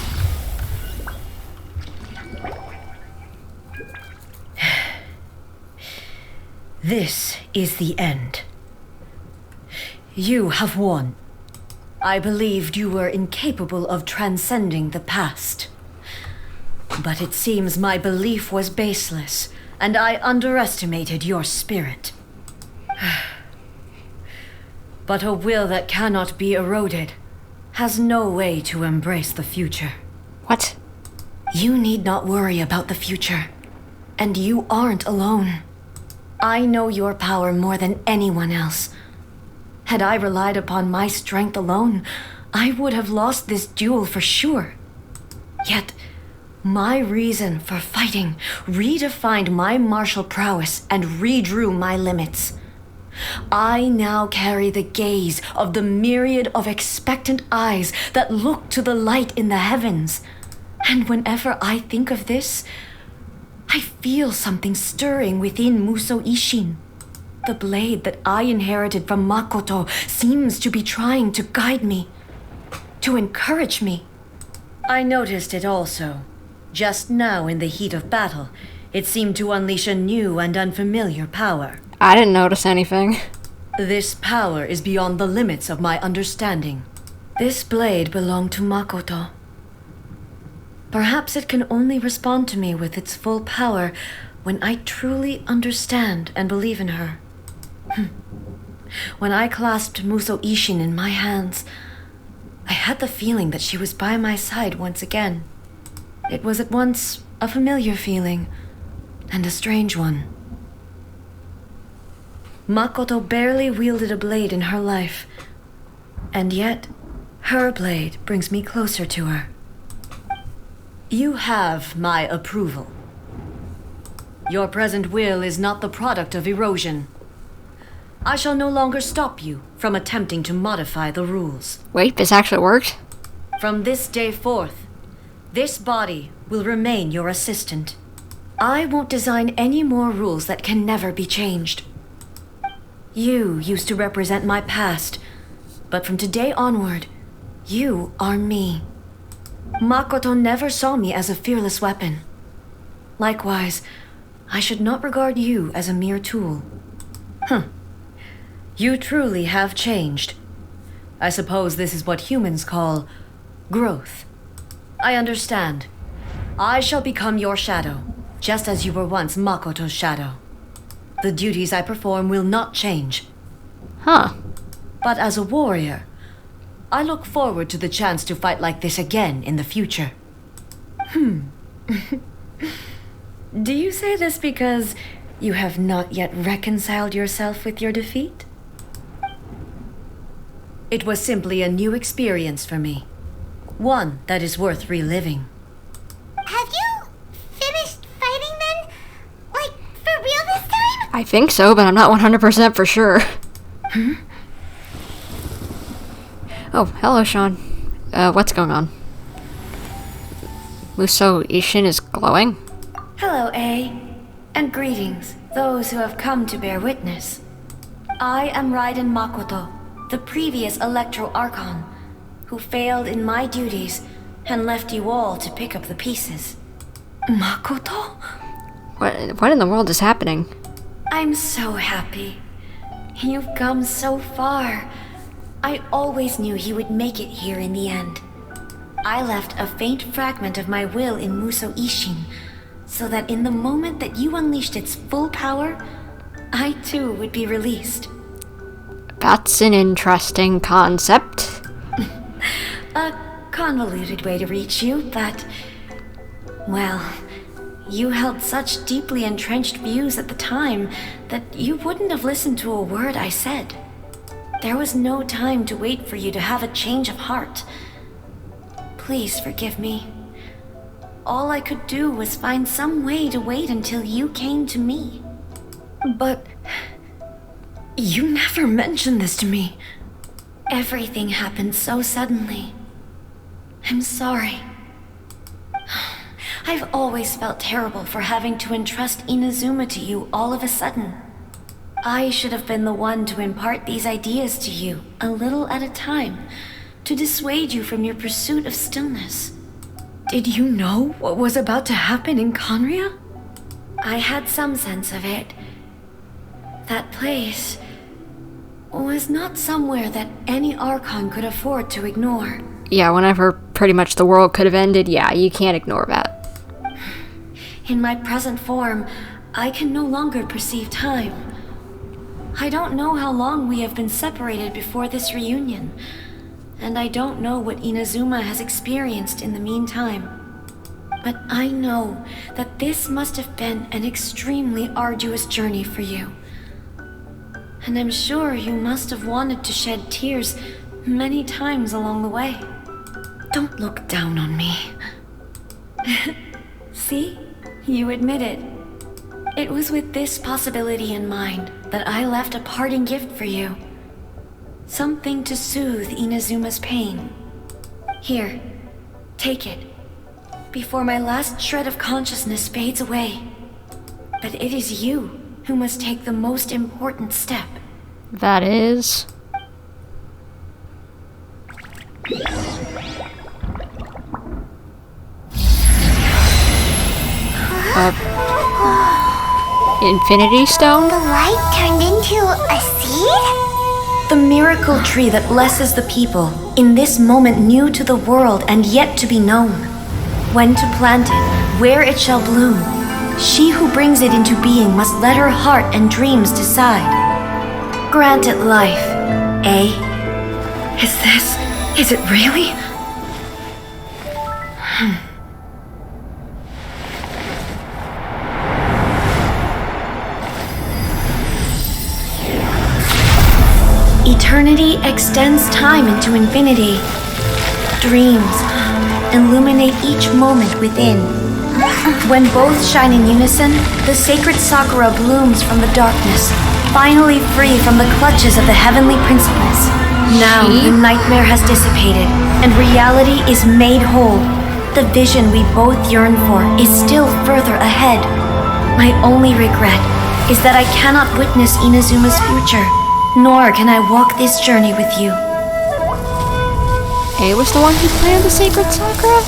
This is the end. You have won. I believed you were incapable of transcending the past. But it seems my belief was baseless, and I underestimated your spirit. But a will that cannot be eroded has no way to embrace the future. What? You need not worry about the future, and you aren't alone. I know your power more than anyone else. Had I relied upon my strength alone, I would have lost this duel for sure. Yet, my reason for fighting redefined my martial prowess and redrew my limits. I now carry the gaze of the myriad of expectant eyes that look to the light in the heavens. And whenever I think of this, I feel something stirring within Musou Ishin. The blade that I inherited from Makoto seems to be trying to guide me, to encourage me. I noticed it also. Just now in the heat of battle, it seemed to unleash a new and unfamiliar power. I didn't notice anything. This power is beyond the limits of my understanding. This blade belonged to Makoto. Perhaps it can only respond to me with its full power when I truly understand and believe in her. When I clasped Musou Ishin in my hands, I had the feeling that she was by my side once again. It was at once a familiar feeling and a strange one. Makoto barely wielded a blade in her life, and yet her blade brings me closer to her. You have my approval. Your present will is not the product of erosion. I shall no longer stop you from attempting to modify the rules. Wait, this actually worked? From this day forth, this body will remain your assistant. I won't design any more rules that can never be changed. You used to represent my past, but from today onward, you are me. Makoto never saw me as a fearless weapon. Likewise, I should not regard you as a mere tool. You truly have changed. I suppose this is what humans call growth. I understand. I shall become your shadow, just as you were once Makoto's shadow. The duties I perform will not change. Huh. But as a warrior, I look forward to the chance to fight like this again in the future. Do you say this because you have not yet reconciled yourself with your defeat? It was simply a new experience for me. One that is worth reliving. Have you finished fighting then? Like, for real this time? I think so, but I'm not 100% for sure. Oh, hello, Sean. What's going on? Musou Ishin is glowing? Hello, A. And greetings, those who have come to bear witness. I am Raiden Makoto, the previous Electro Archon, who failed in my duties and left you all to pick up the pieces. Makoto? What in the world is happening? I'm so happy. You've come so far. I always knew you would make it here in the end. I left a faint fragment of my will in Muso Ishin, so that in the moment that you unleashed its full power, I too would be released. That's an interesting concept. A convoluted way to reach you, but... well, you held such deeply entrenched views at the time that you wouldn't have listened to a word I said. There was no time to wait for you to have a change of heart. Please forgive me. All I could do was find some way to wait until you came to me. But... you never mentioned this to me. Everything happened so suddenly. I'm sorry. I've always felt terrible for having to entrust Inazuma to you all of a sudden. I should have been the one to impart these ideas to you, a little at a time, to dissuade you from your pursuit of stillness. Did you know what was about to happen in Conria? I had some sense of it. That place was not somewhere that any Archon could afford to ignore. Yeah, whenever pretty much the world could have ended, yeah, you can't ignore that. In my present form, I can no longer perceive time. I don't know how long we have been separated before this reunion, and I don't know what Inazuma has experienced in the meantime. But I know that this must have been an extremely arduous journey for you. And I'm sure you must have wanted to shed tears many times along the way. Don't look down on me. See? You admit it. It was with this possibility in mind that I left a parting gift for you. Something to soothe Inazuma's pain. Here, take it, before my last shred of consciousness fades away. But it is you who must take the most important step. That is... Infinity Stone? The light turned into a seed? The miracle tree that blesses the people, in this moment new to the world and yet to be known. When to plant it, where it shall bloom. She who brings it into being must let her heart and dreams decide. Grant it life, eh? Is it really? Eternity extends time into infinity. Dreams illuminate each moment within. When both shine in unison, the sacred Sakura blooms from the darkness, finally free from the clutches of the heavenly principles. Now the nightmare has dissipated, and reality is made whole. The vision we both yearn for is still further ahead. My only regret is that I cannot witness Inazuma's future, nor can I walk this journey with you. A was the one who planted the sacred Sakura?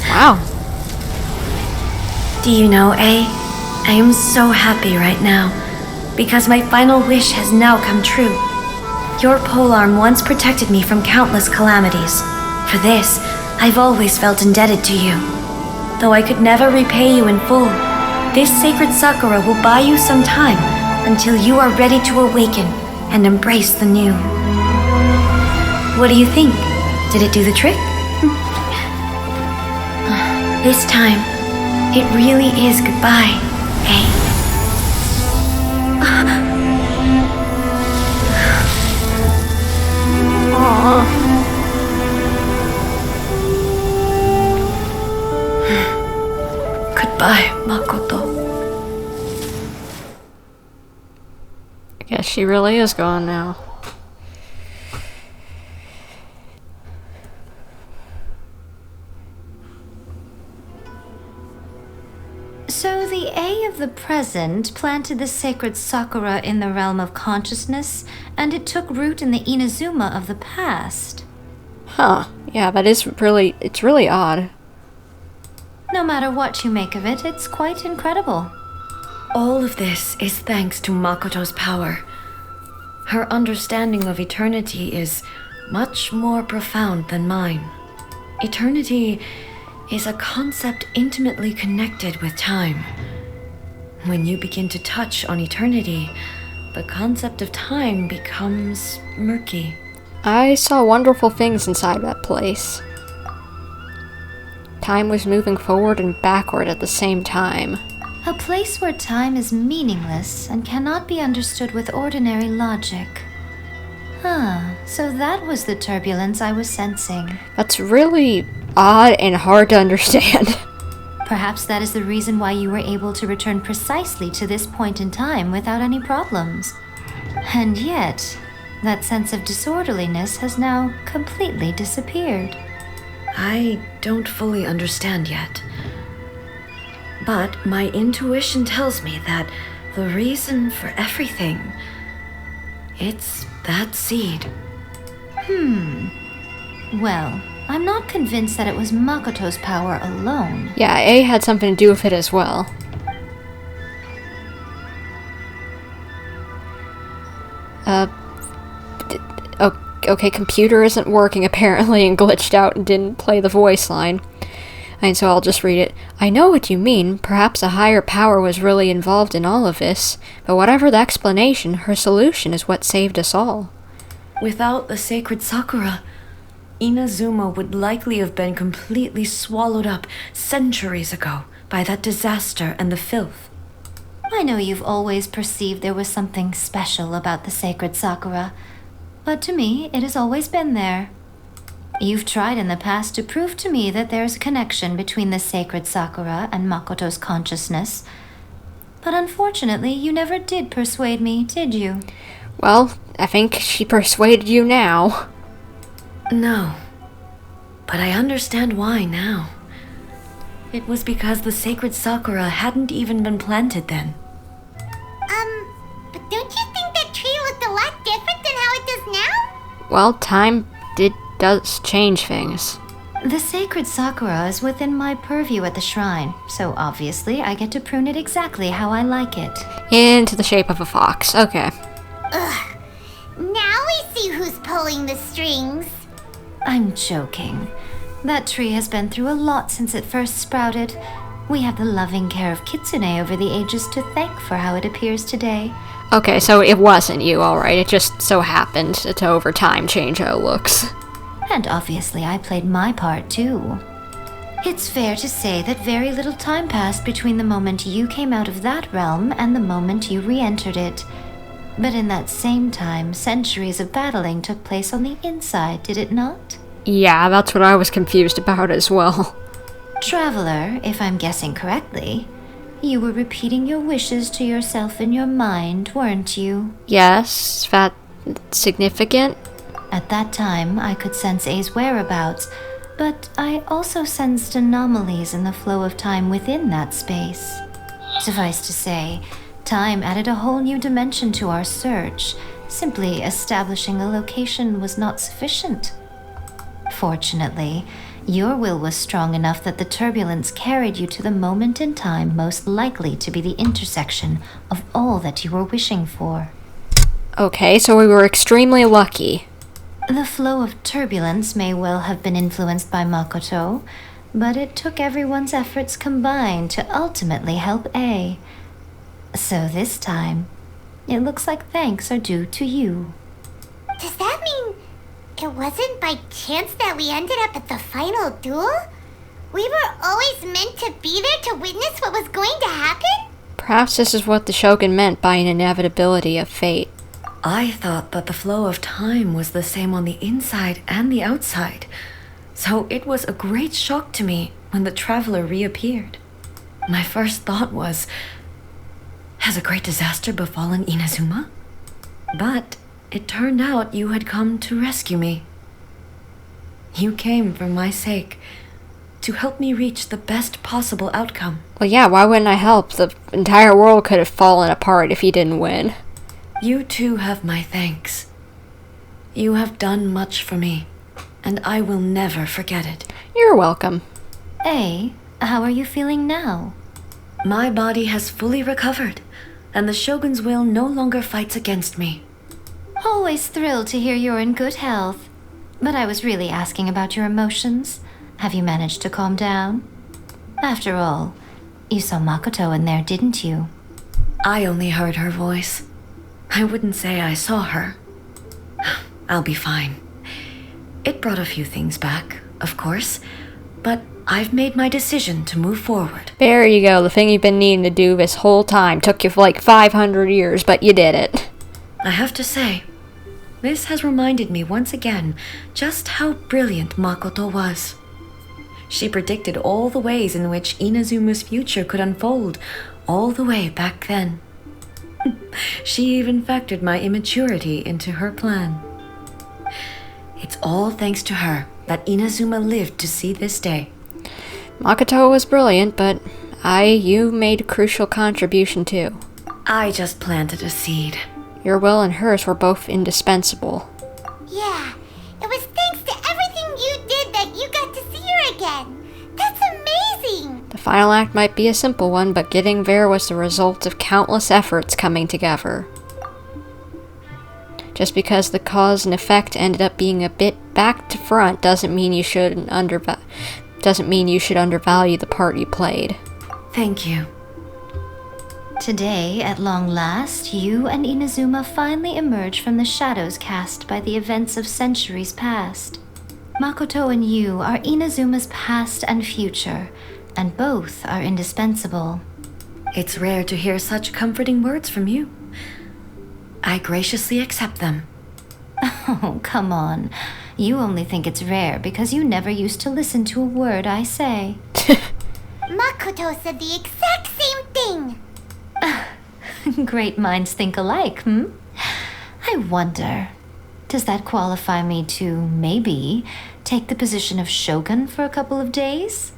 Wow. Do you know, A? I am so happy right now, because my final wish has now come true. Your polearm once protected me from countless calamities. For this, I've always felt indebted to you. Though I could never repay you in full, this sacred Sakura will buy you some time until you are ready to awaken and embrace the new. What do you think? Did it do the trick? This time, it really is goodbye, eh? Goodbye, Makoto. I guess she really is gone now. So the A of the present planted the sacred Sakura in the realm of consciousness, and it took root in the Inazuma of the past. Huh. Yeah, that is really... it's really odd. No matter what you make of it, it's quite incredible. All of this is thanks to Makoto's power. Her understanding of eternity is much more profound than mine. Eternity is a concept intimately connected with time. When you begin to touch on eternity, the concept of time becomes murky. I saw wonderful things inside that place. Time was moving forward and backward at the same time. A place where time is meaningless and cannot be understood with ordinary logic. So that was the turbulence I was sensing. That's really odd and hard to understand. Perhaps that is the reason why you were able to return precisely to this point in time without any problems. And yet, that sense of disorderliness has now completely disappeared. I don't fully understand yet. But my intuition tells me that the reason for everything, it's that seed. Well, I'm not convinced that it was Makoto's power alone. Yeah, A had something to do with it as well. Okay, computer isn't working apparently and glitched out and didn't play the voice line. And so I'll just read it. I know what you mean. Perhaps a higher power was really involved in all of this. But whatever the explanation, her solution is what saved us all. Without the sacred Sakura, Inazuma would likely have been completely swallowed up centuries ago by that disaster and the filth. I know you've always perceived there was something special about the sacred Sakura, but to me, it has always been there. You've tried in the past to prove to me that there's a connection between the sacred Sakura and Makoto's consciousness, but unfortunately, you never did persuade me, did you? Well, I think she persuaded you now. No, but I understand why now. It was because the sacred Sakura hadn't even been planted then. But don't you think that tree looked a lot different than how it does now? Well, time does change things. The sacred Sakura is within my purview at the shrine, so obviously I get to prune it exactly how I like it. Into the shape of a fox, okay. Ugh. Now we see who's pulling the strings. I'm joking. That tree has been through a lot since it first sprouted. We have the loving care of Kitsune over the ages to thank for how it appears today. Okay, so it wasn't you, alright. It just so happened to over time change how it looks. And obviously I played my part too. It's fair to say that very little time passed between the moment you came out of that realm and the moment you re-entered it. But in that same time, centuries of battling took place on the inside, did it not? Yeah, that's what I was confused about as well. Traveler, if I'm guessing correctly, you were repeating your wishes to yourself in your mind, weren't you? Yes, that significant? At that time, I could sense A's whereabouts, but I also sensed anomalies in the flow of time within that space. Suffice to say, time added a whole new dimension to our search. Simply establishing a location was not sufficient. Fortunately, your will was strong enough that the turbulence carried you to the moment in time most likely to be the intersection of all that you were wishing for. Okay, so we were extremely lucky. The flow of turbulence may well have been influenced by Makoto, but it took everyone's efforts combined to ultimately help A. So this time, it looks like thanks are due to you. Does that mean it wasn't by chance that we ended up at the final duel? We were always meant to be there to witness what was going to happen? Perhaps this is what the Shogun meant by an inevitability of fate. I thought that the flow of time was the same on the inside and the outside, so it was a great shock to me when the traveler reappeared. My first thought was, has a great disaster befallen Inazuma? But it turned out you had come to rescue me. You came for my sake, to help me reach the best possible outcome. Well, yeah, why wouldn't I help? The entire world could have fallen apart if he didn't win. You too have my thanks. You have done much for me, and I will never forget it. You're welcome. A, how are you feeling now? My body has fully recovered, and the Shogun's will no longer fights against me. Always thrilled to hear you're in good health. But I was really asking about your emotions. Have you managed to calm down? After all, you saw Makoto in there, didn't you? I only heard her voice. I wouldn't say I saw her. I'll be fine. It brought a few things back, of course, but I've made my decision to move forward. There you go, the thing you've been needing to do this whole time. Took you for like 500 years, but you did it. I have to say, this has reminded me once again just how brilliant Makoto was. She predicted all the ways in which Inazuma's future could unfold, all the way back then. She even factored my immaturity into her plan. It's all thanks to her that Inazuma lived to see this day. Makoto was brilliant, but you made a crucial contribution too. I just planted a seed. Your will and hers were both indispensable. Yeah, it was thanks to everything you did that you got to see her again. That's amazing! The final act might be a simple one, but getting there was the result of countless efforts coming together. Just because the cause and effect ended up being a bit back to front doesn't mean you should undervalue the part you played. Thank you. Today, at long last, you and Inazuma finally emerge from the shadows cast by the events of centuries past. Makoto and you are Inazuma's past and future, and both are indispensable. It's rare to hear such comforting words from you. I graciously accept them. Oh, come on. You only think it's rare because you never used to listen to a word I say. Makoto said the exact same thing! Great minds think alike, I wonder, does that qualify me to, maybe, take the position of Shogun for a couple of days?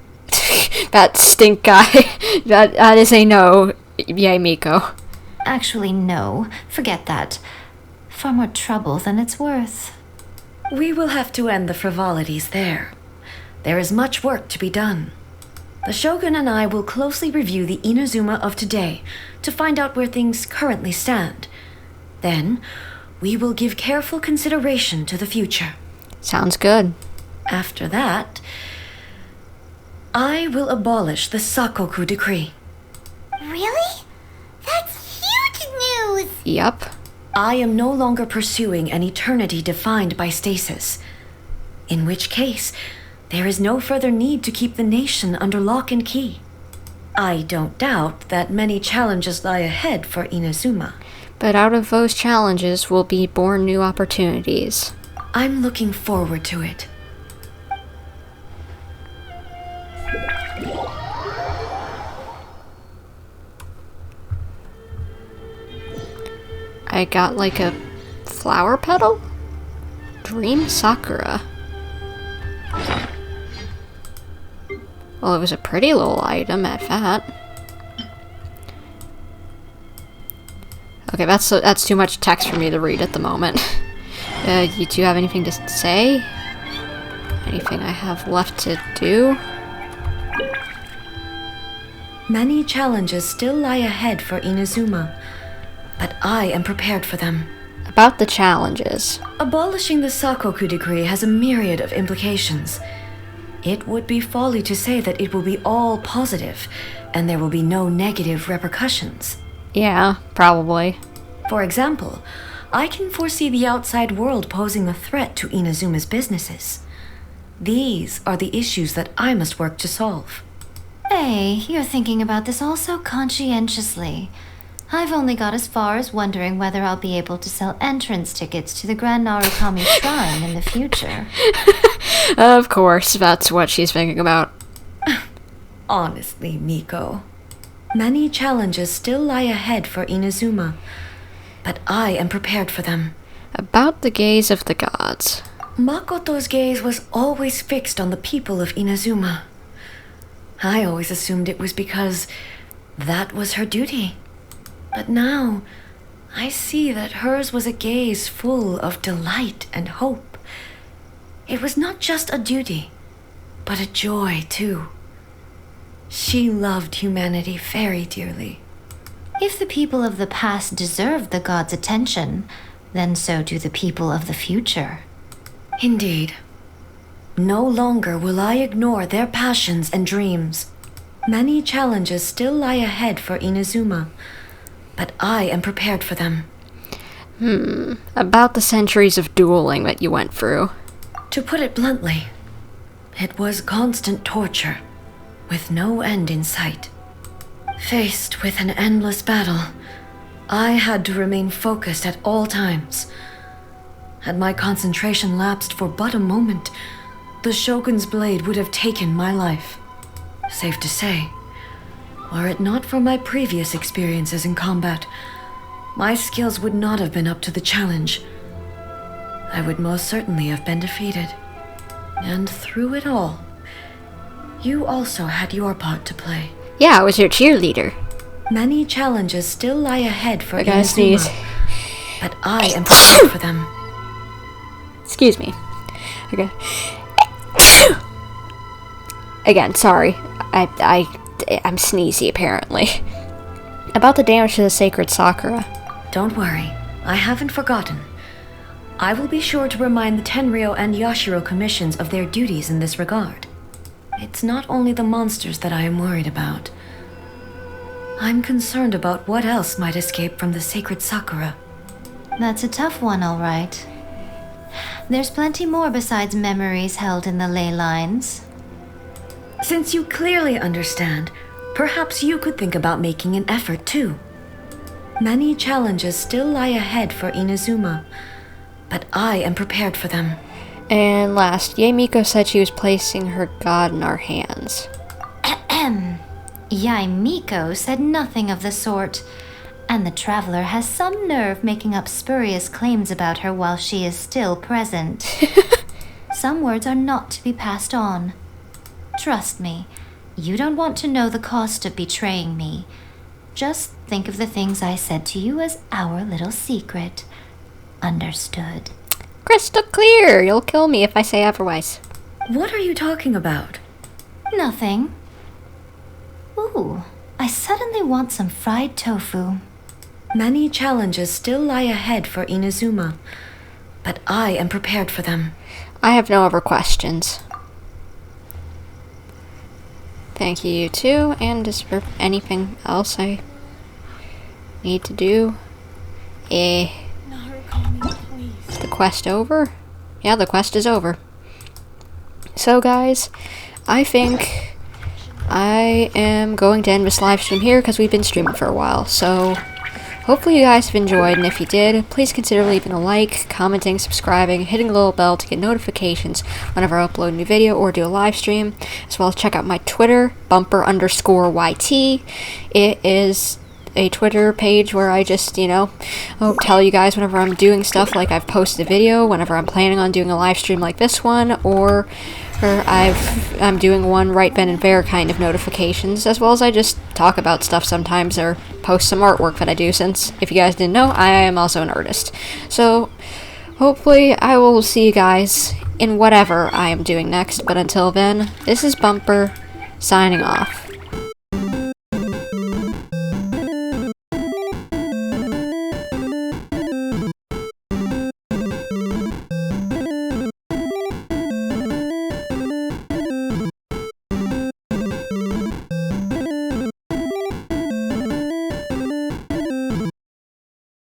That stink guy. That is a no, yaemiko. Actually, no. Forget that. Far more trouble than it's worth. We will have to end the frivolities there. There is much work to be done. The Shogun and I will closely review the Inazuma of today to find out where things currently stand. Then, we will give careful consideration to the future. Sounds good. After that, I will abolish the Sakoku decree. Really? That's huge news! Yup. I am no longer pursuing an eternity defined by stasis. In which case, there is no further need to keep the nation under lock and key. I don't doubt that many challenges lie ahead for Inazuma. But out of those challenges will be born new opportunities. I'm looking forward to it. I got like a flower petal? Dream Sakura. Well, it was a pretty little item at that. Okay, that's too much text for me to read at the moment. You two have anything to say? Anything I have left to do? Many challenges still lie ahead for Inazuma, but I am prepared for them. About the challenges. Abolishing the Sakoku decree has a myriad of implications. It would be folly to say that it will be all positive, and there will be no negative repercussions. Yeah, probably. For example, I can foresee the outside world posing a threat to Inazuma's businesses. These are the issues that I must work to solve. Hey, you're thinking about this all so conscientiously. I've only got as far as wondering whether I'll be able to sell entrance tickets to the Grand Narukami Shrine in the future. Of course, that's what she's thinking about. Honestly, Miko, many challenges still lie ahead for Inazuma, but I am prepared for them. About the gaze of the gods. Makoto's gaze was always fixed on the people of Inazuma. I always assumed it was because that was her duty. But now, I see that hers was a gaze full of delight and hope. It was not just a duty, but a joy too. She loved humanity very dearly. If the people of the past deserve the god's attention, then so do the people of the future. Indeed. No longer will I ignore their passions and dreams. Many challenges still lie ahead for Inazuma, but I am prepared for them. About the centuries of dueling that you went through. To put it bluntly, it was constant torture, with no end in sight. Faced with an endless battle, I had to remain focused at all times. Had my concentration lapsed for but a moment, the Shogun's blade would have taken my life. Safe to say, were it not for my previous experiences in combat, my skills would not have been up to the challenge. I would most certainly have been defeated. And through it all, you also had your part to play. Yeah, I was your cheerleader. Many challenges still lie ahead for I sneeze. but I am prepared for them. Excuse me. Okay. Again, sorry. I'm sneezy, apparently. About the damage to the sacred Sakura. Don't worry. I haven't forgotten. I will be sure to remind the Tenryo and Yashiro commissions of their duties in this regard. It's not only the monsters that I am worried about. I'm concerned about what else might escape from the sacred Sakura. That's a tough one, all right. There's plenty more besides memories held in the ley lines. Since you clearly understand, perhaps you could think about making an effort too. Many challenges still lie ahead for Inazuma, but I am prepared for them. And last, yaemiko said she was placing her god in our hands. Yaemiko said nothing of the sort, and the traveler has some nerve making up spurious claims about her while she is still present. Some words are not to be passed on. Trust me, you don't want to know the cost of betraying me. Just think of the things I said to you as our little secret. Understood? Crystal clear! You'll kill me if I say otherwise. What are you talking about? Nothing. Ooh, I suddenly want some fried tofu. Many challenges still lie ahead for Inazuma, but I am prepared for them. I have no other questions. Thank you too, and is there anything else I need to do? Is the quest over? Yeah, the quest is over. So guys, I think I am going to end this live stream here because we've been streaming for a while. So hopefully you guys have enjoyed, and if you did, please consider leaving a like, commenting, subscribing, hitting the little bell to get notifications whenever I upload a new video or do a live stream, as well as check out my Twitter, bumper_YT. It is a Twitter page where I just, tell you guys whenever I'm doing stuff, like I've posted a video, whenever I'm planning on doing a live stream like this one, or I'm doing one right then and there kind of notifications, as well as I just talk about stuff sometimes or post some artwork that I do, since if you guys didn't know, I am also an artist. So hopefully I will see you guys in whatever I am doing next, but until then, this is Bumper signing off.